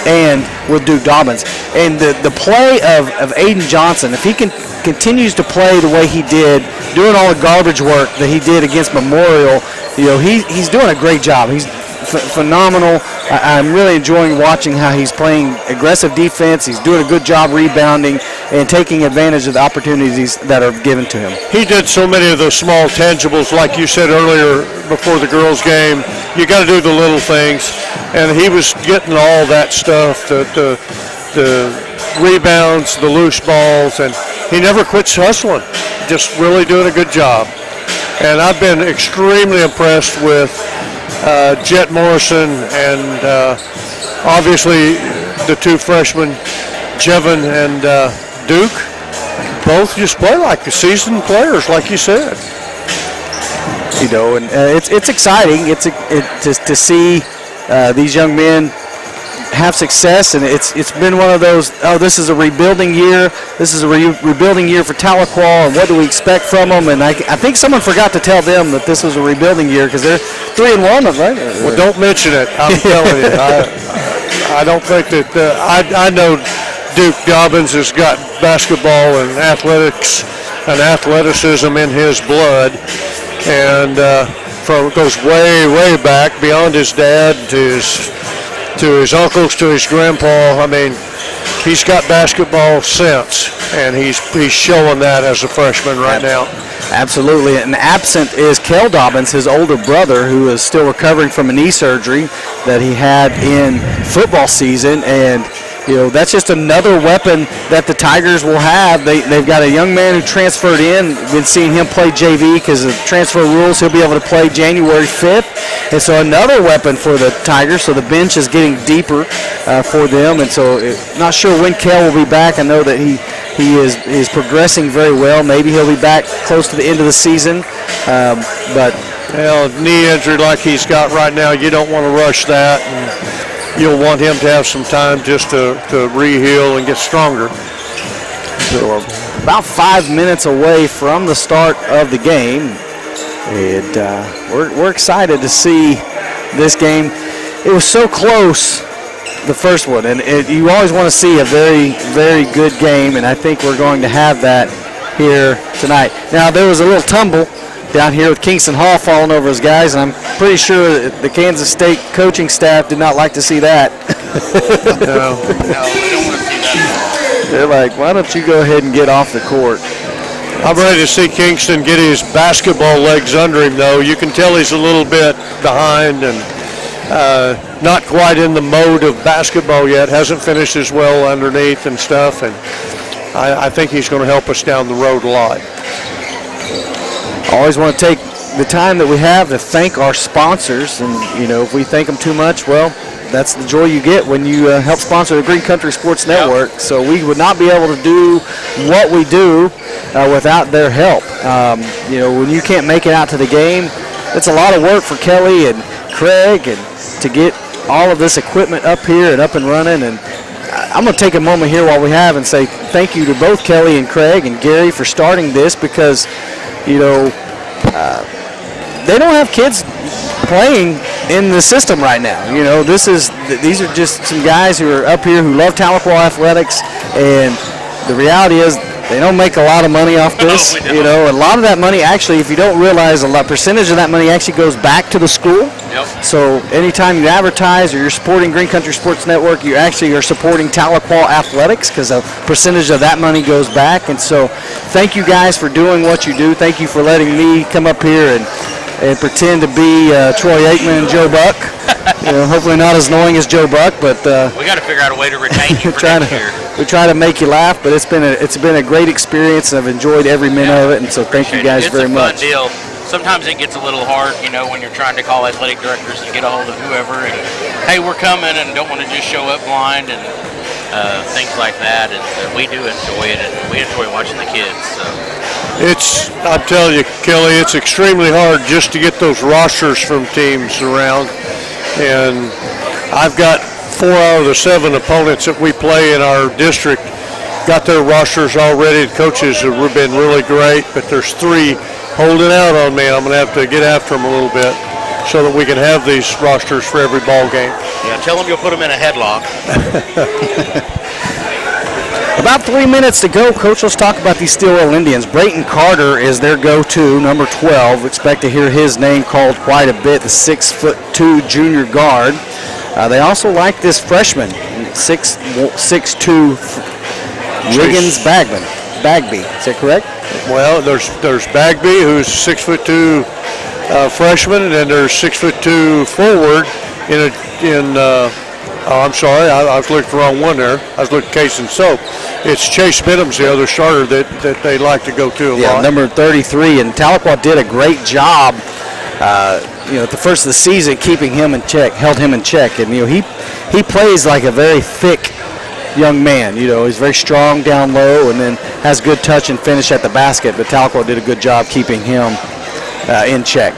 and with Duke Dobbins. And the play of Aiden Johnson, if he continues to play the way he did, doing all the garbage work that he did against Memorial, he's doing a great job. He's phenomenal. I'm really enjoying watching how he's playing aggressive defense. He's doing a good job rebounding and taking advantage of the opportunities that are given to him. He did so many of those small tangibles, like you said earlier before the girls' game. You got to do the little things, and he was getting all that stuff, the rebounds, the loose balls, and he never quits hustling. Just really doing a good job. And I've been extremely impressed with Jet Morrison and obviously the 2 freshmen, Jevin and Duke. Both just play like seasoned players, like you said. And it's exciting. To see these young men have success, and it's been one of those, this is a rebuilding year. This is a rebuilding year for Tahlequah, and what do we expect from them? And I think someone forgot to tell them that this was a rebuilding year because they're 3-1, right? Well, don't mention it. I'm telling you. I don't think that I know Duke Dobbins has got basketball and athletics and athleticism in his blood, and goes way back beyond his dad to his uncles, to his grandpa. I mean, he's got basketball sense, and he's showing that as a freshman right now. Absolutely. And absent is Kel Dobbins, his older brother, who is still recovering from a knee surgery that he had in football season. And that's just another weapon that the Tigers will have. They've got a young man who transferred in. Been seeing him play JV because of transfer rules. He'll be able to play January 5th. And so another weapon for the Tigers. So the bench is getting deeper for them. And so not sure when Kel will be back. I know that he is progressing very well. Maybe he'll be back close to the end of the season. But knee injury like he's got right now, you don't want to rush that. And you'll want him to have some time just to re-heal and get stronger. So we're about 5 minutes away from the start of the game. And we're excited to see this game. It was so close, the first one, and you always want to see a very, very good game, and I think we're going to have that here tonight. Now, there was a little tumble down here with Kingston Hall falling over his guys, and I'm pretty sure the Kansas State coaching staff did not like to see that. No, they don't want to see that. They're like, why don't you go ahead and get off the court? I'm ready to see Kingston get his basketball legs under him, though. You can tell he's a little bit behind and not quite in the mode of basketball yet. Hasn't finished as well underneath and stuff, and I think he's going to help us down the road a lot. Always want to take the time that we have to thank our sponsors, and if we thank them too much, well, that's the joy you get when you help sponsor the Green Country Sports Network. So we would not be able to do what we do without their help. When you can't make it out to the game, it's a lot of work for Kelly and Craig and to get all of this equipment up here and up and running. And I'm going to take a moment here while we have and say thank you to both Kelly and Craig and Gary for starting this, because they don't have kids playing in the system right now. These are just some guys who are up here who love Tahlequah athletics, and the reality is they don't make a lot of money off this. A lot of that money, actually, if you don't realize, a percentage of that money actually goes back to the school. Yep. So anytime you advertise or you're supporting Green Country Sports Network, you actually are supporting Tahlequah athletics, because a percentage of that money goes back. And so thank you guys for doing what you do. Thank you for letting me come up here and pretend to be Troy Aikman and Joe Buck. Hopefully not as annoying as Joe Buck, but we got to figure out a way to retain you for next year. We try to make you laugh, but it's been a great experience, and I've enjoyed every minute of it, and so thank you guys very much. It's a fun deal. Sometimes it gets a little hard, when you're trying to call athletic directors and get a hold of whoever, and hey, we're coming, and don't want to just show up blind and things like that. And we do enjoy it, and we enjoy watching the kids. So. I'm telling you, Kelly, it's extremely hard just to get those rosters from teams around. And I've got 4 out of the 7 opponents that we play in our district got their rosters already. The coaches have been really great, but there's 3 holding out on me. I'm going to have to get after them a little bit so that we can have these rosters for every ball game. Yeah, tell them you'll put them in a headlock. About 3 minutes to go. Coach, let's talk about these Stilwell Indians. Brayton Carter is their go-to, number 12. Expect to hear his name called quite a bit, the 6'2" junior guard. They also like this freshman, 6'2", Wiggins Bagby. Is that correct? Well, there's Bagby, who's 6'2" freshman, and then there's 6'2" forward I'm sorry, I was looking for the wrong one there. I was looking at Case and Soap. It's Chase Benham's the other starter that they like to go to a lot. Number 33, and Tahlequah did a great job, at the first of the season, keeping him in check, held him in check, and he plays like a very thick young man. He's very strong down low, and then has good touch and finish at the basket. But Tahlequah did a good job keeping him in check.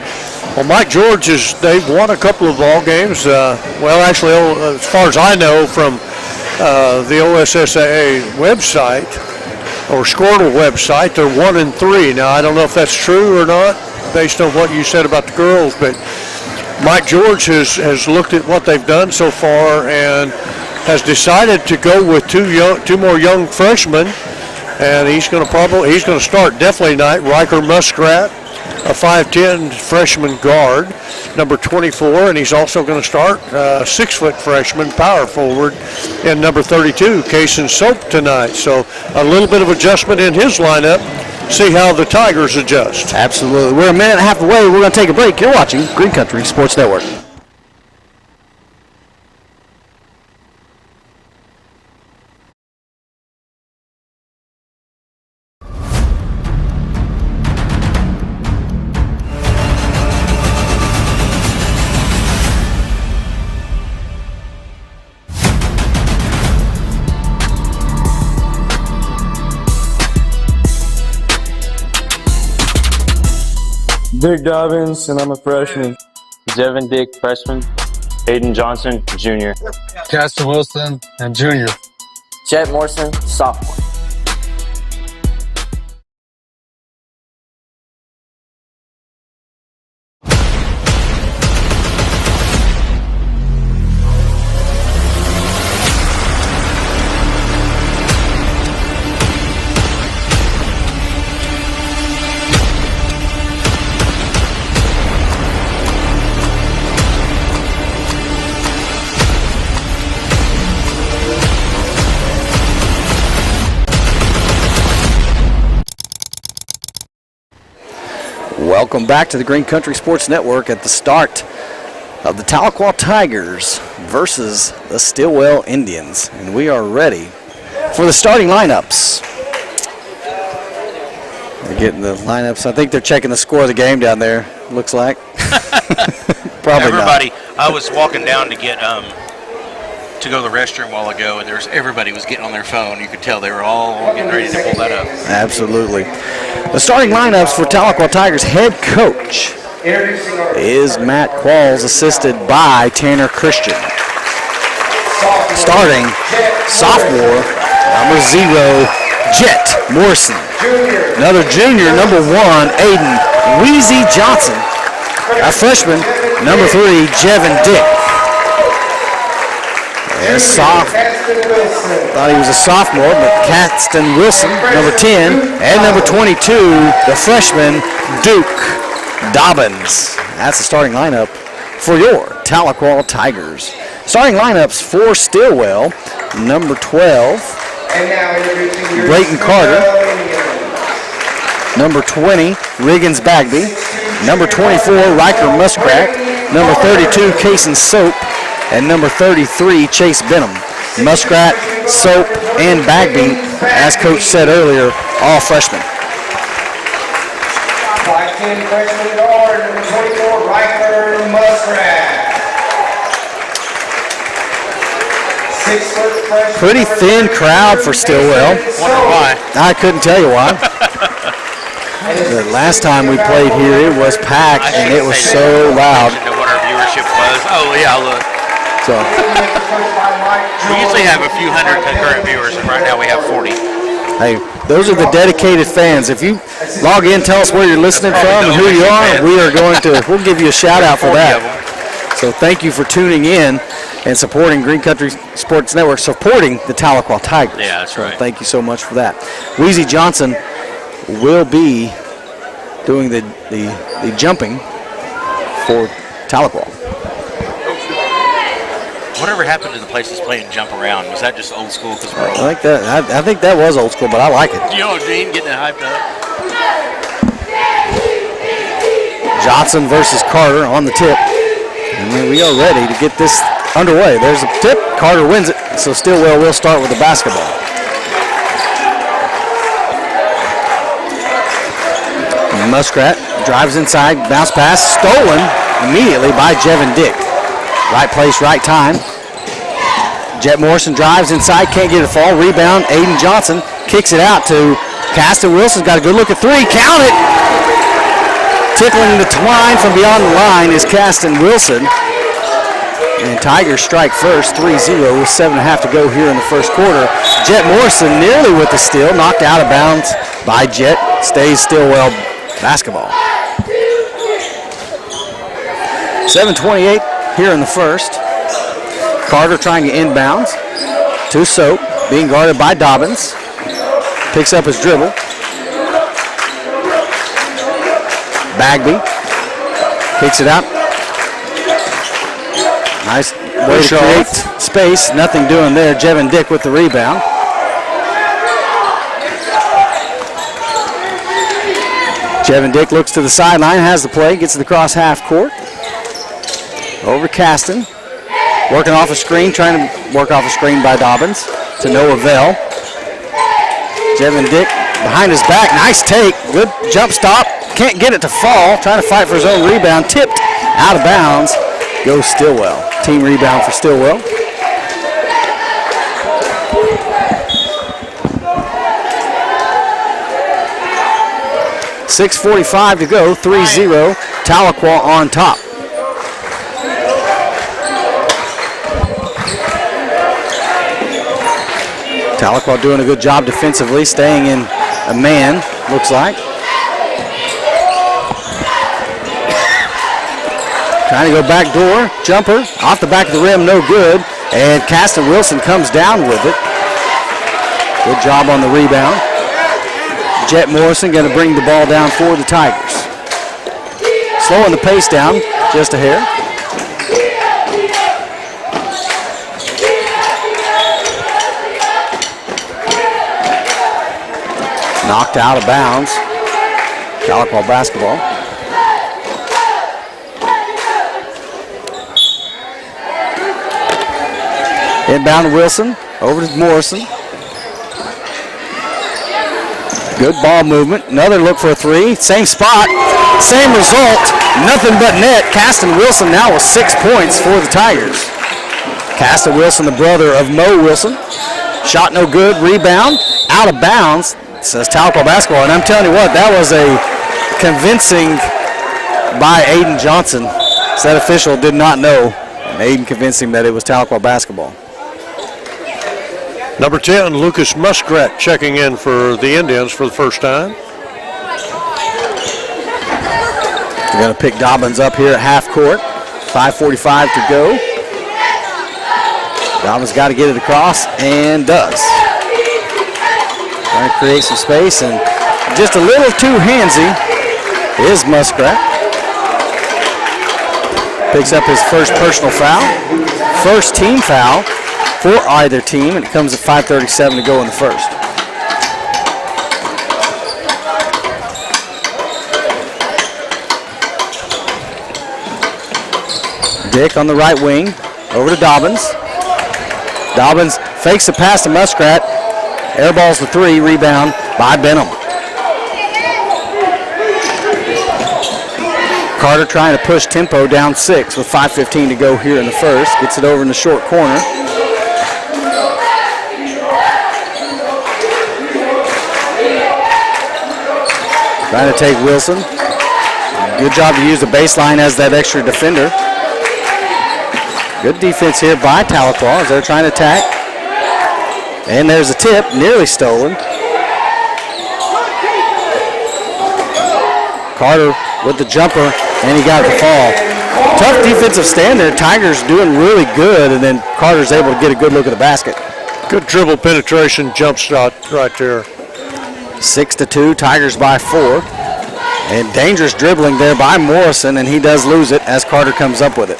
Well, Mike George they've won a couple of ball games. Actually, as far as I know from the OSSAA website or Squirtle website, they're 1-3. Now, I don't know if that's true or not based on what you said about the girls, but Mike George has looked at what they've done so far and has decided to go with two more young freshmen, and he's going to start definitely tonight. Riker Muskrat, a 5'10" freshman guard, number 24, and he's also going to start a 6-foot freshman power forward and number 32, Kason Soap, tonight. So a little bit of adjustment in his lineup. See how the Tigers adjust. Absolutely. We're a minute and a half away. We're going to take a break. You're watching Green Country Sports Network. Dick Dobbins, and I'm a freshman. Devin Dick, freshman. Aiden Johnson, junior. Castor Wilson, and junior. Jet Morrison, sophomore. Welcome back to the Green Country Sports Network at the start of the Tahlequah Tigers versus the Stilwell Indians. And we are ready for the starting lineups. They're getting the lineups. I think they're checking the score of the game down there, looks like. Probably Everybody, not. I was walking down to get to go to the restroom a while ago, and everybody was getting on their phone. You could tell they were all getting ready to pull that up. Absolutely. The starting lineups for Tahlequah Tigers head coach is Matt Qualls, assisted by Tanner Christian. Starting sophomore, number 0, Jet Morrison. Another junior, number 1, Aiden Weezy Johnson. A freshman, number 3, Jevin Dick. Thought he was a sophomore, but Caxton Wilson, number 10, and number 22, the freshman, Duke Dobbins. That's the starting lineup for your Tahlequah Tigers. Starting lineups for Stilwell, number 12, Brayton Carter, number 20, Riggins Bagby, number 24, Riker Muskrat, number 32, Cason Soap, and number 33, Chase Benham. Muskrat, Soap, and Bagby, as Coach said earlier, all freshmen. 5'10" freshman guard, number 24, Riker Muskrat. 6-foot freshman. Pretty thin crowd for Stilwell. Wonder why. I couldn't tell you why. The last time we played here, it was packed, and it was so loud. I know what our viewership was. Oh, yeah, look. So we usually have a few hundred concurrent viewers, and right now we have 40. hey, those are the dedicated fans. If you log in, tell us where you're listening from and who you are, we'll give you a shout out for that. So thank you for tuning in and supporting Green Country Sports Network, supporting the Tahlequah Tigers. Yeah, that's right. So thank you so much for that. Weezy Johnson will be doing the jumping for Tahlequah. Whatever happened to the places playing jump around? Was that just old school because we're old? I think that was old school, but I like it. You know, Gene getting it hyped up. Johnson versus Carter on the tip. And we are ready to get this underway. There's a tip. Carter wins it, so Stilwell will start with the basketball. Muskrat drives inside, bounce pass, stolen immediately by Jevin Dick. Right place, right time. Jet Morrison drives inside, can't get a fall. Rebound, Aiden Johnson kicks it out to Caxton Wilson's got a good look at 3. Count it! Tickling the twine from beyond the line is Caxton Wilson. And Tigers strike first, 3-0 with 7.5 to go here in the first quarter. Jet Morrison nearly with the steal, knocked out of bounds by Jet. Stays Stilwell basketball. 7:28 here in the first. Carter trying to inbounds to Soap, being guarded by Dobbins. Picks up his dribble. Bagby kicks it out. Nice way to create space. Nothing doing there. Jevin Dick with the rebound. Jevin Dick looks to the sideline, has the play, gets it across half court. Over Caxton. Working off a screen, trying to work off a screen by Dobbins to no avail. Jevin Dick behind his back, nice take, good jump stop. Can't get it to fall, trying to fight for his own rebound. Tipped out of bounds, goes Stilwell. Team rebound for Stilwell. .6:45 to go, 3-0, Tahlequah on top. Tahlequah doing a good job defensively, staying in a man, looks like. Trying to go back door, jumper, off the back of the rim, no good. And Caxton Wilson comes down with it. Good job on the rebound. Jet Morrison going to bring the ball down for the Tigers. Slowing the pace down just a hair. Knocked out of bounds. Tahlequah basketball. Inbound to Wilson. Over to Morrison. Good ball movement. Another look for a three. Same spot. Same result. Nothing but net. Caston Wilson now with 6 points for the Tigers. Caston Wilson, the brother of Mo Wilson. Shot no good. Rebound. Out of bounds. It says Tahlequah basketball. And I'm telling you what, that was a convincing by Aiden Johnson. So that official did not know. And Aiden convinced him that it was Tahlequah basketball. Number 10, Lucas Muskrat checking in for the Indians for the first time. They're going to pick Dobbins up here at half court. 5:45 to go. Dobbins got to get it across and does. Trying to create some space and just a little too handsy is Muskrat. Picks up his first personal foul. First team foul for either team, and it comes at 5:37 to go in the first. Dick on the right wing, over to Dobbins. Dobbins fakes the pass to Muskrat, airballs the three, rebound by Benham. Carter trying to push tempo down 6 with 5:15 to go here in the first. Gets it over in the short corner. Trying to take Wilson. Good job to use the baseline as that extra defender. Good defense here by Tahlequah as they're trying to attack. And there's a tip, nearly stolen. Carter with the jumper, and he got the fall. Tough defensive stand there. Tigers doing really good, and then Carter's able to get a good look at the basket. Good dribble penetration jump shot right there. 6-2, Tigers by 4. And dangerous dribbling there by Morrison, and he does lose it as Carter comes up with it.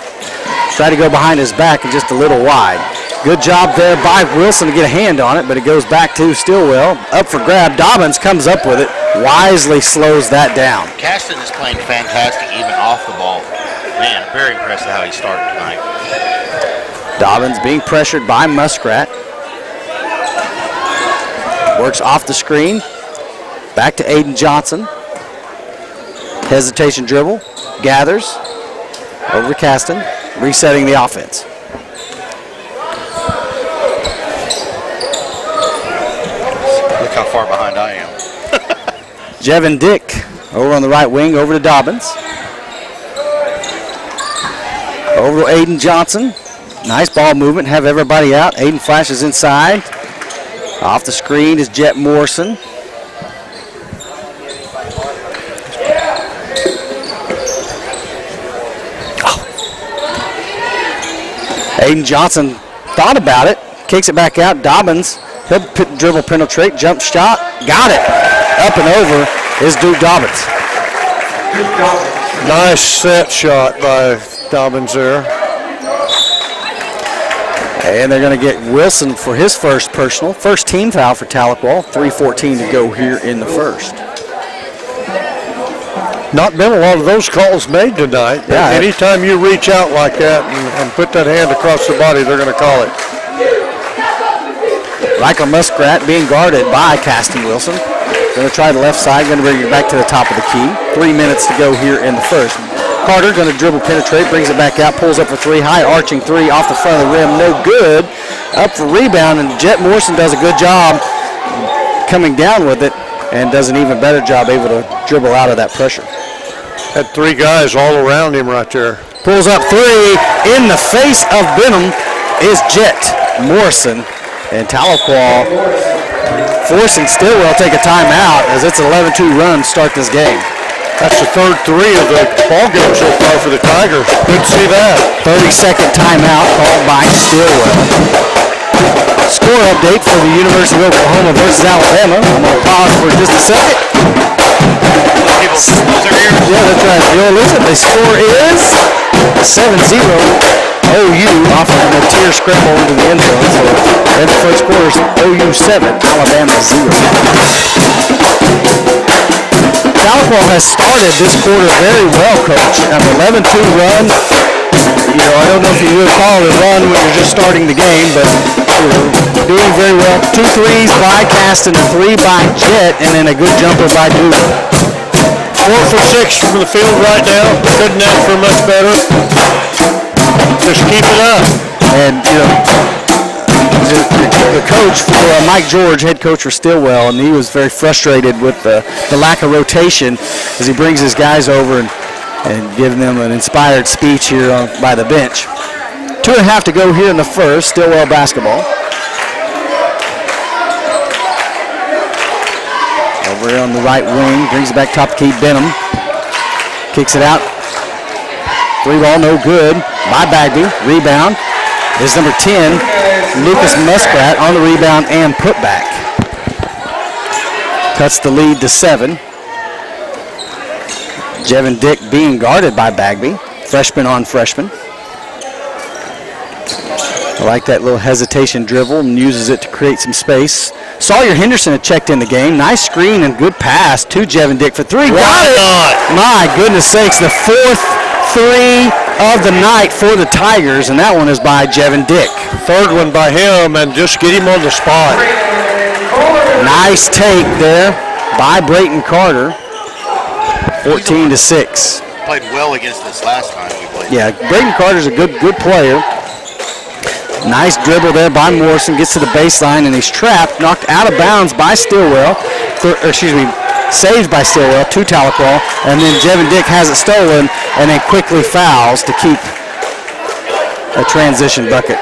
Try to go behind his back and just a little wide. Good job there by Wilson to get a hand on it, but it goes back to Stilwell. Up for grab. Dobbins comes up with it. Wisely slows that down. Caston is playing fantastic even off the ball. Man, very impressed with how he started tonight. Dobbins being pressured by Muskrat. Works off the screen. Back to Aiden Johnson. Hesitation dribble. Gathers. Over to Caston. Resetting the offense. Look how far behind I am. Jevin Dick over on the right wing, over to Dobbins. Over to Aiden Johnson. Nice ball movement, have everybody out. Aiden flashes inside. Off the screen is Jet Morrison. Aiden Johnson thought about it, kicks it back out. Dobbins, he'll dribble penetrate, jump shot, got it. Up and over is Duke Dobbins. Nice set shot by Dobbins there. And they're going to get Wilson for his first personal. First team foul for Tahlequah. 3:14 to go here in the first. Not been a lot of those calls made tonight. Yeah, anytime you reach out like that and put that hand across the body, they're going to call it. Michael Muskrat being guarded by Caston Wilson. Going to try the left side, going to bring it back to the top of the key. 3 minutes to go here in the first. Carter going to dribble penetrate, brings it back out, pulls up for three, high arching three off the front of the rim, no good. Up for rebound, and Jet Morrison does a good job coming down with it and does an even better job able to dribble out of that pressure. Had three guys all around him right there. Pulls up three in the face of Benham is Jet Morrison, and Tahlequah forcing Stilwell to take a timeout as it's an 11-2 run to start this game. That's the third three of the ball game so far for the Tigers. Good to see that. 30-second timeout called by Stilwell. Score update for the University of Oklahoma versus Alabama. I'm going to pause for just a second. Yeah, that's right. You'll listen. The score is 7-0. OU off of a tier scramble into the end zone. So in the first quarter, OU 7, Alabama 0. Tahlequah has started this quarter very well, Coach. An 11-2 run. I don't know if you would call it a run when you're just starting the game, but doing very well. 2 threes by Caston, a 3 by Jet, and then a good jumper by Duke. 4 for 6 from the field right now. Couldn't ask for much better. Just keep it up. And, the coach for Mike George, head coach for Stilwell, and he was very frustrated with the lack of rotation as he brings his guys over and giving them an inspired speech here by the bench. 2.5 to go here in the first. Stilwell basketball. Over on the right wing, brings it back top to Keith Benham. Kicks it out. 3 ball, no good. By Bagby. Rebound is number 10, Lucas Muskrat, on the rebound and put back. Cuts the lead to 7. Jevin Dick being guarded by Bagby. Freshman on freshman. I like that little hesitation dribble and uses it to create some space. Sawyer Henderson had checked in the game. Nice screen and good pass to Jevin Dick for 3. Got it! My goodness sakes, the 4th 3 of the night for the Tigers, and that one is by Jevin Dick. 3rd one by him, and just get him on the spot. Nice take there by Brayton Carter. 14 to 6. Played well against us last time we played. Yeah, Brayton Carter's a good player. Nice dribble there by Morrison, gets to the baseline, and he's trapped, knocked out of bounds by Stilwell, saved by Stilwell to Tahlequah, and then Jevin Dick has it stolen and then quickly fouls to keep a transition bucket.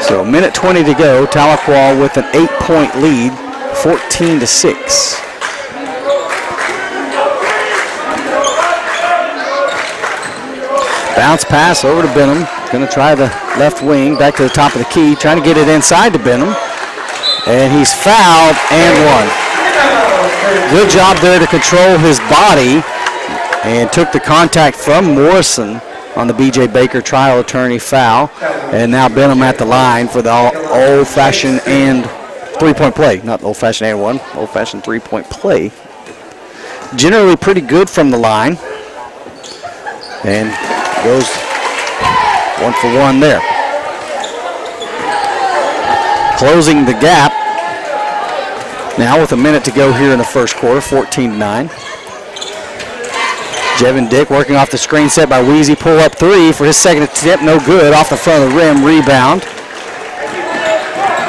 So 1:20 to go. Tahlequah with an 8-point lead, 14 to 6. Bounce pass over to Benham. Going to try the left wing, back to the top of the key, trying to get it inside to Benham. And he's fouled and one. Good job there to control his body and took the contact from Morrison on the B.J. Baker trial attorney foul. And now Benham at the line for the old-fashioned and three-point play. Not old-fashioned and one, old-fashioned three-point play. Generally pretty good from the line. And goes 1 for 1 there. Closing the gap now with a minute to go here in the first quarter, 14-9. Jevin Dick working off the screen set by Weezy. Pull up 3 for his second attempt, no good. Off the front of the rim, rebound.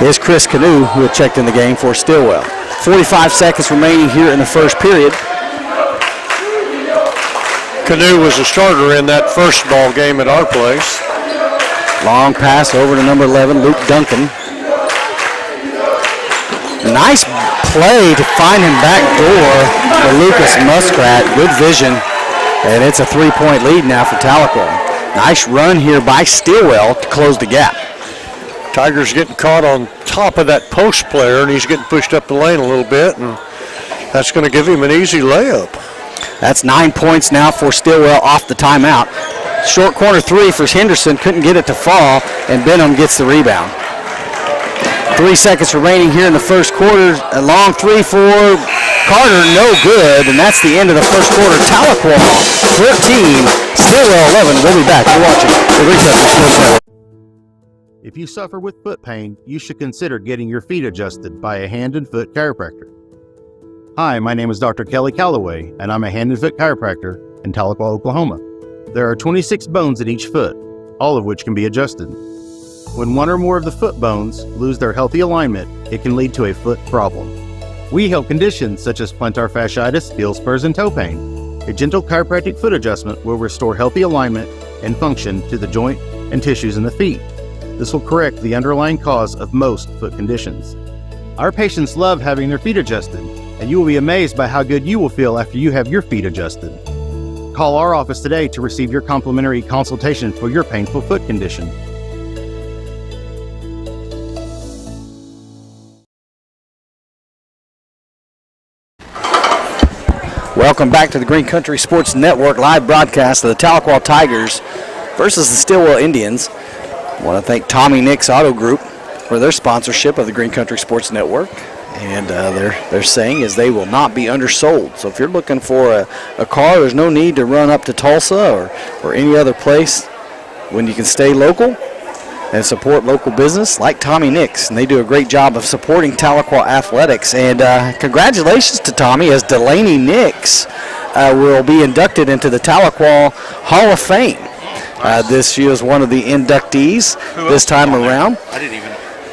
Here's Chris Canoe, who had checked in the game for Stilwell. 45 seconds remaining here in the first period. Canoe was a starter in that first ball game at our place. Long pass over to number 11, Luke Duncan. Nice play to find him back door for Lucas Muskrat. Good vision. And it's a 3-point lead now for Tahlequah. Nice run here by Stilwell to close the gap. Tigers getting caught on top of that post player, and he's getting pushed up the lane a little bit, and that's going to give him an easy layup. That's 9 points now for Stilwell off the timeout. Short corner 3 for Henderson, couldn't get it to fall, and Benham gets the rebound. 3 seconds remaining here in the first quarter. A long 3 for Carter, no good, and that's the end of the first quarter. Tahlequah 14, Stilwell 11. We'll be back. You're watching the Green Country Sports Network. If you suffer with foot pain, you should consider getting your feet adjusted by a hand and foot chiropractor. Hi, my name is Dr. Kelly Calloway, and I'm a hand and foot chiropractor in Tahlequah, Oklahoma. There are 26 bones in each foot, all of which can be adjusted. When one or more of the foot bones lose their healthy alignment, it can lead to a foot problem. We help conditions such as plantar fasciitis, heel spurs, and toe pain. A gentle chiropractic foot adjustment will restore healthy alignment and function to the joint and tissues in the feet. This will correct the underlying cause of most foot conditions. Our patients love having their feet adjusted, and you will be amazed by how good you will feel after you have your feet adjusted. Call our office today to receive your complimentary consultation for your painful foot condition. Welcome back to the Green Country Sports Network live broadcast of the Tahlequah Tigers versus the Stilwell Indians. I want to thank Tommy Nix Auto Group for their sponsorship of the Green Country Sports Network. And they're saying is they will not be undersold. So if you're looking for a car, there's no need to run up to Tulsa or any other place when you can stay local and support local business like Tommy Nix. And they do a great job of supporting Tahlequah athletics. And congratulations to Tommy, as Delaney Nix will be inducted into the Tahlequah Hall of Fame. This year is one of the inductees this time around. I didn't even.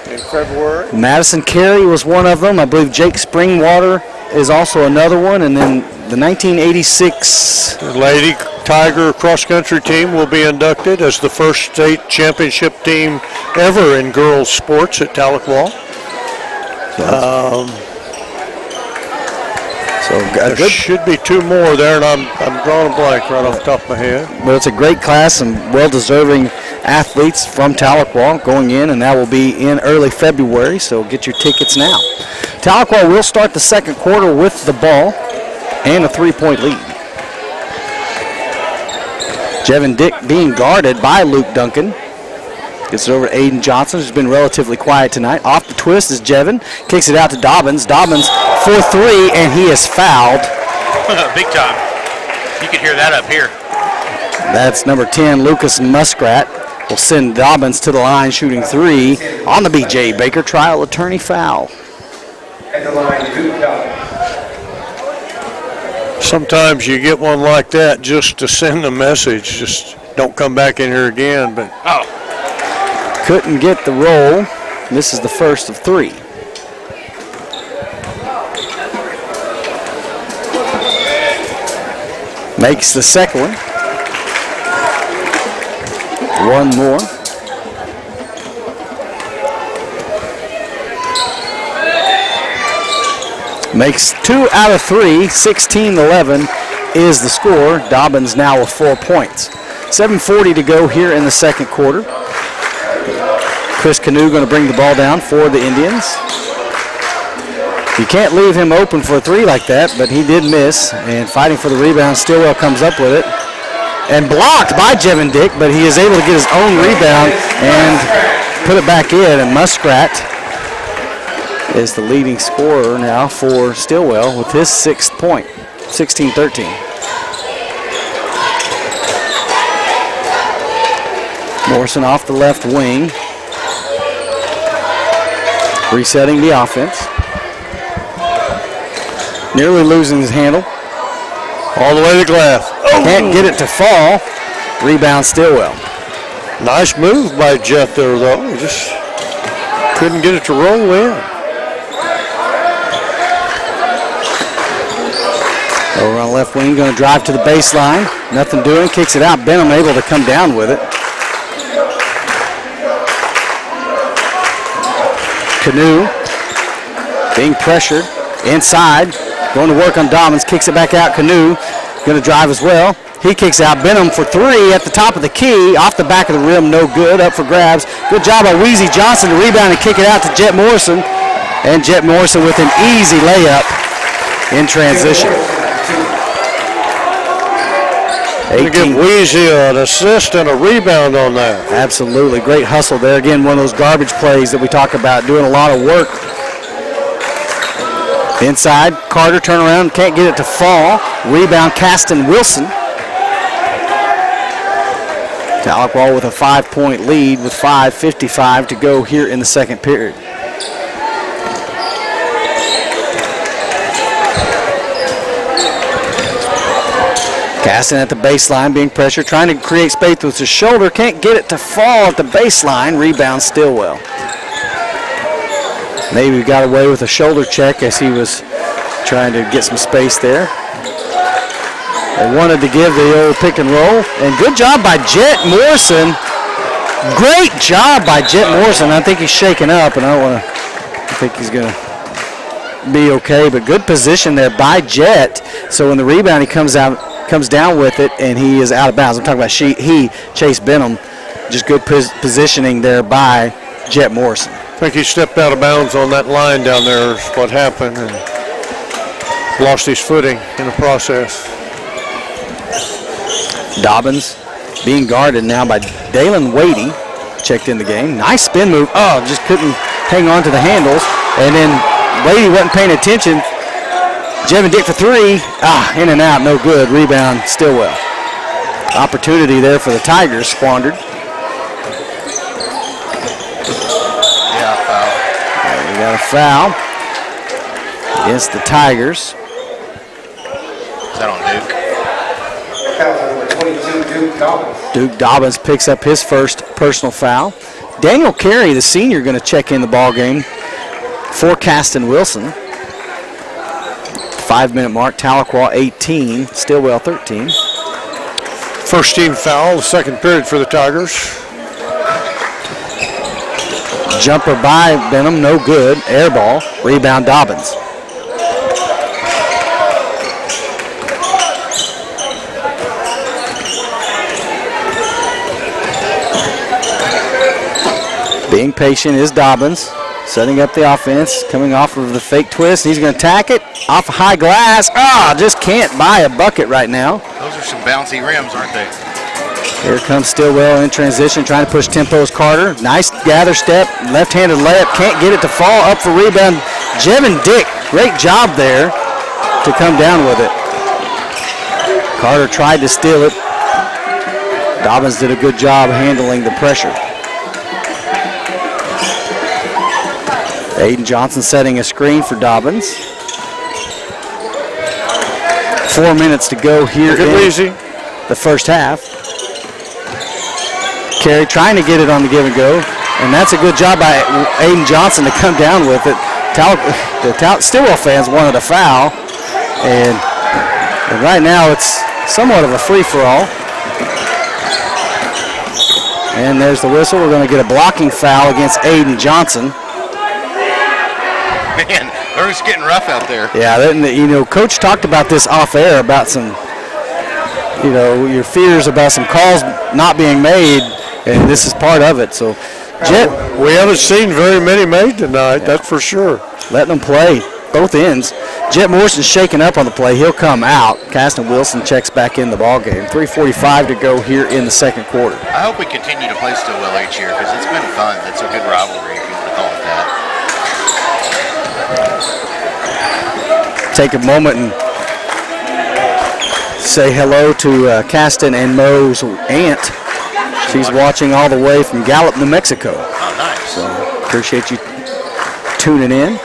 In February. Madison Carey was one of them. I believe Jake Springwater is also another one. And then the 1986 Lady Tiger cross-country team will be inducted as the first state championship team ever in girls sports at Tahlequah. There should be two more there, and I'm drawing a blank right off the top of my head. But it's a great class and well-deserving athletes from Tahlequah going in, and that will be in early February, so get your tickets now. Tahlequah will start the second quarter with the ball and a 3-point lead. Jevin Dick being guarded by Luke Duncan. Gets it over to Aiden Johnson, who's been relatively quiet tonight. Off the twist is Jevin. Kicks it out to Dobbins. Dobbins for three, and he is fouled. Big time. You can hear that up here. That's number 10, Lucas Muskrat. Will send Dobbins to the line shooting three on the B.J. Baker trial attorney foul. At the line, Duke Dobbins. Sometimes you get one like that just to send a message. Just don't come back in here again. But couldn't get the roll. This is the first of three. Makes the second one. One more. Makes 2 out of 3, 16-11 is the score. Dobbins now with 4 points. 7:40 to go here in the second quarter. Chris Canoe going to bring the ball down for the Indians. You can't leave him open for a three like that, but he did miss. And fighting for the rebound, Stilwell comes up with it. And blocked by Jevin Dick, but he is able to get his own rebound and put it back in. And Muskrat is the leading scorer now for Stilwell with his 6th point, 16-13. Morrison off the left wing. Resetting the offense. Nearly losing his handle. All the way to the glass. Can't get it to fall. Rebound Stilwell. Nice move by Jet there, though. He just couldn't get it to roll in. Over on left wing, going to drive to the baseline. Nothing doing, kicks it out. Benham able to come down with it. Canoe being pressured inside. Going to work on Dobbins, kicks it back out. Canoe going to drive as well. He kicks out Benham for three at the top of the key. Off the back of the rim, no good. Up for grabs. Good job by Wheezy Johnson to rebound and kick it out to Jet Morrison. And Jet Morrison with an easy layup in transition. To give Wheezy an assist and a rebound on that. Absolutely. Great hustle there. Again, one of those garbage plays that we talk about, doing a lot of work. Inside, Carter turn around, can't get it to fall. Rebound, Caston Wilson. Tahlequah with a 5-point lead with 5:55 to go here in the second period. Caston at the baseline being pressured, trying to create space with his shoulder. Can't get it to fall at the baseline. Rebound Stilwell. Maybe got away with a shoulder check as he was trying to get some space there. They wanted to give the old pick and roll. And good job by Jet Morrison. Great job by Jet Morrison. I think he's shaken up, and I think he's going to be okay. But good position there by Jet. So when the rebound, he comes down with it, and he is out of bounds. I'm talking about Chase Benham. Just good positioning there by Jet Morrison. I think he stepped out of bounds on that line down there is what happened, and lost his footing in the process. Dobbins being guarded now by Dalen Wadey. Checked in the game. Nice spin move. Oh, just couldn't hang on to the handles. And then Brady wasn't paying attention. Jevin Dick for three. In and out, no good. Rebound, Stilwell. Opportunity there for the Tigers, squandered. Yeah, foul. We got a foul against the Tigers. Is that on Duke? Foul number 22, Duke Dobbins. Duke Dobbins picks up his first personal foul. Daniel Carey, the senior, going to check in the ball game for Caston Wilson. 5-minute mark, Tahlequah 18, Stilwell 13. First team foul, the second period for the Tigers. Jumper by Benham, no good. Air ball, rebound Dobbins. Being patient is Dobbins, setting up the offense, coming off of the fake twist. He's going to attack it off a high glass. Just can't buy a bucket right now. Those are some bouncy rims, aren't they? Here comes Stilwell in transition, trying to push tempos. Carter, nice gather step, left-handed layup, can't get it to fall. Up for rebound, Jevin Dick. Great job there to come down with it. Carter tried to steal it. Dobbins did a good job handling the pressure. Aiden Johnson setting a screen for Dobbins. 4 minutes to go here in the first half. Carey trying to get it on the give and go, and that's a good job by Aiden Johnson to come down with it. The Stilwell fans wanted a foul, and right now it's somewhat of a free-for-all. And there's the whistle. We're going to get a blocking foul against Aiden Johnson. Man, it's getting rough out there. Yeah, Coach talked about this off air about some, your fears about some calls not being made, and this is part of it. So, Jet, we haven't seen very many made tonight, that's for sure. Letting them play both ends. Jet Morrison's shaking up on the play. He'll come out. Caston Wilson checks back in the ball game. 3:45 to go here in the second quarter. I hope we continue to play Stilwell each year because it's been fun. It's a good rivalry, if you want to call it that. Take a moment and say hello to Caston and Mo's aunt. She's watching all the way from Gallup, New Mexico. Oh, nice. So appreciate you tuning in.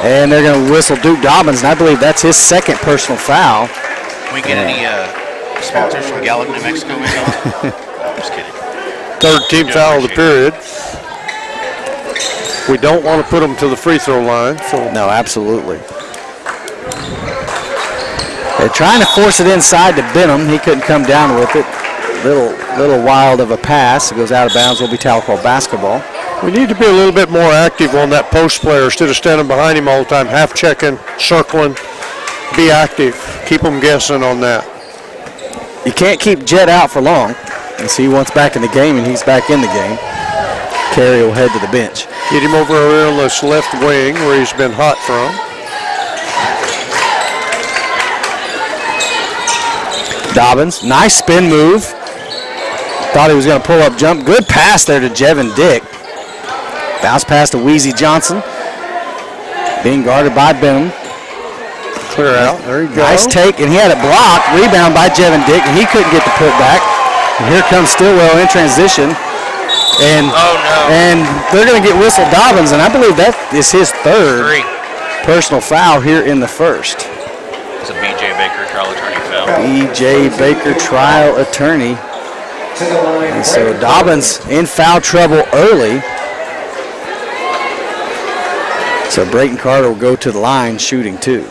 And they're going to whistle Duke Dobbins, and I believe that's his second personal foul. Can we get any sponsors from Gallup, New Mexico? I'm just kidding. Third team foul of the period. We don't want to put them to the free throw line. So. No, absolutely. They're trying to force it inside to Benham. He couldn't come down with it. Little wild of a pass. It goes out of bounds. Will be Tahlequah basketball. We need to be a little bit more active on that post player instead of standing behind him all the time, half checking, circling. Be active. Keep them guessing on that. You can't keep Jet out for long. And see, he wants back in the game, and he's back in the game. Carey will head to the bench. Get him over here on this left wing where he's been hot from. Dobbins, nice spin move. Thought he was going to pull up jump. Good pass there to Jevin Dick. Bounce pass to Wheezy Johnson. Being guarded by Benham. Clear out. There you go. Nice take, and he had it blocked. Rebound by Jevin Dick, and he couldn't get the putback. And here comes Stilwell in transition. And, and they're going to get whistled Dobbins, and I believe that is his third personal foul here in the first. It's a B.J. Baker trial attorney foul. B.J. Baker trial attorney. And so Dobbins in foul trouble early. So Brayton Carter will go to the line shooting two.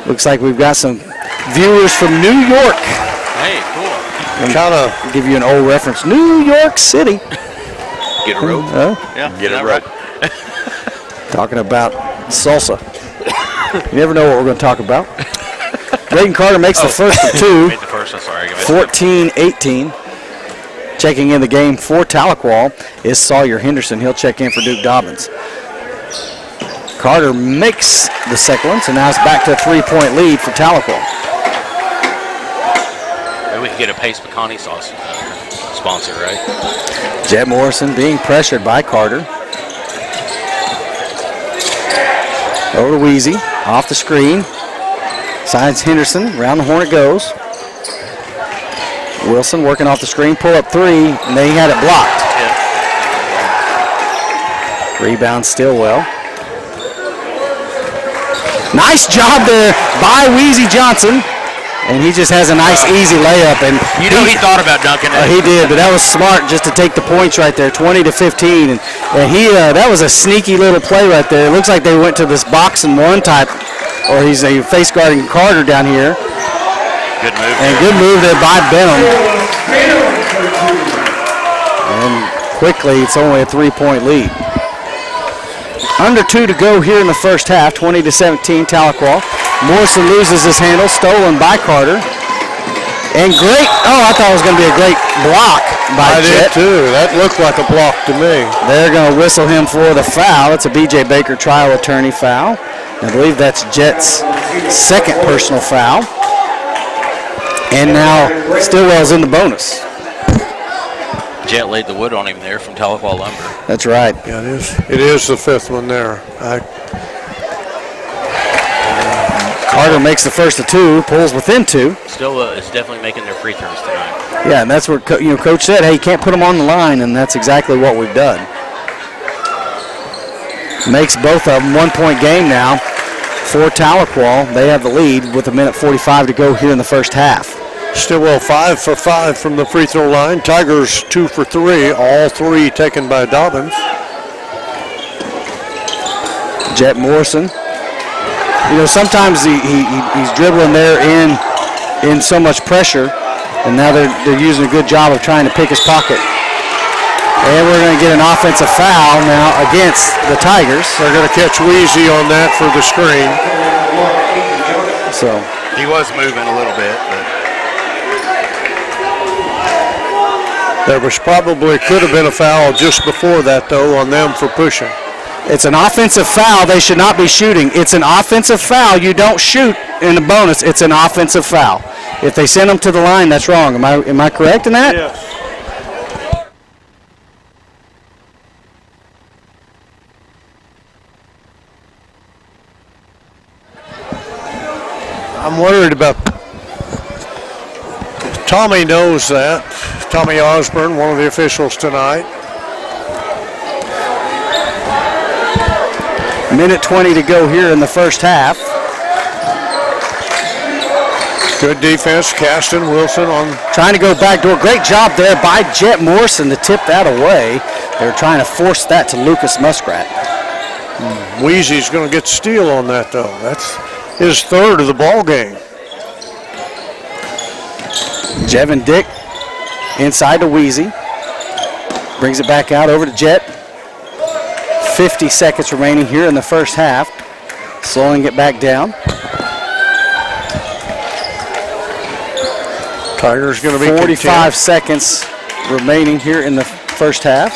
Looks like we've got some viewers from New York. Hey, cool. I'm trying to give you an old reference. New York City. Get a rope. Yeah, get a rope. Talking about salsa. You never know what we're going to talk about. Brayton Carter makes the first of two. Made the first, I'm sorry. 14-18. Checking in the game for Tahlequah is Sawyer Henderson. He'll check in for Duke Dobbins. Carter makes the second one, so now it's back to a three-point lead for Tahlequah. Maybe we can get a Pace Pecani sauce sponsor, right? Jet Morrison being pressured by Carter. Over to Weezy, off the screen. Signs Henderson, around the horn it goes. Wilson working off the screen, pull up three, and they had it blocked. Yeah. Rebound Stilwell. Nice job there by Weezy Johnson. And he just has a nice, easy layup. And he thought about dunking it. He did, but that was smart just to take the points right there, 20-15. And that was a sneaky little play right there. It looks like they went to this box and one type, or he's a face guarding Carter down here. Good move. And good move there by Benham. And quickly, it's only a 3-point lead. Under 2 to go here in the first half, 20-17, Tahlequah. Morrison loses his handle, stolen by Carter. And great, I thought it was going to be a great block by Jet. I did too. That looked like a block to me. They're going to whistle him for the foul. It's a B.J. Baker trial attorney foul. I believe that's Jet's second personal foul. And now Stilwell's in the bonus. Jet laid the wood on him there from Tahlequah Lumber. That's right. Yeah, it is the fifth one there. Carter makes the first of two, pulls within two. Stilwell is definitely making their free throws tonight. Yeah, and that's what Coach said. Hey, you can't put them on the line, and that's exactly what we've done. Makes both of them 1-point game now for Tahlequah. They have the lead with 1:45 to go here in the first half. Stilwell 5 for 5 from the free throw line. Tigers 2 for 3, all 3 taken by Dobbins. Jet Morrison. Sometimes he's dribbling there in so much pressure, and now they're using a good job of trying to pick his pocket. And we're going to get an offensive foul now against the Tigers. They're going to catch Weezy on that for the screen. So he was moving a little bit, but there could have been a foul just before that, though, on them for pushing. It's an offensive foul. They should not be shooting. It's an offensive foul. You don't shoot in the bonus. It's an offensive foul. If they send them to the line, that's wrong. Am I correct in that? Yes. I'm worried about Tommy knows that. Tommy Osborne, one of the officials tonight. 1:20 to go here in the first half. Good defense, Caston Wilson on. Trying to go backdoor. Great job there by Jet Morrison to tip that away. They're trying to force that to Lucas Muskrat. Weezy's going to get steal on that, though. That's his third of the ball game. Jevin Dick inside to Weezy. Brings it back out over to Jet. 50 seconds remaining here in the first half. Slowing it back down. Tigers going to be 45 seconds remaining here in the first half.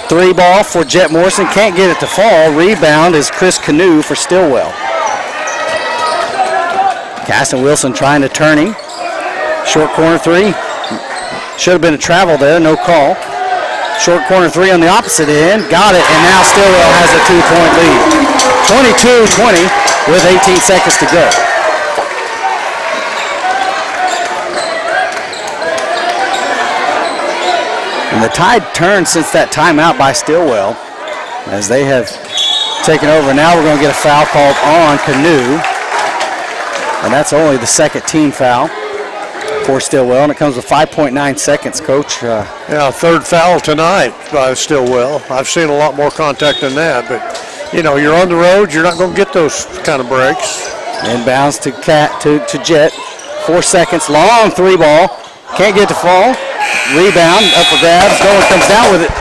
3 ball for Jet Morrison. Can't get it to fall. Rebound is Chris Canoe for Stilwell. Caston Wilson trying to turn him. Short corner 3. Should have been a travel there. No call. Short corner 3 on the opposite end. Got it, and now Stilwell has a 2-point lead. 22-20 with 18 seconds to go. And the tide turned since that timeout by Stilwell as they have taken over. Now we're going to get a foul called on Canoe. And that's only the second team foul for Stilwell, and it comes with 5.9 seconds, Coach. Yeah, third foul tonight by Stilwell. I've seen a lot more contact than that, but you're on the road, you're not going to get those kind of breaks. Inbounds to Jet. 4 seconds, long 3 ball. Can't get to fall. Rebound, up for grabs. Nolan comes down with it.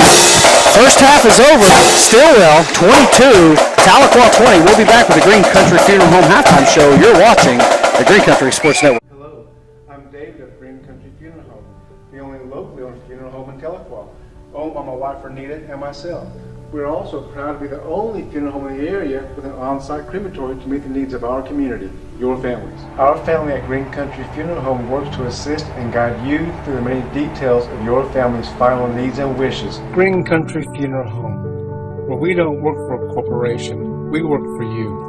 First half is over. Stilwell 22, Tahlequah 20. We'll be back with the Green Country Funeral Home halftime show. You're watching the Green Country Sports Network. Hello, I'm David of Green Country Funeral Home, the only locally owned funeral home in Tahlequah, owned by my wife Renita and myself. We're also proud to be the only funeral home in the area with an on-site crematory to meet the needs of our community, your families. Our family at Green Country Funeral Home works to assist and guide you through the many details of your family's final needs and wishes. Green Country Funeral Home, where we don't work for a corporation, we work for you.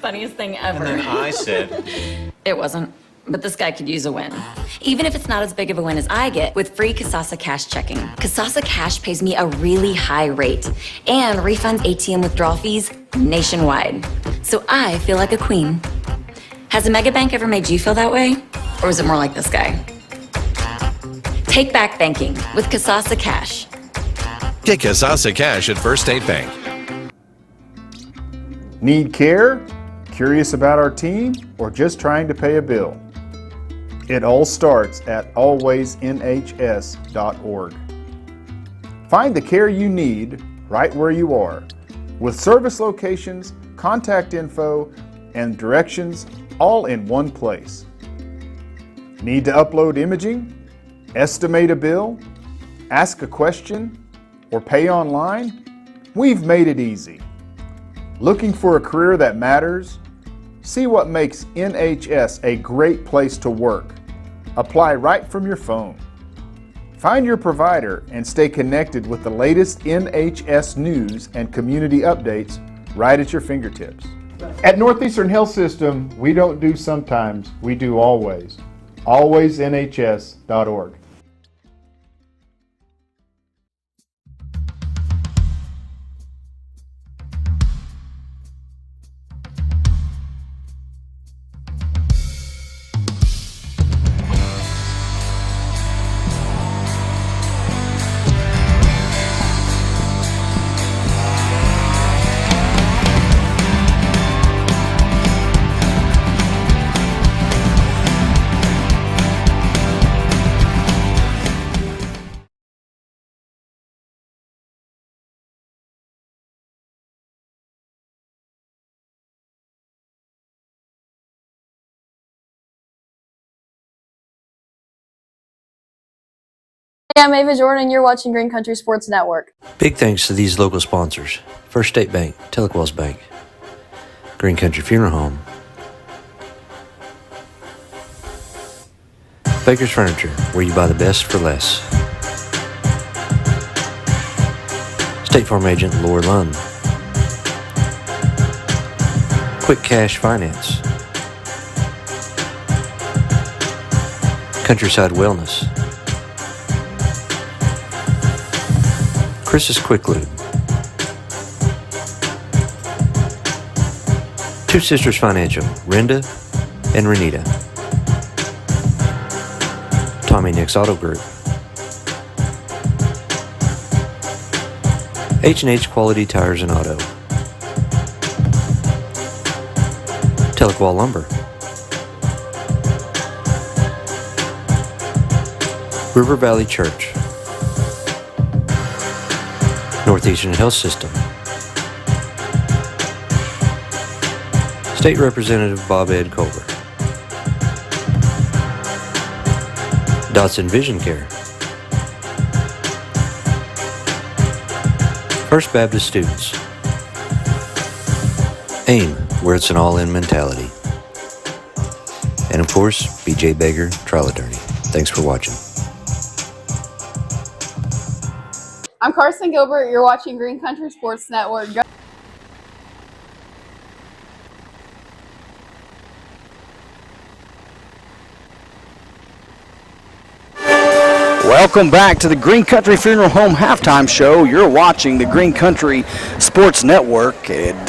funniest thing ever. And then I said, It wasn't. But this guy could use a win. Even if it's not as big of a win as I get with free Kasasa Cash checking. Kasasa Cash pays me a really high rate and refunds ATM withdrawal fees nationwide. So I feel like a queen. Has a mega bank ever made you feel that way? Or is it more like this guy? Take back banking with Kasasa Cash. Get Kasasa Cash at First State Bank. Need care? Curious about our team? Or just trying to pay a bill? It all starts at alwaysnhs.org. Find the care you need right where you are, with service locations, contact info, and directions all in one place. Need to upload imaging, estimate a bill, ask a question, or pay online? We've made it easy. Looking for a career that matters? See what makes NHS a great place to work. Apply right from your phone. Find your provider and stay connected with the latest NHS news and community updates right at your fingertips. At Northeastern Health System, we don't do sometimes, we do always. AlwaysNHS.org. Hey, I'm Ava Jordan, and you're watching Green Country Sports Network. Big thanks to these local sponsors: First State Bank, Tahlequah's Bank, Green Country Funeral Home, Baker's Furniture, where you buy the best for less, State Farm Agent Laura Lund, Quick Cash Finance, Countryside Wellness, Chris's Quick Lube, Two Sisters Financial, Renda and Renita, Tommy Nick's Auto Group, H&H Quality Tires and Auto, Tahlequah Lumber, River Valley Church, Northeastern Health System, State Representative Bob Ed Culver, Dotson Vision Care, First Baptist Students, AIM, where it's an all-in mentality, and of course, BJ Baker, Trial Attorney. Thanks for watching. I'm Carson Gilbert. You're watching Green Country Sports Network. Welcome back to the Green Country Funeral Home halftime show. You're watching the Green Country Sports Network. And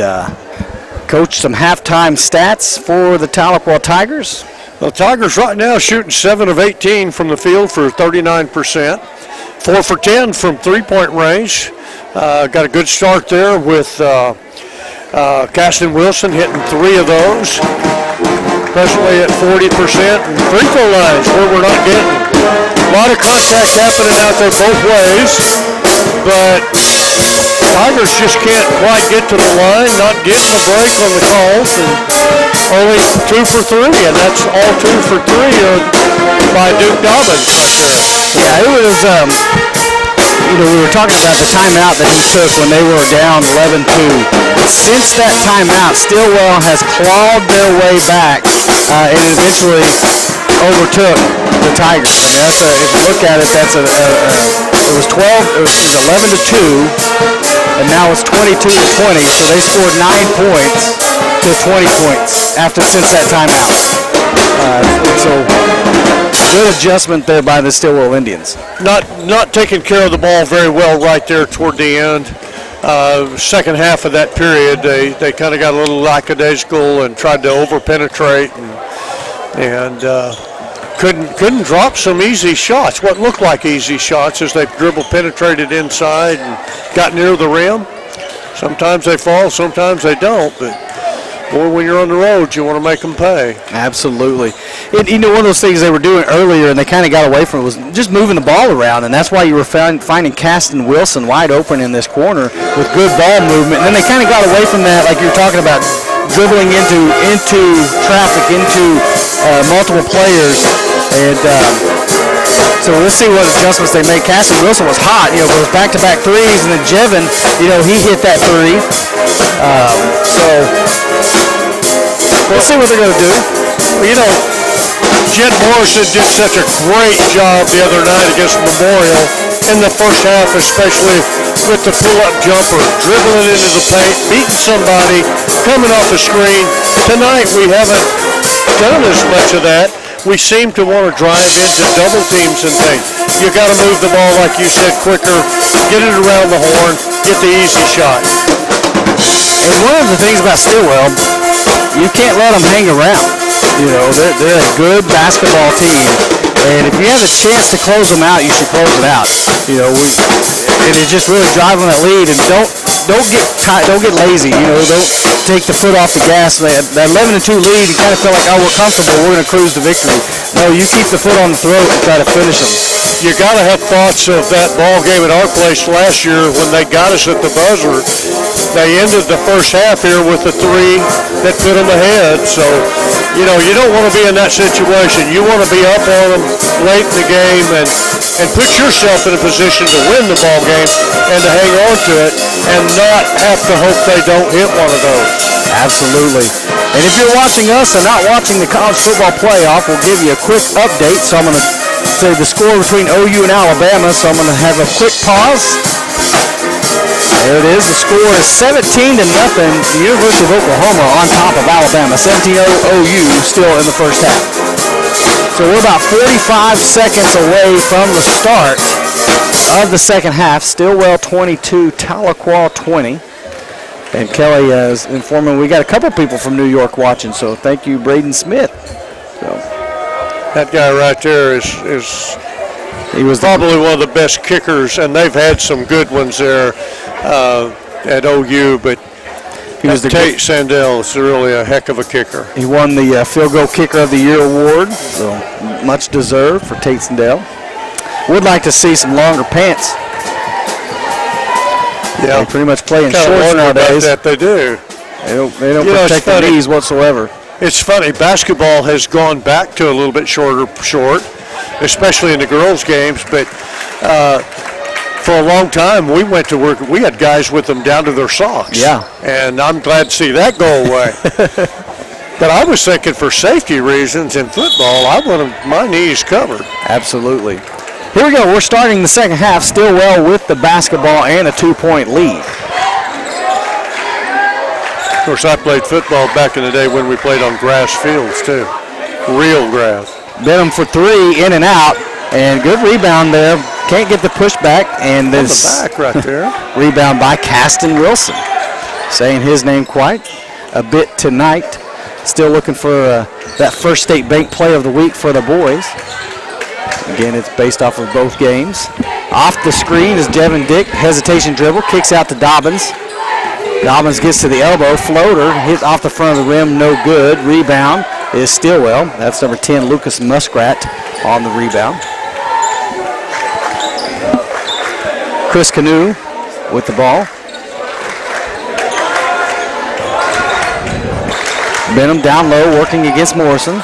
Coach, some halftime stats for the Tahlequah Tigers. The Tigers right now shooting 7 of 18 from the field for 39%. 4 for 10 from three-point range. Got a good start there with Caston Wilson hitting 3 of those. Presently at 40%. And free throw lines where we're not getting. A lot of contact happening out there both ways. But Tigers just can't quite get to the line, not getting a break on the calls. And only 2 for 3, and that's all 2 for 3 by Duke Dobbins right there. Yeah, it was, we were talking about the timeout that he took when they were down 11-2. Since that timeout, Stilwell has clawed their way back and eventually overtook the Tigers. I mean, that's if you look at it, it was 11-2, and now it's 22-20, so they scored 9 points. to 20 points since that timeout. So good adjustment there by the Stilwell Indians. Not taking care of the ball very well right there toward the end. Second half of that period, they kind of got a little lackadaisical and tried to over-penetrate and couldn't drop some easy shots. What looked like easy shots as they penetrated inside and got near the rim. Sometimes they fall, sometimes they don't, but boy, when you're on the road, you want to make them pay. Absolutely. One of those things they were doing earlier, and they kind of got away from it, was just moving the ball around, and that's why you were finding Caston Wilson wide open in this corner with good ball movement. And then they kind of got away from that, like you were talking about, dribbling into traffic, into multiple players. And so we'll see what adjustments they make. Caston Wilson was hot, goes back-to-back threes, and then Jevin, he hit that three. So we'll see what they're going to do. Well, Jed Morrison did such a great job the other night against Memorial in the first half, especially with the pull-up jumper, dribbling into the paint, beating somebody, coming off the screen. Tonight we haven't done as much of that. We seem to want to drive into double teams and things. You got to move the ball, like you said, quicker, get it around the horn, get the easy shot. And one of the things about Stilwell, you can't let them hang around. They're a good basketball team, and if you have a chance to close them out, you should close it out. And it's just really driving that lead, and don't get lazy. Don't take the foot off the gas. That 11-2 lead, you kind of feel like, oh, we're comfortable, we're going to cruise to victory. No, you keep the foot on the throat and try to finish them. You got to have thoughts of that ball game at our place last year when they got us at the buzzer. They ended the first half here with a three that put them ahead. So, you don't want to be in that situation. You want to be up on them late in the game and put yourself in a position to win the ball game and to hang on to it and not have to hope they don't hit one of those. Absolutely. And if you're watching us and not watching the college football playoff, we'll give you a quick update. So I'm going to say the score between OU and Alabama. So I'm going to have a quick pause. There it is. The score is 17-0. The University of Oklahoma on top of Alabama. 17-0 OU still in the first half. So we're about 45 seconds away from the start of the second half. Stilwell 22, Tahlequah 20. And Kelly is informing we got a couple people from New York watching, so thank you, Braden Smith. So that guy right there he was probably one of the best kickers, and they've had some good ones there at OU, but Tate Sandell is really a heck of a kicker. He won the Field Goal Kicker of the Year award, so much deserved for Tate Sandell. Would like to see some longer pants. Yeah, they pretty much play in shorts nowadays. That they do. They don't protect the knees whatsoever. It's funny. Basketball has gone back to a little bit short, especially in the girls' games. But for a long time, we went to work. We had guys with them down to their socks. Yeah. And I'm glad to see that go away. But I was thinking for safety reasons in football, I wanted my knees covered. Absolutely. Here we go. We're starting the second half. Stilwell with the basketball and a 2-point lead. Of course, I played football back in the day when we played on grass fields, too. Real grass. Bit him for three, in and out, and good rebound there. Can't get the pushback, and this on the back right there. Rebound by Caston Wilson. Saying his name quite a bit tonight. Still looking for that first state bank play of the week for the boys. Again, it's based off of both games. Off the screen is Devin Dick. Hesitation dribble. Kicks out to Dobbins. Dobbins gets to the elbow. Floater. Hit off the front of the rim. No good. Rebound is Stilwell. That's number 10, Lucas Muskrat, on the rebound. Chris Canoe with the ball. Benham down low, working against Morrison.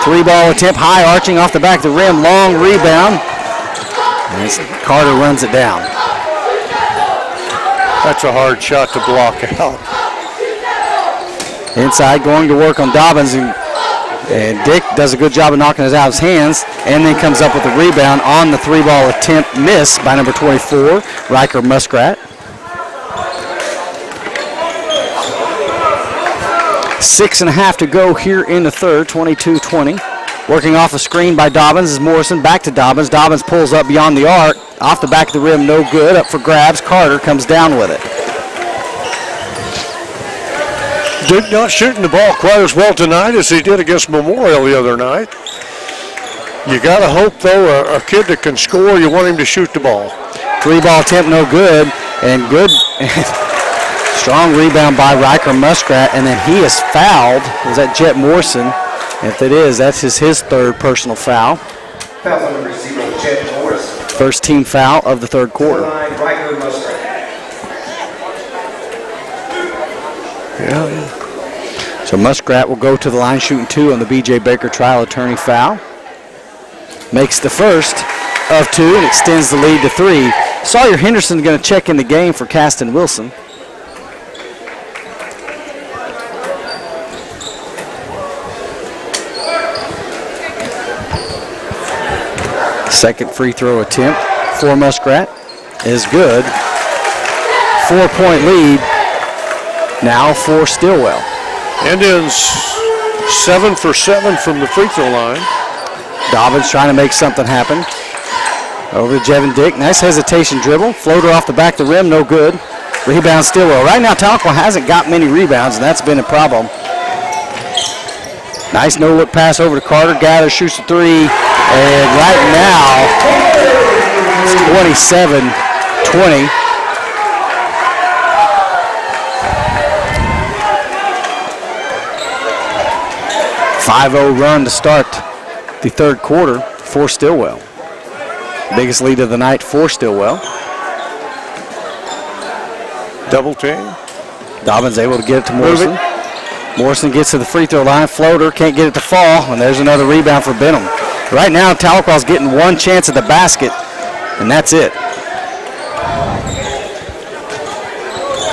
Three-ball attempt, high arching off the back of the rim, long rebound. And Carter runs it down. That's a hard shot to block out. Inside, going to work on Dobbins, and Dick does a good job of knocking it out of his hands, and then comes up with a rebound on the three-ball attempt miss by number 24, Riker Muskrat. 6.5 to go here in the third, 22-20. Working off a screen by Dobbins is Morrison. Back to Dobbins. Dobbins pulls up beyond the arc. Off the back of the rim, no good. Up for grabs. Carter comes down with it. Duke not shooting the ball quite as well tonight as he did against Memorial the other night. You got to hope, though, a kid that can score, you want him to shoot the ball. 3-ball attempt, no good. And good. Strong rebound by Riker Muskrat. And then he is fouled. Is that Jet Morrison? If it is, that's his third personal foul. Foul on number 0, Jet Morrison. First team foul of the third quarter. Riker Muskrat. Yeah. So Muskrat will go to the line shooting 2 on the B.J. Baker trial attorney foul. Makes the first of 2 and extends the lead to 3. Sawyer Henderson going to check in the game for Caston Wilson. Second free throw attempt for Muskrat is good. 4-point lead now for Stilwell. Indians 7 for 7 from the free throw line. Dobbins trying to make something happen. Over to Jevin Dick. Nice hesitation dribble. Floater off the back of the rim, no good. Rebound Stilwell. Right now, Tahlequah hasn't got many rebounds, and that's been a problem. Nice no-look pass over to Carter. Gathers, shoots a 3. And right now, it's 27-20. .50 run to start the third quarter for Stilwell. Biggest lead of the night for Stilwell. Double team. Dobbins able to get it to Morrison. Morrison gets to the free throw line. Floater, can't get it to fall. And there's another rebound for Benham. Right now, Tahlequah's getting one chance at the basket, and that's it.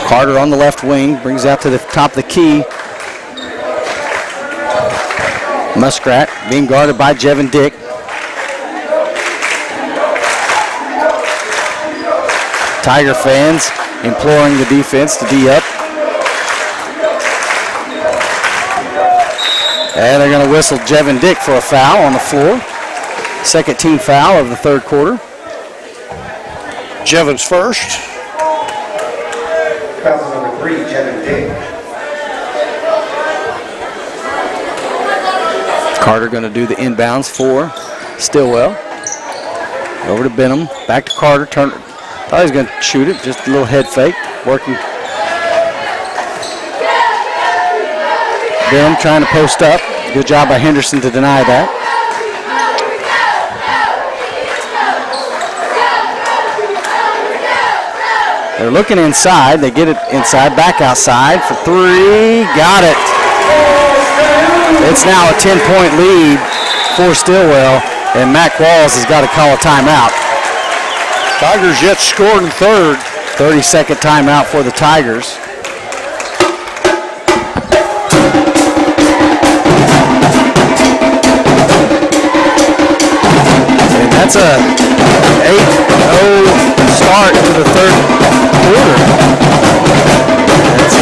Carter on the left wing, brings out to the top of the key. Muskrat being guarded by Jevin Dick. Tiger fans imploring the defense to D up. And they're going to whistle Jevin Dick for a foul on the floor. Second team foul of the third quarter. Jevin's first. Foul number 3, Jevin Dick. Carter going to do the inbounds for Stilwell. Over to Benham. Back to Carter. Thought he was going to shoot it. Just a little head fake. Working. Benham trying to post up. Good job by Henderson to deny that. They're looking inside. They get it inside. Back outside for 3. Got it. It's now a 10-point lead for Stilwell, and Mac Walls has got to call a timeout. Tigers yet scored in third. 30-second timeout for the Tigers. And that's a 8-0 start to the third quarter. That's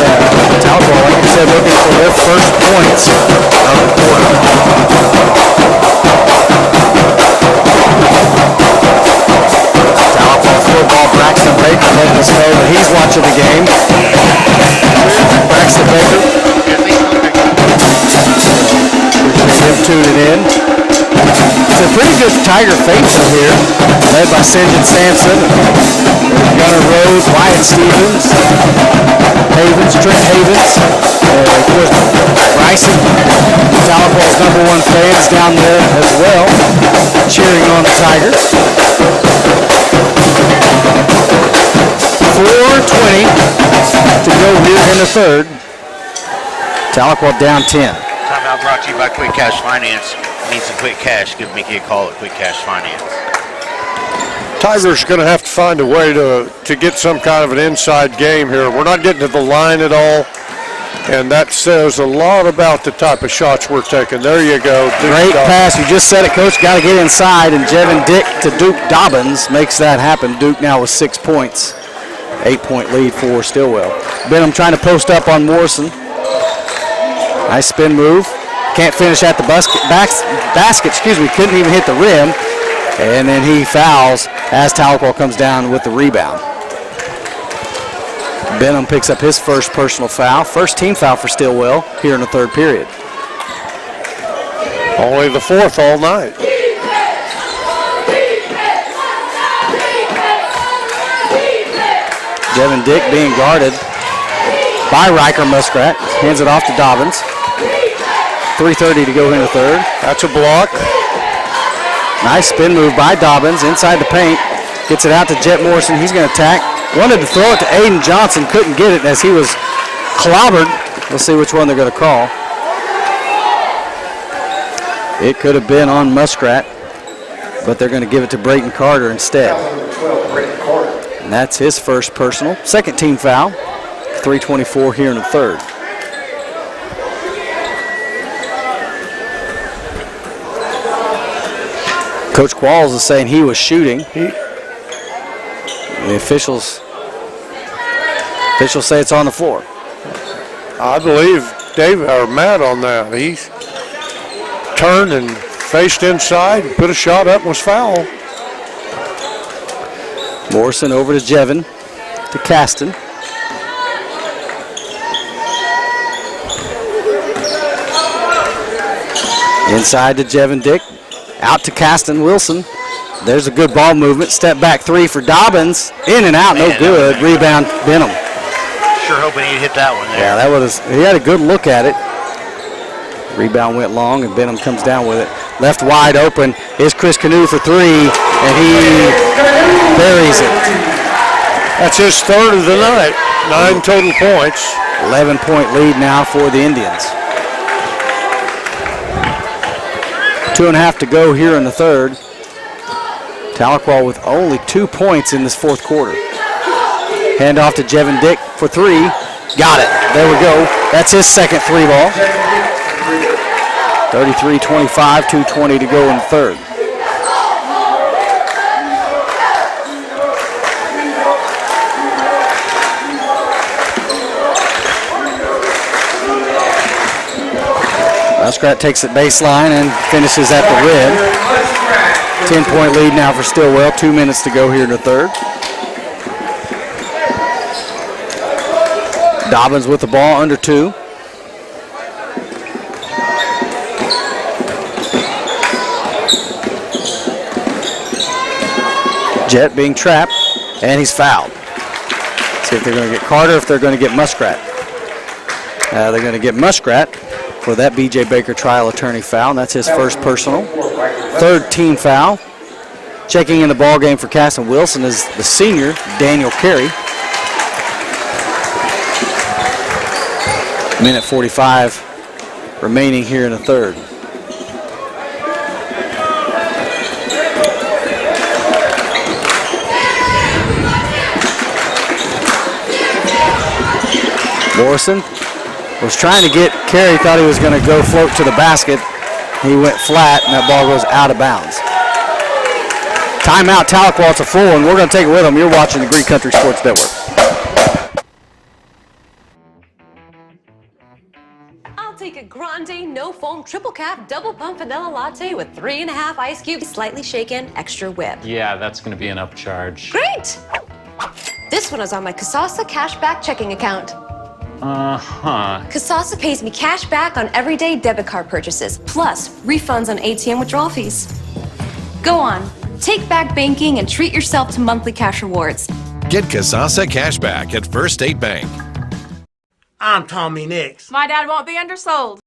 Tahlequah, like you said, looking for their first points of the quarter. Tahlequah field ball, Braxton Baker letting us know that he's watching the game. Braxton Baker. Appreciate him tuning in. It's a pretty good Tiger faithful here, led by St. John Sampson, Gunnar Rose, Wyatt Stevens, Trent Havens, of course, Bryson, Tahlequah's #1 fans down there as well, cheering on the Tigers. 4:20 to go here in the third. Tahlequah down 10. Timeout brought to you by Quick Cash Finance. Need some quick cash? Give Mickey a call at Quick Cash Finance. Tigers going to have to find a way to get some kind of an inside game here. We're not getting to the line at all, and that says a lot about the type of shots we're taking. There you go. Great pass. You just said it, Coach. Got to get inside, and Jevin Dick to Duke Dobbins makes that happen. Duke now with 6 points. 8-point lead for Stilwell. Benham trying to post up on Morrison. Nice spin move. Can't finish at the basket. Couldn't even hit the rim. And then he fouls as Tahlequah comes down with the rebound. Benham picks up his first personal foul. First team foul for Stilwell here in the third period. Only the fourth all night. Devin Dick being guarded by Riker Muskrat. Hands it off to Dobbins. 3:30 to go in the third. That's a block. Nice spin move by Dobbins inside the paint. Gets it out to Jet Morrison. He's going to attack. Wanted to throw it to Aiden Johnson. Couldn't get it as he was clobbered. We'll see which one they're going to call. It could have been on Muskrat, but they're going to give it to Brayton Carter instead. And that's his first personal. Second team foul. 3:24 here in the third. Coach Qualls is saying he was shooting. The officials say it's on the floor. I believe David or Matt on that. He turned and faced inside, put a shot up, was fouled. Morrison over to Jevin, to Caston. Inside to Jevin Dick. Out to Caston Wilson. There's a good ball movement. Step back three for Dobbins. In and out, no good. Rebound, Benham. Sure hoping he'd hit that one there. Yeah, he had a good look at it. Rebound went long, and Benham comes down with it. Left wide open is Chris Canoe for three, and he buries it. That's his third of the night. 9 total points. 11-point lead now for the Indians. 2.5 to go here in the third. Tahlequah with only 2 points in this fourth quarter. Hand off to Jevin Dick for three. Got it. There we go. That's his second three ball. 33-25, 2:20 to go in the third. Muskrat takes it baseline and finishes at the rim. 10-point lead now for Stilwell. 2 minutes to go here in the third. Dobbins with the ball under two. Jet being trapped, and he's fouled. See if they're going to get Carter, if they're going to get Muskrat. They're going to get Muskrat for that B.J. Baker trial attorney foul, and that's his first personal. Third team foul. Checking in the ball game for Caston Wilson is the senior, Daniel Carey. Minute 45 remaining here in the third. Morrison was trying to get Carey, thought he was going to go float to the basket. He went flat, and that ball goes out of bounds. Timeout, Tahlequah, it's a full, and we're going to take it with them. You're watching the Green Country Sports Network. I'll take a grande, no foam, triple cap, double pump vanilla latte with 3.5 ice cubes, slightly shaken, extra whip. Yeah, that's going to be an upcharge. Great! This one is on my Kasasa cashback checking account. Uh-huh. Kasasa pays me cash back on everyday debit card purchases, plus refunds on ATM withdrawal fees. Go on, take back banking and treat yourself to monthly cash rewards. Get Kasasa Cashback at First State Bank. I'm Tommy Nix. My dad won't be undersold.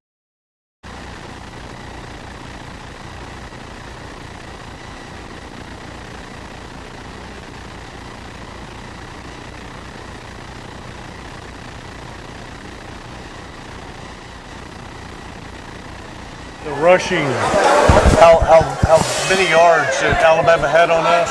The rushing, how many yards that Alabama had on us,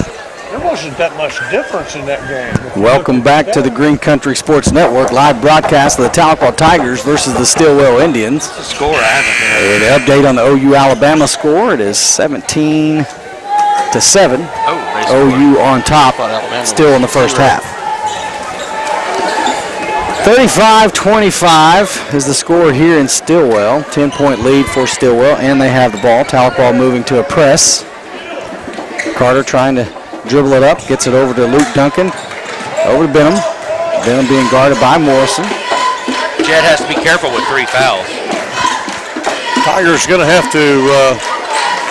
there wasn't that much difference in that game. Welcome back to the Green Country Sports Network, live broadcast of the Tahlequah Tigers versus the Stilwell Indians. The score I haven't been An update on the OU Alabama score. It is 17-7. OU on top, still in the first half. 35-25 is the score here in Stilwell. 10-point lead for Stilwell, and they have the ball. Tahlequah moving to a press. Carter trying to dribble it up, gets it over to Luke Duncan. Over to Benham. Benham being guarded by Morrison. Jed has to be careful with 3 fouls. Tigers going to have to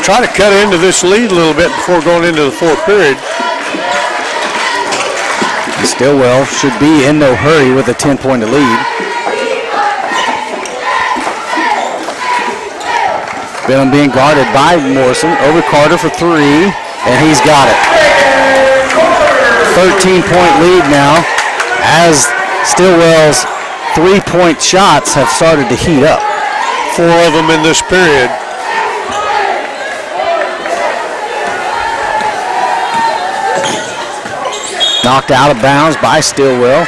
try to cut into this lead a little bit before going into the fourth period. Stilwell should be in no hurry with a 10-point lead. Benham being guarded by Morrison. Over Carter for 3, and he's got it. 13-point lead now as Stilwell's 3-point shots have started to heat up. 4 of them in this period. Knocked out of bounds by Stilwell.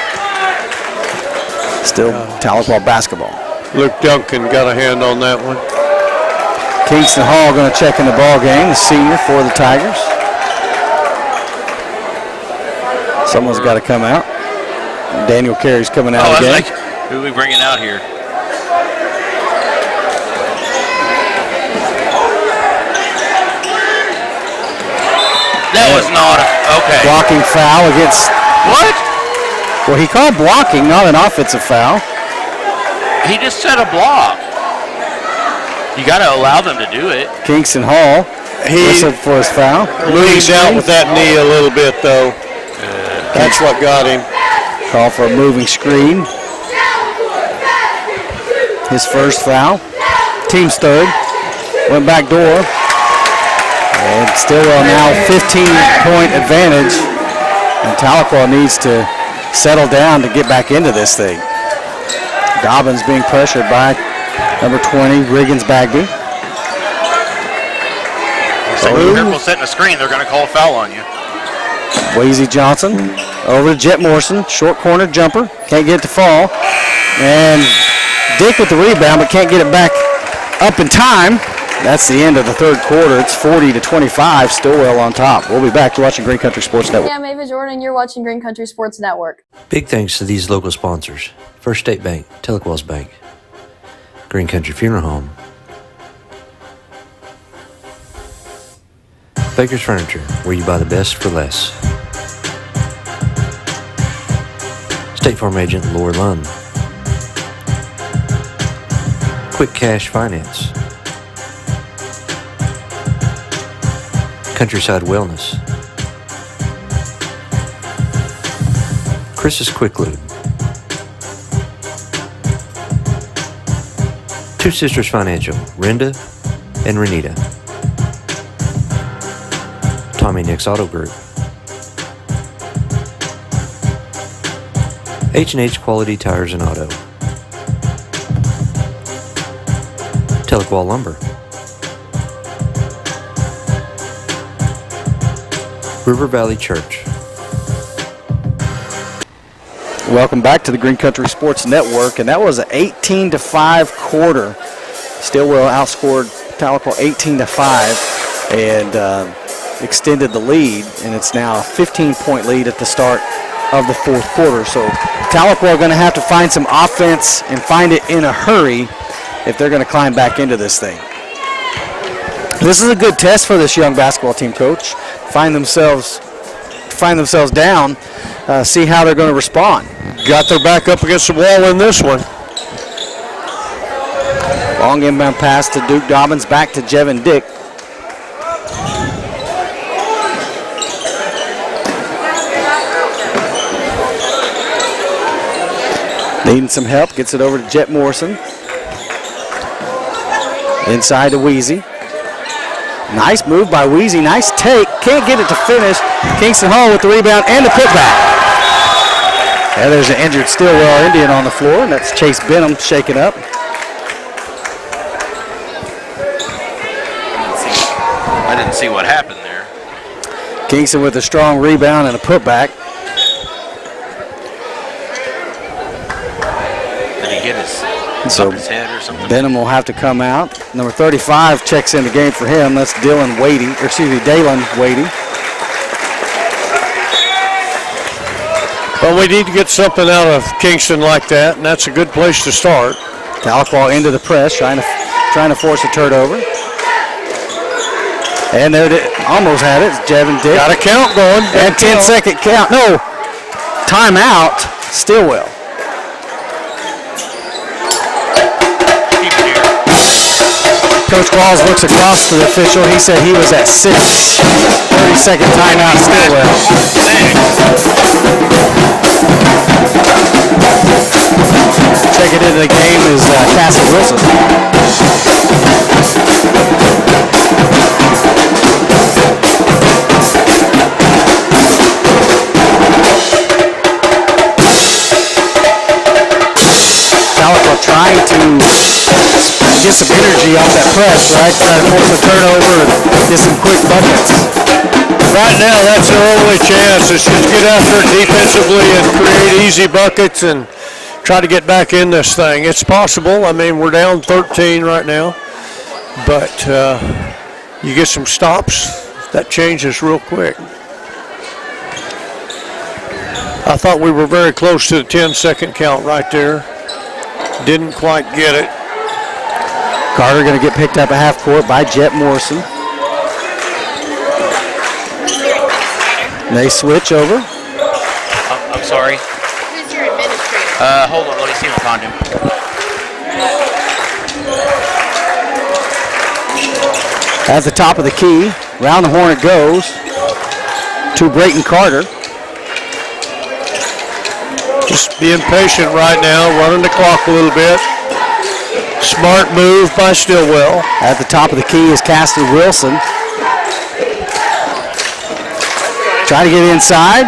Still Tahlequah basketball. Luke Duncan got a hand on that one. Kingston Hall going to check in the ball game, the senior for the Tigers. Someone's got to come out. Daniel Carey's coming out again. Like, who are we bringing out here? That was not okay. Blocking foul against. What? Well, he called blocking, not an offensive foul. He just said a block. You got to allow them to do it. Kingston Hall whistled for his foul. Leaned out with that knee a little bit, though. That's what got him. Call for a moving screen. His first foul. Team's third. Went back door. And Stilwell now 15-point advantage. And Tahlequah needs to settle down to get back into this thing. Dobbins being pressured by number 20, Riggins Bagby. So be careful setting a screen. They're going to call a foul on you. Weezy Johnson over to Jet Morrison. Short corner jumper. Can't get it to fall. And Dick with the rebound, but can't get it back up in time. That's the end of the third quarter. It's 40-25. Stilwell on top. We'll be back to watching Green Country Sports Network. Yeah, I'm Ava Jordan. You're watching Green Country Sports Network. Big thanks to these local sponsors: First State Bank, Tahlequah's Bank, Green Country Funeral Home, Baker's Furniture, where you buy the best for less, State Farm Agent Laura Lund, Quick Cash Finance, Countryside Wellness, Chris's Quick Lube, Two Sisters Financial, Renda and Renita, Tommy Nick's Auto Group, H&H Quality Tires and Auto, Tahlequah Lumber, River Valley Church. Welcome back to the Green Country Sports Network, and that was an 18-5 quarter. Stilwell outscored Tahlequah 18-5 and extended the lead, and it's now a 15-point lead at the start of the fourth quarter. So Tahlequah are going to have to find some offense and find it in a hurry if they're going to climb back into this thing. This is a good test for this young basketball team, Coach. Find themselves down, see how they're going to respond. Got their back up against the wall in this one. Long inbound pass to Duke Dobbins, back to Jevin Dick. Needing some help, gets it over to Jet Morrison. Inside to Weezy. Nice move by Weezy, nice take. Can't get it to finish. Kingston Hall with the rebound and the putback. And there's an injured Stilwell Indian on the floor, and that's Chase Benham shaken up. I didn't see what happened there. Kingston with a strong rebound and a putback. Did he hit his head or something? Benham will have to come out. Number 35 checks in the game for him. That's Dalen Wadey. Well, we need to get something out of Kingston like that, and that's a good place to start. Tahlequah into the press, trying to force a turnover. And there it almost had it. Jevin Dick. Got a count going. And 10-second count. No. Timeout. Stilwell. Coach Qualls looks across to the official. He said he was at 6. 30-second timeout, Stilwell. Checking into the game is Cassie Wilson. Tahlequah trying to get some energy off that press, right? Try to force a turnover and get some quick buckets. Right now, that's their only chance is just get after it defensively and create easy buckets and try to get back in this thing. It's possible. I mean, we're down 13 right now, but you get some stops, that changes real quick. I thought we were very close to the 10-second count right there. Didn't quite get it. Carter going to get picked up at half court by Jet Morrison. They switch over. I'm sorry. Who's your administrator? Hold on, let me see if I find him. At the top of the key, round the horn it goes to Brayton Carter. Just being patient right now, running the clock a little bit. Smart move by Stilwell. At the top of the key is Cassidy Wilson. Trying to get inside.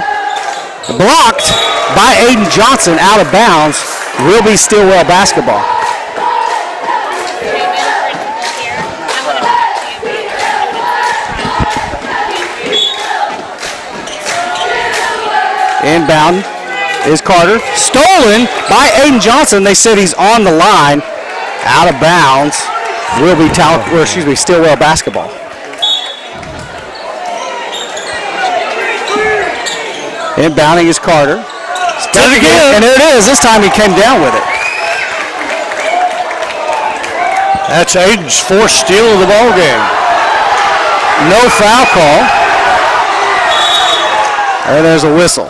Blocked by Aiden Johnson, out of bounds. Will be Stilwell basketball. Inbound is Carter. Stolen by Aiden Johnson. They said he's on the line. Out of bounds. Will be Stilwell basketball. Inbounding is Carter. Did it again. And there it is. This time he came down with it. That's Aiden's fourth steal of the ball game. No foul call. And there's a whistle.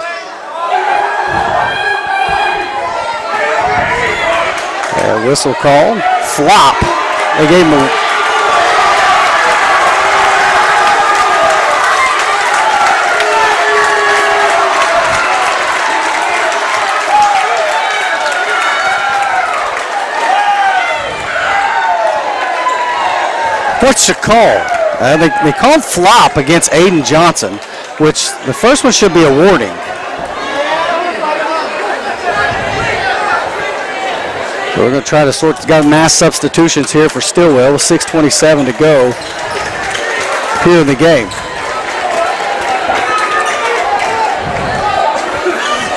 Whistle called. Flop. They gave him a... What's the call? They called flop against Aiden Johnson, which the first one should be a warning. So we're going to try to got mass substitutions here for Stilwell with 6:27 to go here in the game.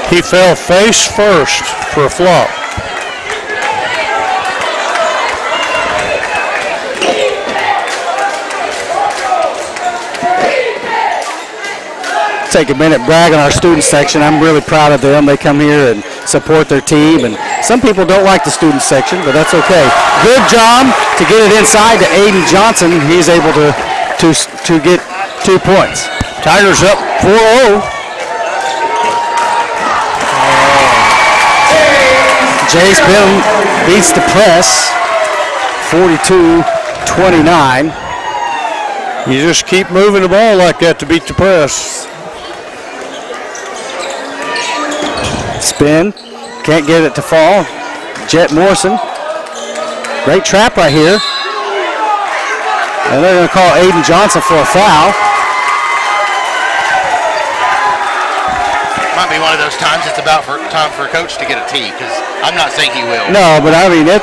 He fell face first for a flop. Take a minute, brag on our student section. I'm really proud of them. They come here and support their team, and some people don't like the student section, but that's okay. Good job to get it inside to Aiden Johnson. He's able to get 2 points. Tigers up 4-0. Jace Bill beats the press, 42-29. You just keep moving the ball like that to beat the press. Spin, can't get it to fall. Jet Morrison, great trap right here. And they're going to call Aiden Johnson for a foul. Might be one of those times it's about time for a coach to get a tee, because I'm not saying he will. No, but I mean he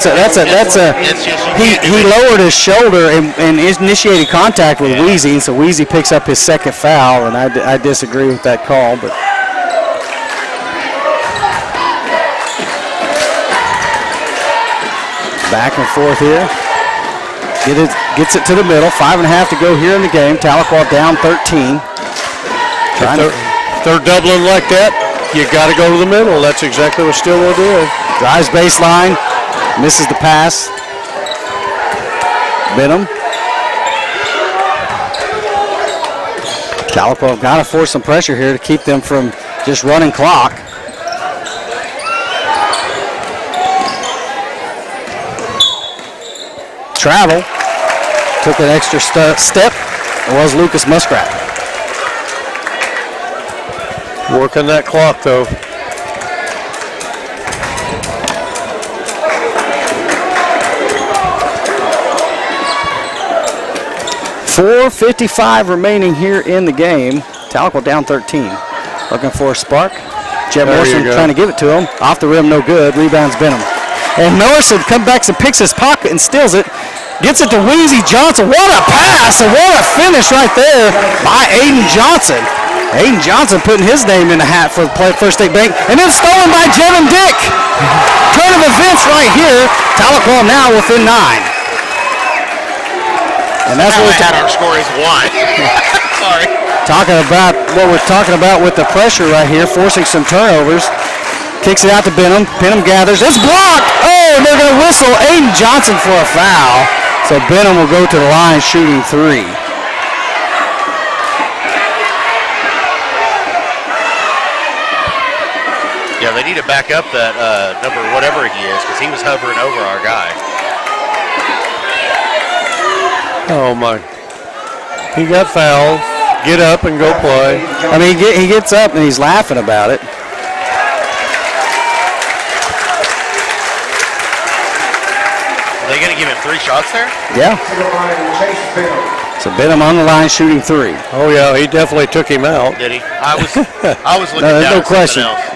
lowered his shoulder and initiated contact with Weezy, and so Weezy picks up his second foul, and I disagree with that call, but. Back and forth here. Gets it to the middle. 5.5 to go here in the game. Tahlequah down 13. If they're doubling like that, You got to go to the middle. That's exactly what Stilwell did. Drives baseline, misses the pass. Benham. Tahlequah got to force some pressure here to keep them from just running clock. Travel. Took an extra step. It was Lucas Muskrat. Working that clock, though. .455 remaining here in the game. Tahlequah down 13. Looking for a spark. Jeb Morrison trying to give it to him. Off the rim, no good. Rebounds Benham. And Morrison comes back and picks his pocket and steals it. Gets it to Weezy Johnson. What a pass and what a finish right there by Aiden Johnson. Aiden Johnson putting his name in the hat for First State Bank. And then stolen by Jevin Dick. Turn of events right here. Tahlequah now within 9. And that's what we had our score is 1. Sorry. Talking about what we're talking about with the pressure right here, forcing some turnovers. Kicks it out to Benham. Benham gathers. It's blocked. Oh, they're going to whistle Aiden Johnson for a foul. So Benham will go to the line shooting 3. Yeah, they need to back up that number, whatever he is, because he was hovering over our guy. Oh, my. He got fouled. Get up and go play. I mean, he gets up and he's laughing about it. Are they going to give him 3 shots there? Yeah. So Benham on the line shooting 3. Oh, yeah, he definitely took him out. Did he? I was looking no, down no at question. something else.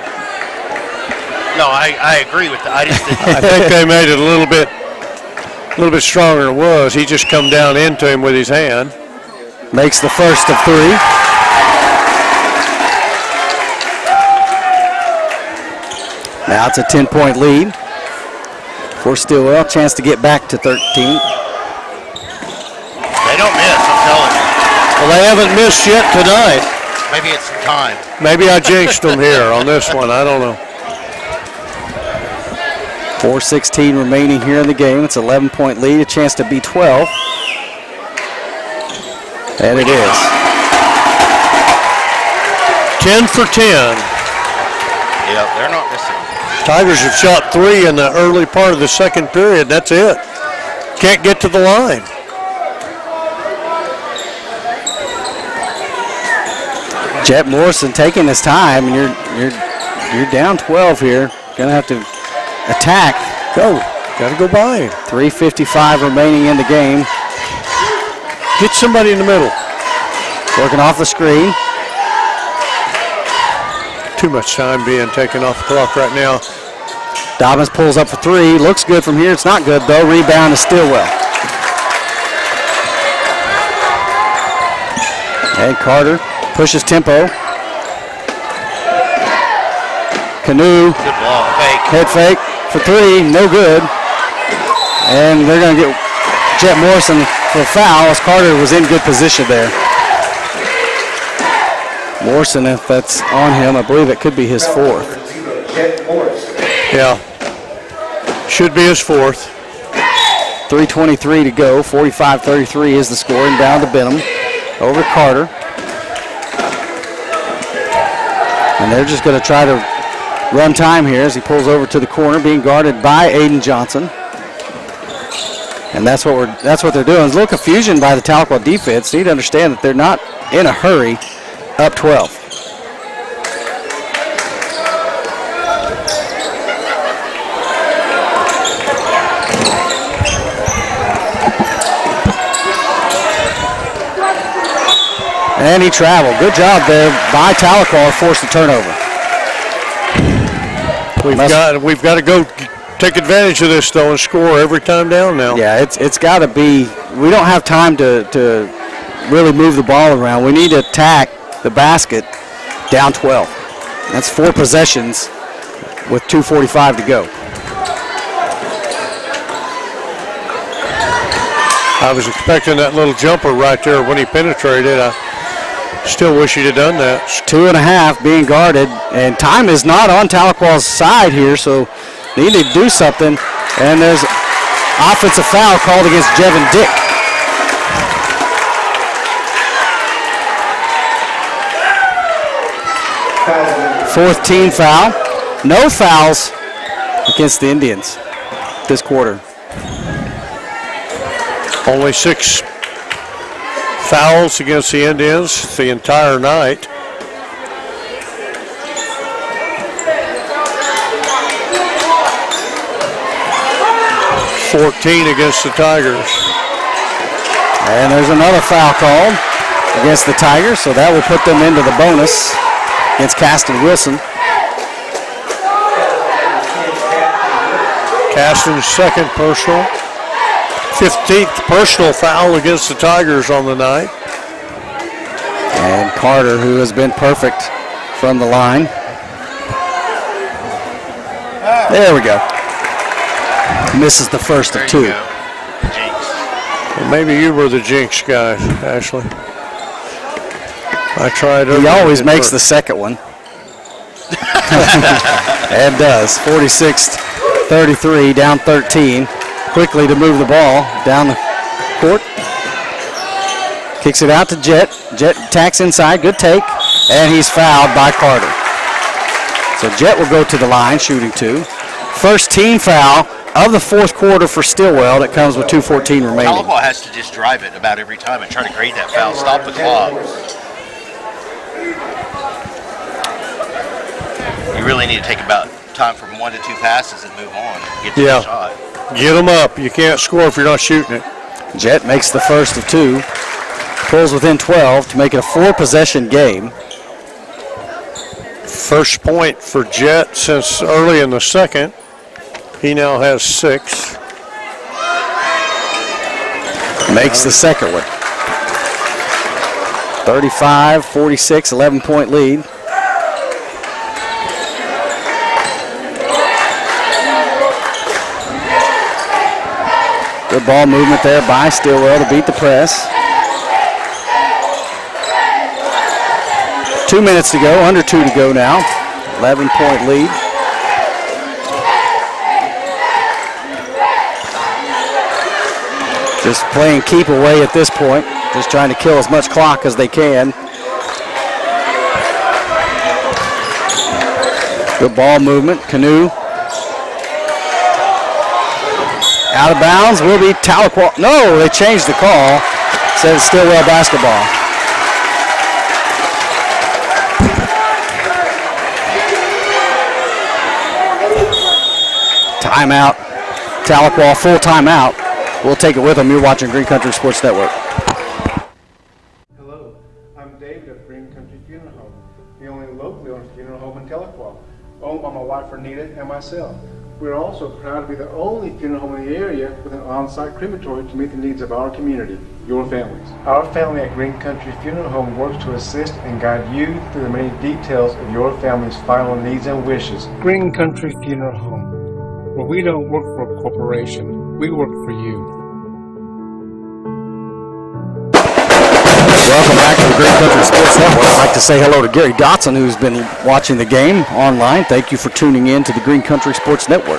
No, I agree with that. I just didn't. I think they made it a little bit stronger than it was. He just come down into him with his hand. Makes the first of 3. Now it's a 10-point lead for Stilwell. Chance to get back to 13. They don't miss, I'm telling you. Well, they haven't missed yet tonight. Maybe it's some time. Maybe I jinxed them here on this one. I don't know. 4:16 remaining here in the game. It's an 11-point lead, a chance to beat 12. And it is. 10 for 10. Yeah, they're not missing. Tigers have shot 3 in the early part of the second period. That's it. Can't get to the line. Jet Morrison taking his time, and you're down 12 here. Gonna have to attack. Gotta go by him. 3:55 remaining in the game. Get somebody in the middle. Working off the screen. Too much time being taken off the clock right now. Dobbins pulls up for 3. Looks good from here. It's not good, though. Rebound to Stilwell. And Carter pushes tempo. Canoe. Good ball. Fake. Head fake for 3. No good. And they're going to get Jet Morrison for a foul as Carter was in good position there. Morrison, if that's on him, I believe it could be his 4th. Yeah. Should be his 4th. 3:23 to go. 45-33 is the score. And down to Benham. Over Carter. And they're just going to try to run time here as he pulls over to the corner, being guarded by Aiden Johnson. And that's what they're doing. There's a little confusion by the Tahlequah defense. You need to understand that they're not in a hurry. Up 12. And he traveled. Good job there by Tahlequah to force the turnover. We've got to go take advantage of this though and score every time down now. Yeah, it's got to be. We don't have time to really move the ball around. We need to attack the basket down 12. That's 4 possessions with 2:45 to go. I was expecting that little jumper right there when he penetrated. I Still wish he'd have done that. 2.5 being guarded, and time is not on Tahlequah's side here, so they need to do something. And there's offensive foul called against Jevin Dick. Fourth team foul. No fouls against the Indians this quarter. Only 6 fouls against the Indians the entire night. $14 against the Tigers. And there's another foul called against the Tigers, so that will put them into the bonus against Caston Wilson. Caston's second personal. 15th personal foul against the Tigers on the night. And Carter, who has been perfect from the line. There we go. Misses the first of 2. Well, maybe you were the jinx guy, Ashley. I tried. He always makes the second one. And does. 46-33, down 13. Quickly to move the ball down the court. Kicks it out to Jet. Jet tacks inside. Good take. And he's fouled by Carter. So Jet will go to the line, shooting 2. First team foul of the fourth quarter for Stilwell. That comes with 2:14 remaining. Tahlequah has to just drive it about every time and try to create that foul. Stop the clock. You really need to take about time from 1 to 2 passes and move on. Get to the shot. Get them up. You can't score if you're not shooting it. Jet makes the first of 2. Pulls within 12 to make it a 4-possession game. First point for Jet since early in the second. He now has 6. Makes the second one. 35-46, 11-point lead. Good ball movement there by Stilwell to beat the press. 2 minutes to go, under 2 to go now. 11-point lead. Just playing keep away at this point. Just trying to kill as much clock as they can. Good ball movement. Canoe. Out of bounds will be Tahlequah. No, they changed the call. Says Stilwell basketball. Timeout. Tahlequah, full timeout. We'll take it with them. You're watching Green Country Sports Network. Hello, I'm David of Green Country Funeral Home, the only locally owned funeral home in Tahlequah, owned by my wife Renita and myself. We're also proud to be the only funeral home in the area with an on-site crematory to meet the needs of our community, your families. Our family at Green Country Funeral Home works to assist and guide you through the many details of your family's final needs and wishes. Green Country Funeral Home, where we don't work for a corporation, we work for you. Welcome back to the Green Country Sports Network. I'd like to say hello to Gary Dotson, who's been watching the game online. Thank you for tuning in to the Green Country Sports Network.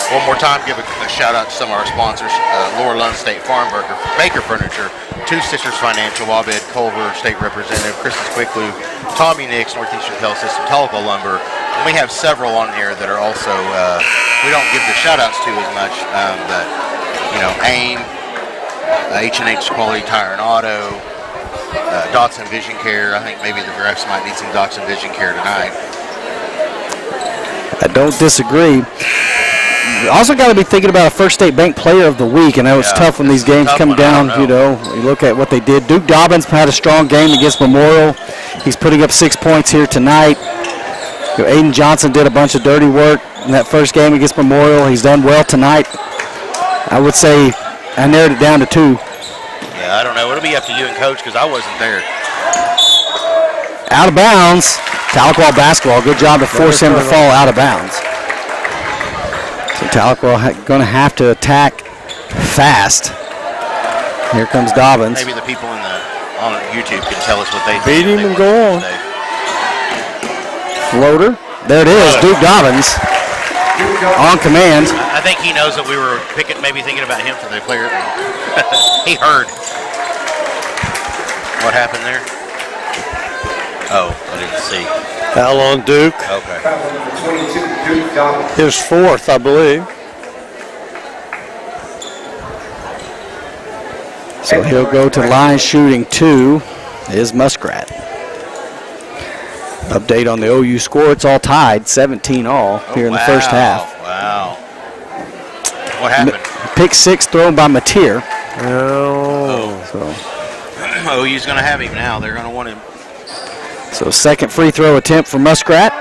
One more time, give a shout out to some of our sponsors. Laura Lund State Farm, Baker Furniture, Two Sisters Financial, Wabed Culver, State Representative, Chris's Quick Lube, Tommy Nix, Northeastern Health System, Tahlequah Lumber. And we have several on here that are also, we don't give the shout outs to as much, but, you know, AIM, H&H Quality Tire and Auto, Dotson Vision Care. I think maybe the refs might need some Dotson Vision Care tonight. I don't disagree. Also got to be thinking about a First State Bank Player of the Week. I know it's tough when these games come down, you know. You look at what they did. Duke Dobbins had a strong game against Memorial. He's putting up 6 points here tonight. You know, Aiden Johnson did a bunch of dirty work in that first game against Memorial. He's done well tonight. I would say I narrowed it down to 2. Yeah, I don't know. It'll be up to you and Coach because I wasn't there. Out of bounds. Tahlequah basketball. Good job to force him to fall out of bounds. So Tahlequah going to have to attack fast. Here comes Dobbins. Maybe the people on YouTube can tell us what they beat him and go on. Floater. There it is. Duke Dobbins on command. I think he knows that we were maybe thinking about him for the player. He heard. What happened there? Oh, I didn't see. Foul on Duke. Okay. His fourth, I believe. So he'll go to line shooting 2 is Muskrat. Update on the OU score. It's all tied, 17 all here in the first half. Wow. What happened? Pick 6 thrown by Mateer. So OU's going to have him now. They're going to want him. So second free throw attempt for Muskrat.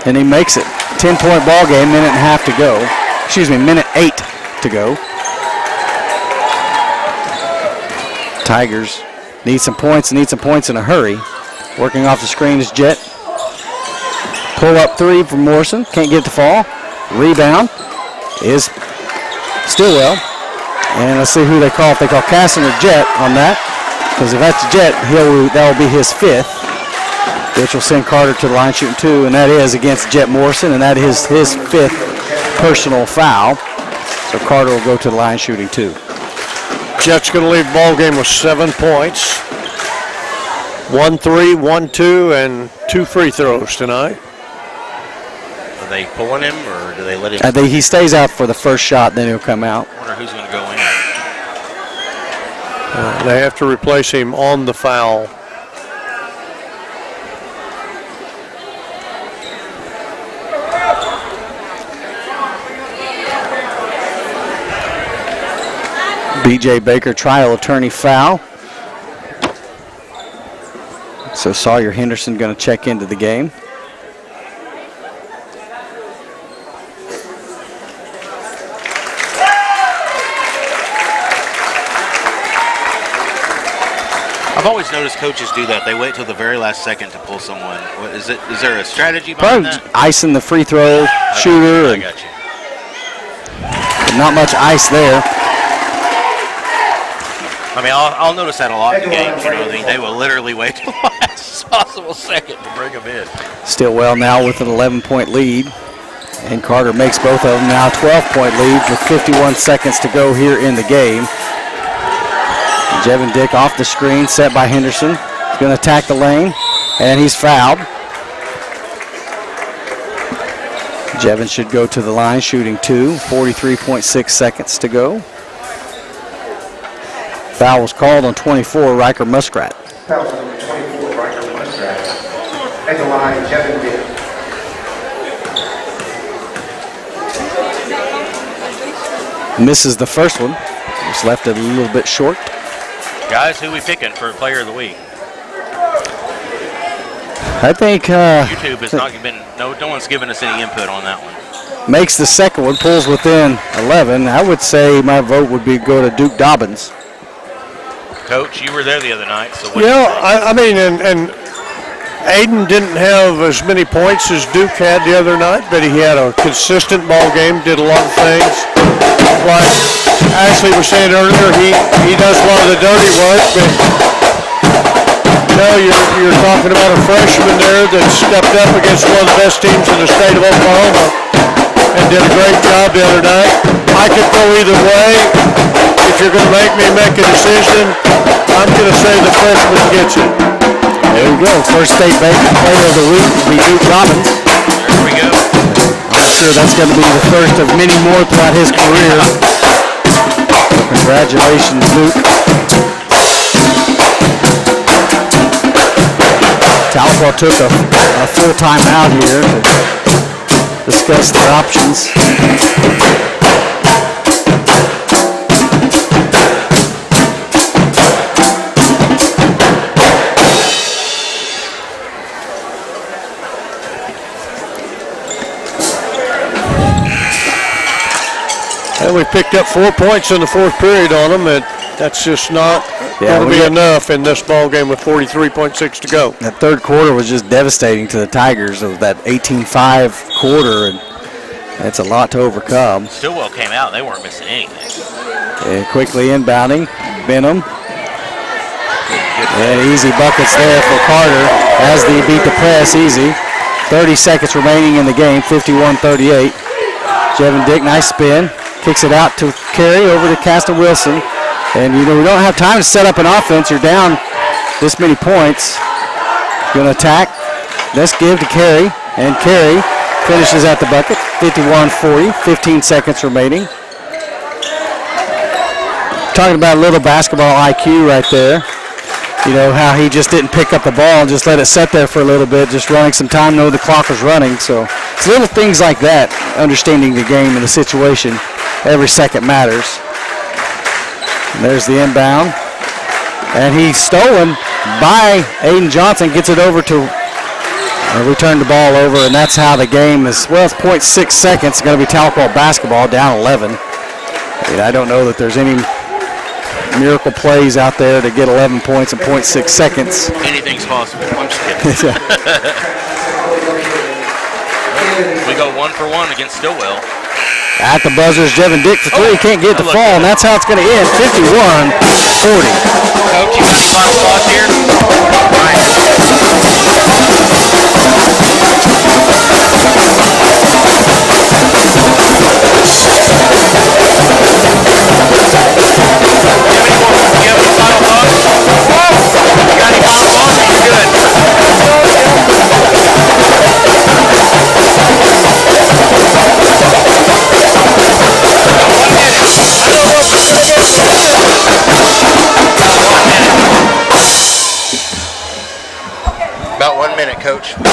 And he makes it. 10-point ball game, minute and a half to go. Excuse me, minute 8 to go. Tigers need some points in a hurry. Working off the screen is Jet. Pull up 3 from Morrison. Can't get it to fall. Rebound is Stilwell. And let's see who they call. If they call Casson or Jet on that. Because if that's Jet, that will be his 5th. Which will send Carter to the line shooting 2. And that is against Jet Morrison. And that is his 5th personal foul. So Carter will go to the line shooting 2. Jet's going to leave ball game with 7 points. 1 3, 1 2, and 2 free throws tonight. Are they pulling him, or do they let him? He stays out for the first shot, then he'll come out. I wonder who's going to go in. They have to replace him on the foul. B.J. Baker, trial attorney foul. So Sawyer Henderson going to check into the game. I've always noticed coaches do that. They wait till the very last second to pull someone. What is it? Is there a strategy behind Probably that? icing the free throw shooter. I got you. Not much ice there. I mean, I'll notice that a lot in games. You know, they will literally wait till the last possible second to bring them in. Stillwell now with an 11-point lead. And Carter makes both of them now 12-point lead with 51 seconds to go here in the game. Jevin Dick off the screen, set by Henderson. He's going to attack the lane, and he's fouled. Jevin should go to the line, shooting 2, 43.6 seconds to go. Foul was called on 24, Riker Muskrat. Foul on number 24, Riker Muskrat. At the line, Jevin Dick. Misses the first one. Just left it a little bit short. Guys, who we picking for Player of the Week? I think YouTube has not been, no one's given us any input on that one. Makes the second one, pulls within 11. I would say my vote would be go to Duke Dobbins. Coach, you were there the other night, so what Yeah, I mean, and Aiden didn't have as many points as Duke had the other night, but he had a consistent ball game, did a lot of things. Like Ashley was saying earlier, he does a lot of the dirty work, but you're talking about a freshman there that stepped up against one of the best teams in the state of Oklahoma and did a great job the other night. I could go either way. If you're going to make me make a decision, I'm going to say the freshman gets it. There we go. First state player of the week will be Duke Dobbins. There we go. I'm sure that's going to be the first of many more throughout his career. Congratulations, Duke. Tahlequah took a full time out here to discuss their options. And we picked up 4 points in the fourth period on them. That's just not going to be enough in this ball game with 43.6 to go. That third quarter was just devastating to the Tigers of that 18-5 quarter, and that's a lot to overcome. Stilwell came out. They weren't missing anything. And quickly inbounding, Benham. And easy buckets there for Carter as they beat the press easy. 30 seconds remaining in the game, 51-38. Jevin Dick, nice spin. Kicks it out to Carey over to Caston Wilson. And, we don't have time to set up an offense. You're down this many points. Going to attack. Let's give to Carey. And Carey finishes at the bucket, 51-40, 15 seconds remaining. Talking about a little basketball IQ right there. How he just didn't pick up the ball and just let it sit there for a little bit, just running some time, know the clock was running. So it's little things like that, understanding the game and the situation. Every second matters. And there's the inbound. And he's stolen by Aiden Johnson, gets it over to return the ball over, and that's how the game is. Well, it's 0.6 seconds. It's going to be Tahlequah basketball, down 11. I don't know that there's any miracle plays out there to get 11 points in 0.6 seconds. Anything's possible. I'm just kidding. We go 1 for 1 against Stilwell. At the buzzers, Jevin Dick for three. Can't get it to fall, and that's how it's going to end, 51-40. Coach, you got any final thoughts here? Right. About 1 minute, Coach. Are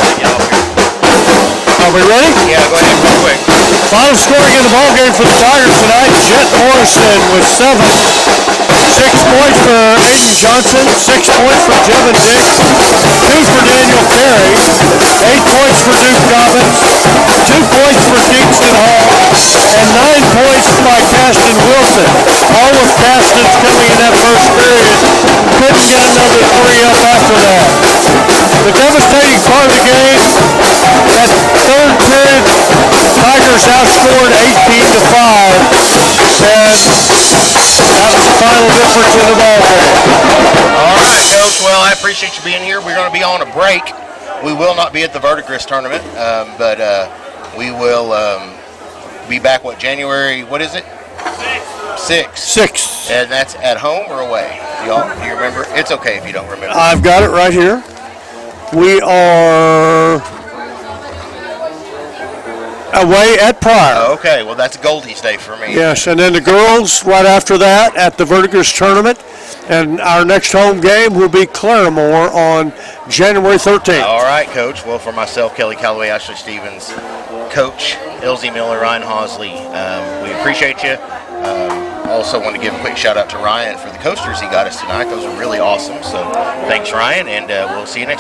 we ready? Yeah, go ahead real quick. Final scoring in the ball game for the Tigers tonight. Jet Morrison with 7. 6 points for Aiden Johnson. 6 points for Jevin Dick. 2 for Daniel Carey. 8 points for Duke Dobbins. 2 points for Kingston Hall. And 9 points by Caston Wilson. All with Caston's coming in that first period. Couldn't get another 3 up after that. The devastating part of the game, that third period, Tigers outscored 18-5, and that was the final difference in the ball game. All right, Coach. Well, I appreciate you being here. We're going to be on a break. We will not be at the Verdigris tournament, but we will be back, January, what is it? 6. And that's at home or away? Do you remember? It's okay if you don't remember. I've got it right here. We are away at Pryor. Oh, okay, well, that's Goldie's Day for me. Yes, and then the girls right after that at the Verdigris tournament. And our next home game will be Claremore on January 13th. All right, Coach. Well, for myself, Kelly Calloway, Ashley Stevens, Coach Elsie Miller, Ryan Hosley, we appreciate you. Also want to give a quick shout out to Ryan for the coasters he got us tonight. Those are really awesome. So thanks, Ryan, and we'll see you next